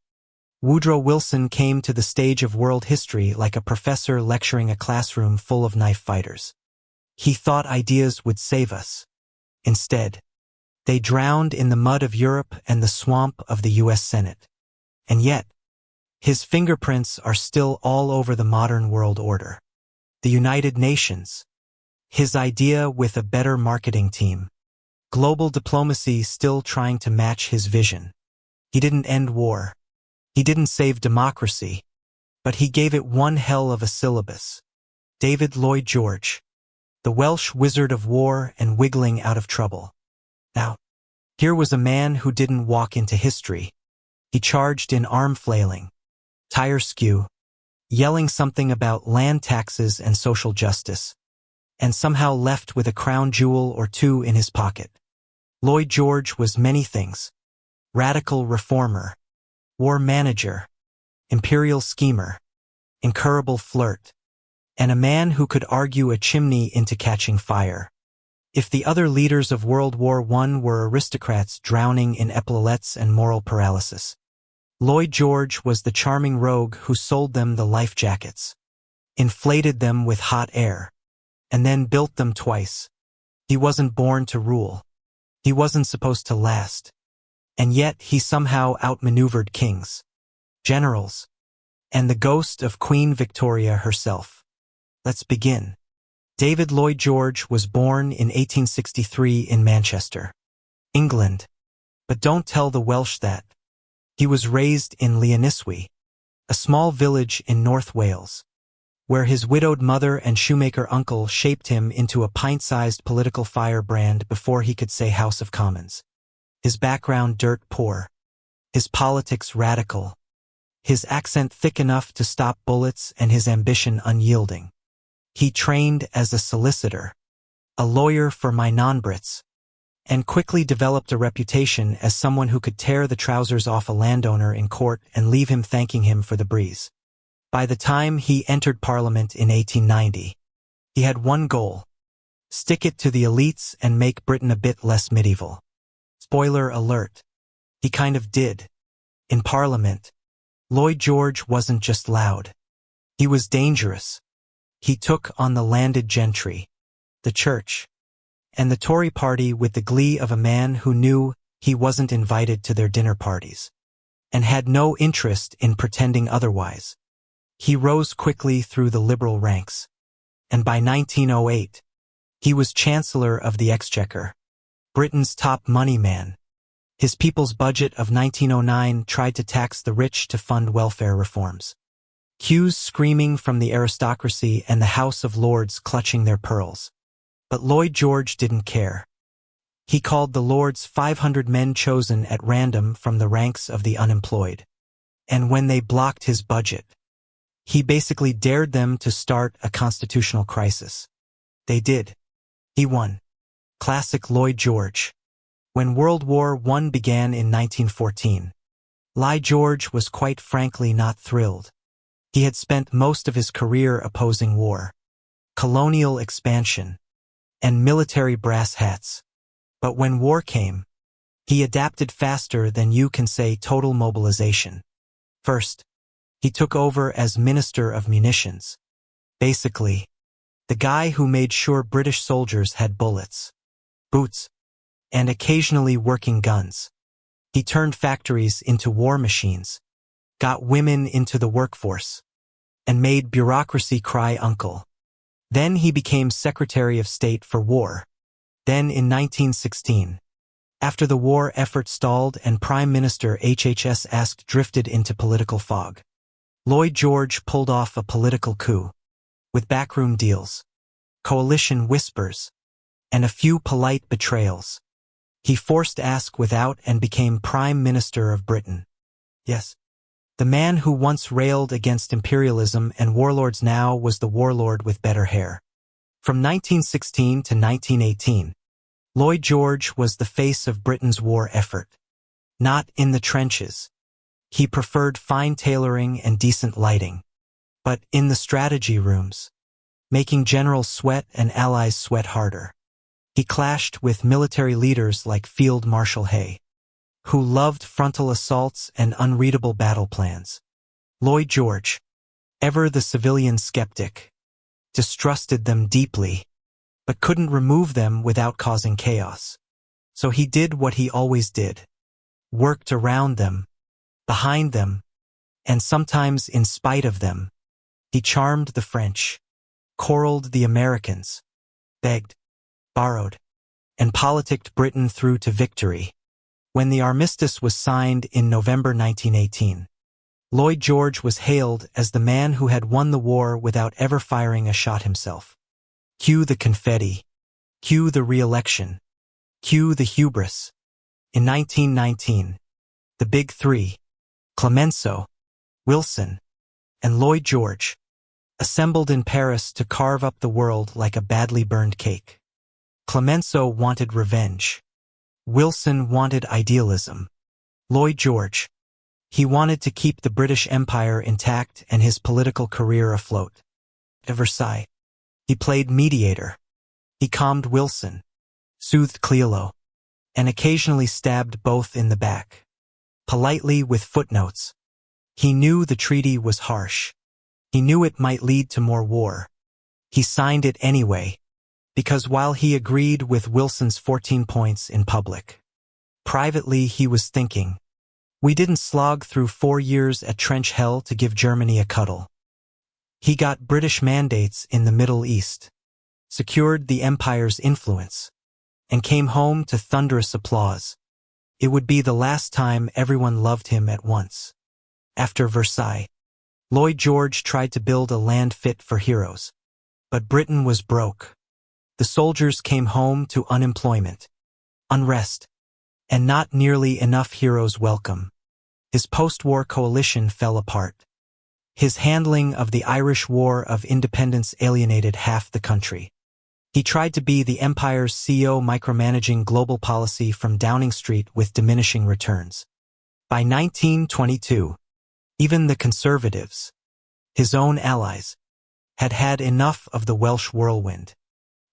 A: Woodrow Wilson came to the stage of world history like a professor lecturing a classroom full of knife fighters. He thought ideas would save us. Instead, they drowned in the mud of Europe and the swamp of the U.S. Senate. And yet, his fingerprints are still all over the modern world order. The United Nations. His idea with a better marketing team. Global diplomacy still trying to match his vision. He didn't end war. He didn't save democracy. But he gave it one hell of a syllabus. David Lloyd George. The Welsh wizard of war and wiggling out of trouble. Now, here was a man who didn't walk into history. He charged in arm flailing, tire skew, yelling something about land taxes and social justice, and somehow left with a crown jewel or two in his pocket. Lloyd George was many things. Radical reformer, war manager, imperial schemer, incurable flirt, and a man who could argue a chimney into catching fire. If the other leaders of World War I were aristocrats drowning in epaulettes and moral paralysis, Lloyd George was the charming rogue who sold them the life jackets, inflated them with hot air, and then built them twice. He wasn't born to rule. He wasn't supposed to last. And yet he somehow outmaneuvered kings, generals, and the ghost of Queen Victoria herself. Let's begin. David Lloyd George was born in 1863 in Manchester, England. But don't tell the Welsh that. He was raised in Llanyswy, a small village in North Wales, where his widowed mother and shoemaker uncle shaped him into a pint-sized political firebrand before he could say House of Commons. His background dirt poor, his politics radical, his accent thick enough to stop bullets and his ambition unyielding. He trained as a solicitor, a lawyer for my non-Brits, and quickly developed a reputation as someone who could tear the trousers off a landowner in court and leave him thanking him for the breeze. By the time he entered Parliament in 1890, he had one goal: stick it to the elites and make Britain a bit less medieval. Spoiler alert. He kind of did. In Parliament, Lloyd George wasn't just loud. He was dangerous. He took on the landed gentry, the church, and the Tory party with the glee of a man who knew he wasn't invited to their dinner parties, and had no interest in pretending otherwise. He rose quickly through the liberal ranks, and by 1908, he was Chancellor of the Exchequer, Britain's top money man. His People's Budget of 1909 tried to tax the rich to fund welfare reforms. Cues screaming from the aristocracy and the House of Lords clutching their pearls. But Lloyd George didn't care. He called the Lords 500 men chosen at random from the ranks of the unemployed. And when they blocked his budget, He basically dared them to start a constitutional crisis. They did. He won. Classic Lloyd George. When World War I began in 1914, Lloyd George was quite frankly not thrilled. He had spent most of his career opposing war, colonial expansion, and military brass hats. But when war came, he adapted faster than you can say total mobilization. First, he took over as Minister of Munitions. Basically, the guy who made sure British soldiers had bullets, boots, and occasionally working guns. He turned factories into war machines, got women into the workforce, and made bureaucracy cry uncle. Then he became Secretary of State for War. Then in 1916, after the war effort stalled and Prime Minister HHS Asked drifted into political fog, Lloyd George pulled off a political coup, with backroom deals, coalition whispers, and a few polite betrayals. He forced Ask without and became Prime Minister of Britain. Yes, the man who once railed against imperialism and warlords now was the warlord with better hair. From 1916 to 1918, Lloyd George was the face of Britain's war effort. Not in the trenches. He preferred fine tailoring and decent lighting. But in the strategy rooms, making generals sweat and allies sweat harder. He clashed with military leaders like Field Marshal Hay, who loved frontal assaults and unreadable battle plans. Lloyd George, ever the civilian skeptic, distrusted them deeply, but couldn't remove them without causing chaos. So he did what he always did. Worked around them, behind them, and sometimes in spite of them. He charmed the French, corralled the Americans, begged, borrowed, and politicked Britain through to victory. When the armistice was signed in November 1918, Lloyd George was hailed as the man who had won the war without ever firing a shot himself. Cue the confetti. Cue the re-election. Cue the hubris. In 1919, the Big Three, Clemenceau, Wilson, and Lloyd George, assembled in Paris to carve up the world like a badly burned cake. Clemenceau wanted revenge. Wilson wanted idealism. Lloyd George, he wanted to keep the British Empire intact and his political career afloat. At Versailles, he played mediator. He calmed Wilson, soothed Cleolo, and occasionally stabbed both in the back. Politely with footnotes. He knew the treaty was harsh. He knew it might lead to more war. He signed it anyway, because while he agreed with Wilson's 14 points in public, privately he was thinking, we didn't slog through 4 years at trench hell to give Germany a cuddle. He got British mandates in the Middle East, secured the empire's influence, and came home to thunderous applause. It would be the last time everyone loved him at once. After Versailles, Lloyd George tried to build a land fit for heroes. But Britain was broke. The soldiers came home to unemployment, unrest, and not nearly enough heroes welcome. His post-war coalition fell apart. His handling of the Irish War of Independence alienated half the country. He tried to be the empire's CEO, micromanaging global policy from Downing Street with diminishing returns. By 1922, even the Conservatives, his own allies, had had enough of the Welsh whirlwind.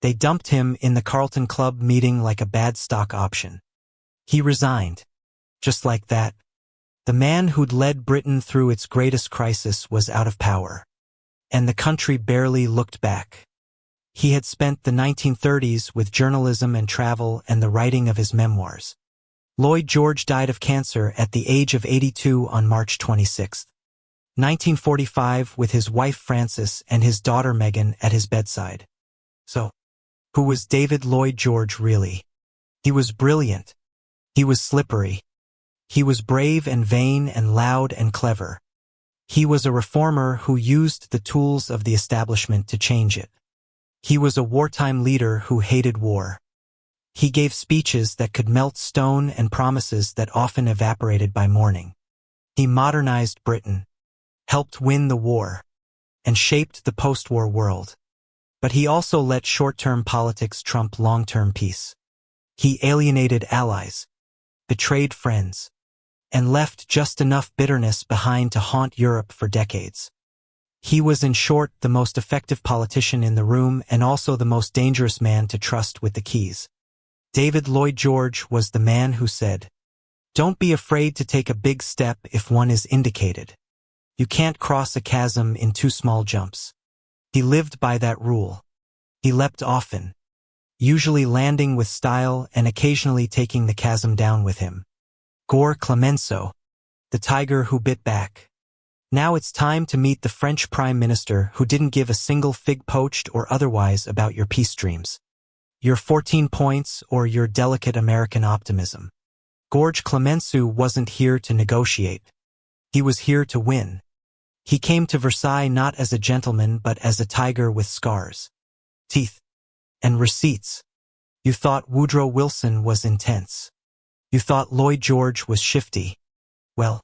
A: They dumped him in the Carlton Club meeting like a bad stock option. He resigned. Just like that. The man who'd led Britain through its greatest crisis was out of power. And the country barely looked back. He had spent the 1930s with journalism and travel and the writing of his memoirs. Lloyd George died of cancer at the age of 82 on March 26, 1945, with his wife Frances and his daughter Megan at his bedside. So, who was David Lloyd George really? He was brilliant. He was slippery. He was brave and vain and loud and clever. He was a reformer who used the tools of the establishment to change it. He was a wartime leader who hated war. He gave speeches that could melt stone and promises that often evaporated by morning. He modernized Britain, helped win the war, and shaped the post-war world. But he also let short-term politics trump long-term peace. He alienated allies, betrayed friends, and left just enough bitterness behind to haunt Europe for decades. He was, in short, the most effective politician in the room and also the most dangerous man to trust with the keys. David Lloyd George was the man who said, "Don't be afraid to take a big step if one is indicated. You can't cross a chasm in two small jumps." He lived by that rule. He leapt often, usually landing with style and occasionally taking the chasm down with him. Gore Clemenceau, the tiger who bit back. Now it's time to meet the French Prime Minister who didn't give a single fig poached or otherwise about your peace dreams, your 14 points, or your delicate American optimism. George Clemenceau wasn't here to negotiate. He was here to win. He came to Versailles not as a gentleman but as a tiger with scars, teeth, and receipts. You thought Woodrow Wilson was intense. You thought Lloyd George was shifty. Well,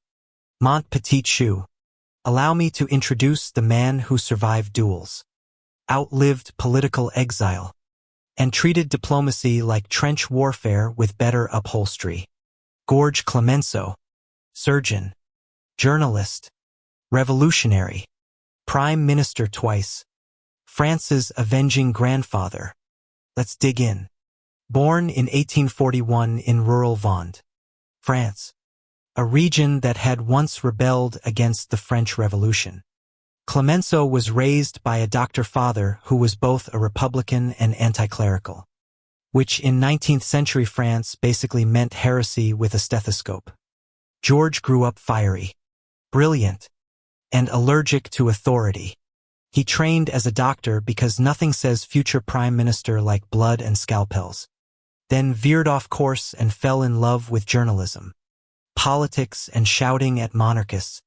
A: Mont Petit Chou. Allow me to introduce the man who survived duels, outlived political exile, and treated diplomacy like trench warfare with better upholstery. George Clemenceau, surgeon, journalist, revolutionary, prime minister twice, France's avenging grandfather. Let's dig in. Born in 1841 in rural Vendée, France, a region that had once rebelled against the French Revolution. Clemenceau was raised by a doctor father who was both a Republican and anti-clerical, which in 19th century France basically meant heresy with a stethoscope. George grew up fiery, brilliant, and allergic to authority. He trained as a doctor because nothing says future prime minister like blood and scalpels. Then veered off course and fell in love with journalism, politics, and shouting at monarchists.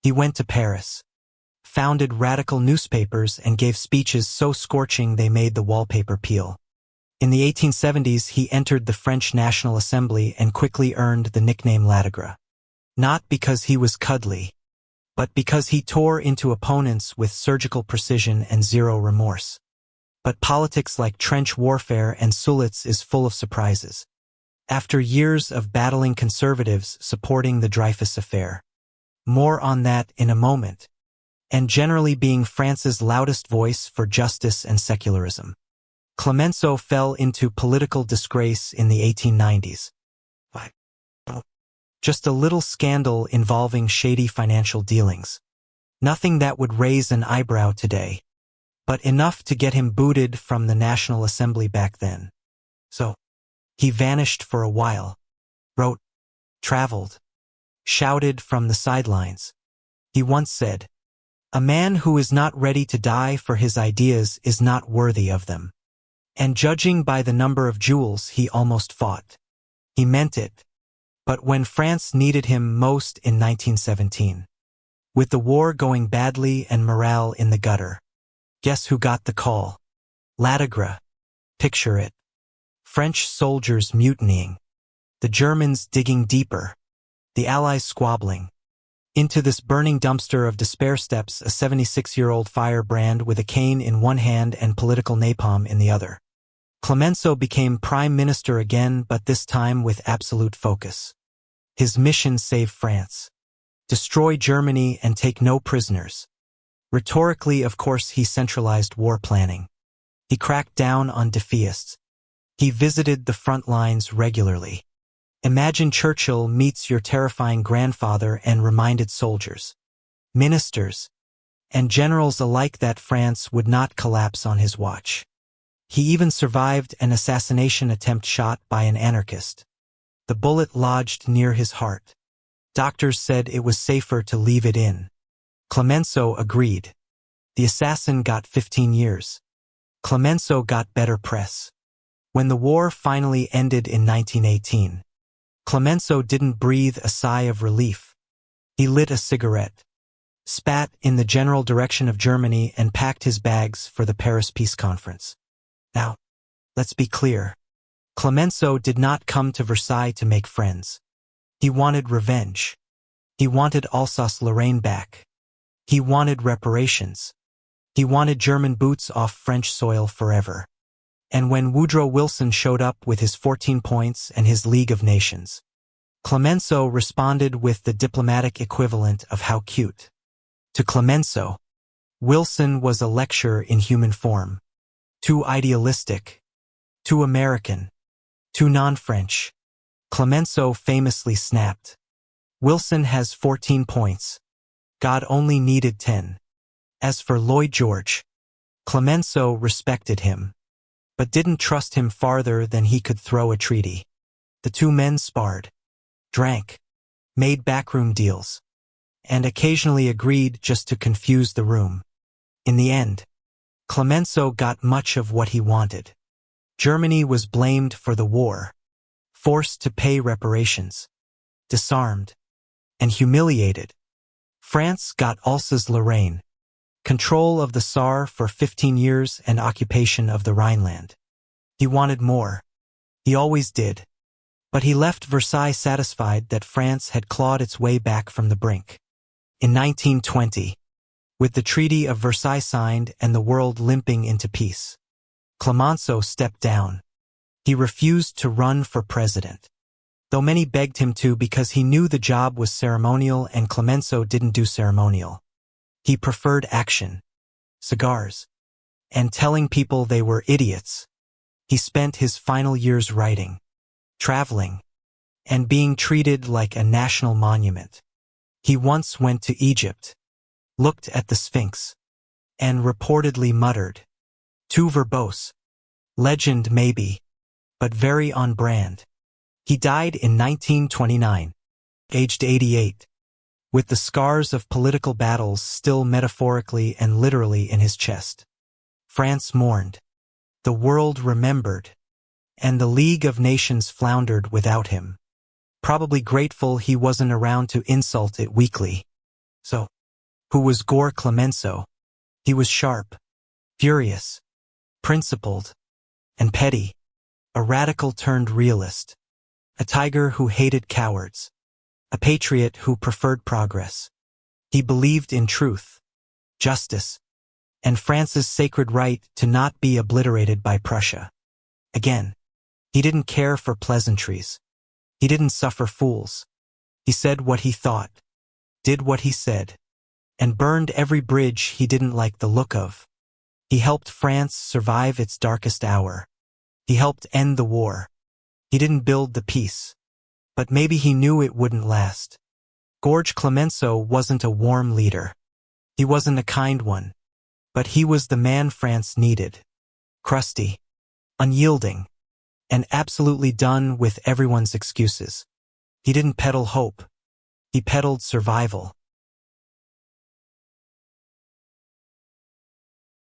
A: He went to Paris, founded radical newspapers, and gave speeches so scorching they made the wallpaper peel. In the 1870s, he entered the French National Assembly and quickly earned the nickname Ladegre. Not because he was cuddly, but because he tore into opponents with surgical precision and zero remorse. But politics, like trench warfare and Sulitz, is full of surprises. After years of battling conservatives supporting the Dreyfus affair, more on that in a moment, and generally being France's loudest voice for justice and secularism, Clemenceau fell into political disgrace in the 1890s. Just a little scandal involving shady financial dealings. Nothing that would raise an eyebrow today, but enough to get him booted from the National Assembly back then. So, he vanished for a while, wrote, traveled, shouted from the sidelines. He once said, "A man who is not ready to die for his ideas is not worthy of them." And judging by the number of duels he almost fought, he meant it. But when France needed him most in 1917, with the war going badly and morale in the gutter, guess who got the call? Ladegre. Picture it. French soldiers mutinying, the Germans digging deeper, the Allies squabbling. Into this burning dumpster of despair steps a 76-year-old firebrand with a cane in one hand and political napalm in the other. Clemenceau became prime minister again, but this time with absolute focus. His mission: save France, destroy Germany, and take no prisoners. Rhetorically, of course, he centralized war planning. He cracked down on defeatists. He visited the front lines regularly. Imagine Churchill meets your terrifying grandfather and reminded soldiers, ministers, and generals alike that France would not collapse on his watch. He even survived an assassination attempt shot by an anarchist. The bullet lodged near his heart. Doctors said it was safer to leave it in. Clemenceau agreed. The assassin got 15 years. Clemenceau got better press. When the war finally ended in 1918, Clemenceau didn't breathe a sigh of relief. He lit a cigarette, spat in the general direction of Germany, and packed his bags for the Paris Peace Conference. Now, let's be clear. Clemenceau did not come to Versailles to make friends. He wanted revenge. He wanted Alsace-Lorraine back. He wanted reparations. He wanted German boots off French soil forever. And when Woodrow Wilson showed up with his 14 points and his League of Nations, Clemenceau responded with the diplomatic equivalent of how cute. To Clemenceau, Wilson was a lecture in human form. Too idealistic, too American, too non-French. Clemenceau famously snapped, "Wilson has 14 points. God only needed 10. As for Lloyd George, Clemenceau respected him, but didn't trust him farther than he could throw a treaty. The two men sparred, drank, made backroom deals, and occasionally agreed just to confuse the room. In the end, Clemenceau got much of what he wanted. Germany was blamed for the war, forced to pay reparations, disarmed, and humiliated. France got Alsace-Lorraine, control of the Saar for 15 years and occupation of the Rhineland. He wanted more. He always did. But he left Versailles satisfied that France had clawed its way back from the brink. In 1920, with the Treaty of Versailles signed and the world limping into peace, Clemenceau stepped down. He refused to run for president, though many begged him to because he knew the job was ceremonial and Clemenceau didn't do ceremonial. He preferred action, cigars, and telling people they were idiots. He spent his final years writing, traveling, and being treated like a national monument. He once went to Egypt, looked at the Sphinx, and reportedly muttered, "Too verbose. Legend maybe, but very on brand." He died in 1929, aged 88, with the scars of political battles still metaphorically and literally in his chest. France mourned. The world remembered. And the League of Nations floundered without him, probably grateful he wasn't around to insult it weekly. So, who was Gore Clemenceau? He was sharp, furious, principled, and petty, a radical turned realist, a tiger who hated cowards, a patriot who preferred progress. He believed in truth, justice, and France's sacred right to not be obliterated by Prussia. Again, he didn't care for pleasantries. He didn't suffer fools. He said what he thought, did what he said, and burned every bridge he didn't like the look of. He helped France survive its darkest hour. He helped end the war. He didn't build the peace, but maybe he knew it wouldn't last. Georges Clemenceau wasn't a warm leader. He wasn't a kind one, but he was the man France needed. Crusty, unyielding, and absolutely done with everyone's excuses. He didn't peddle hope. He peddled survival.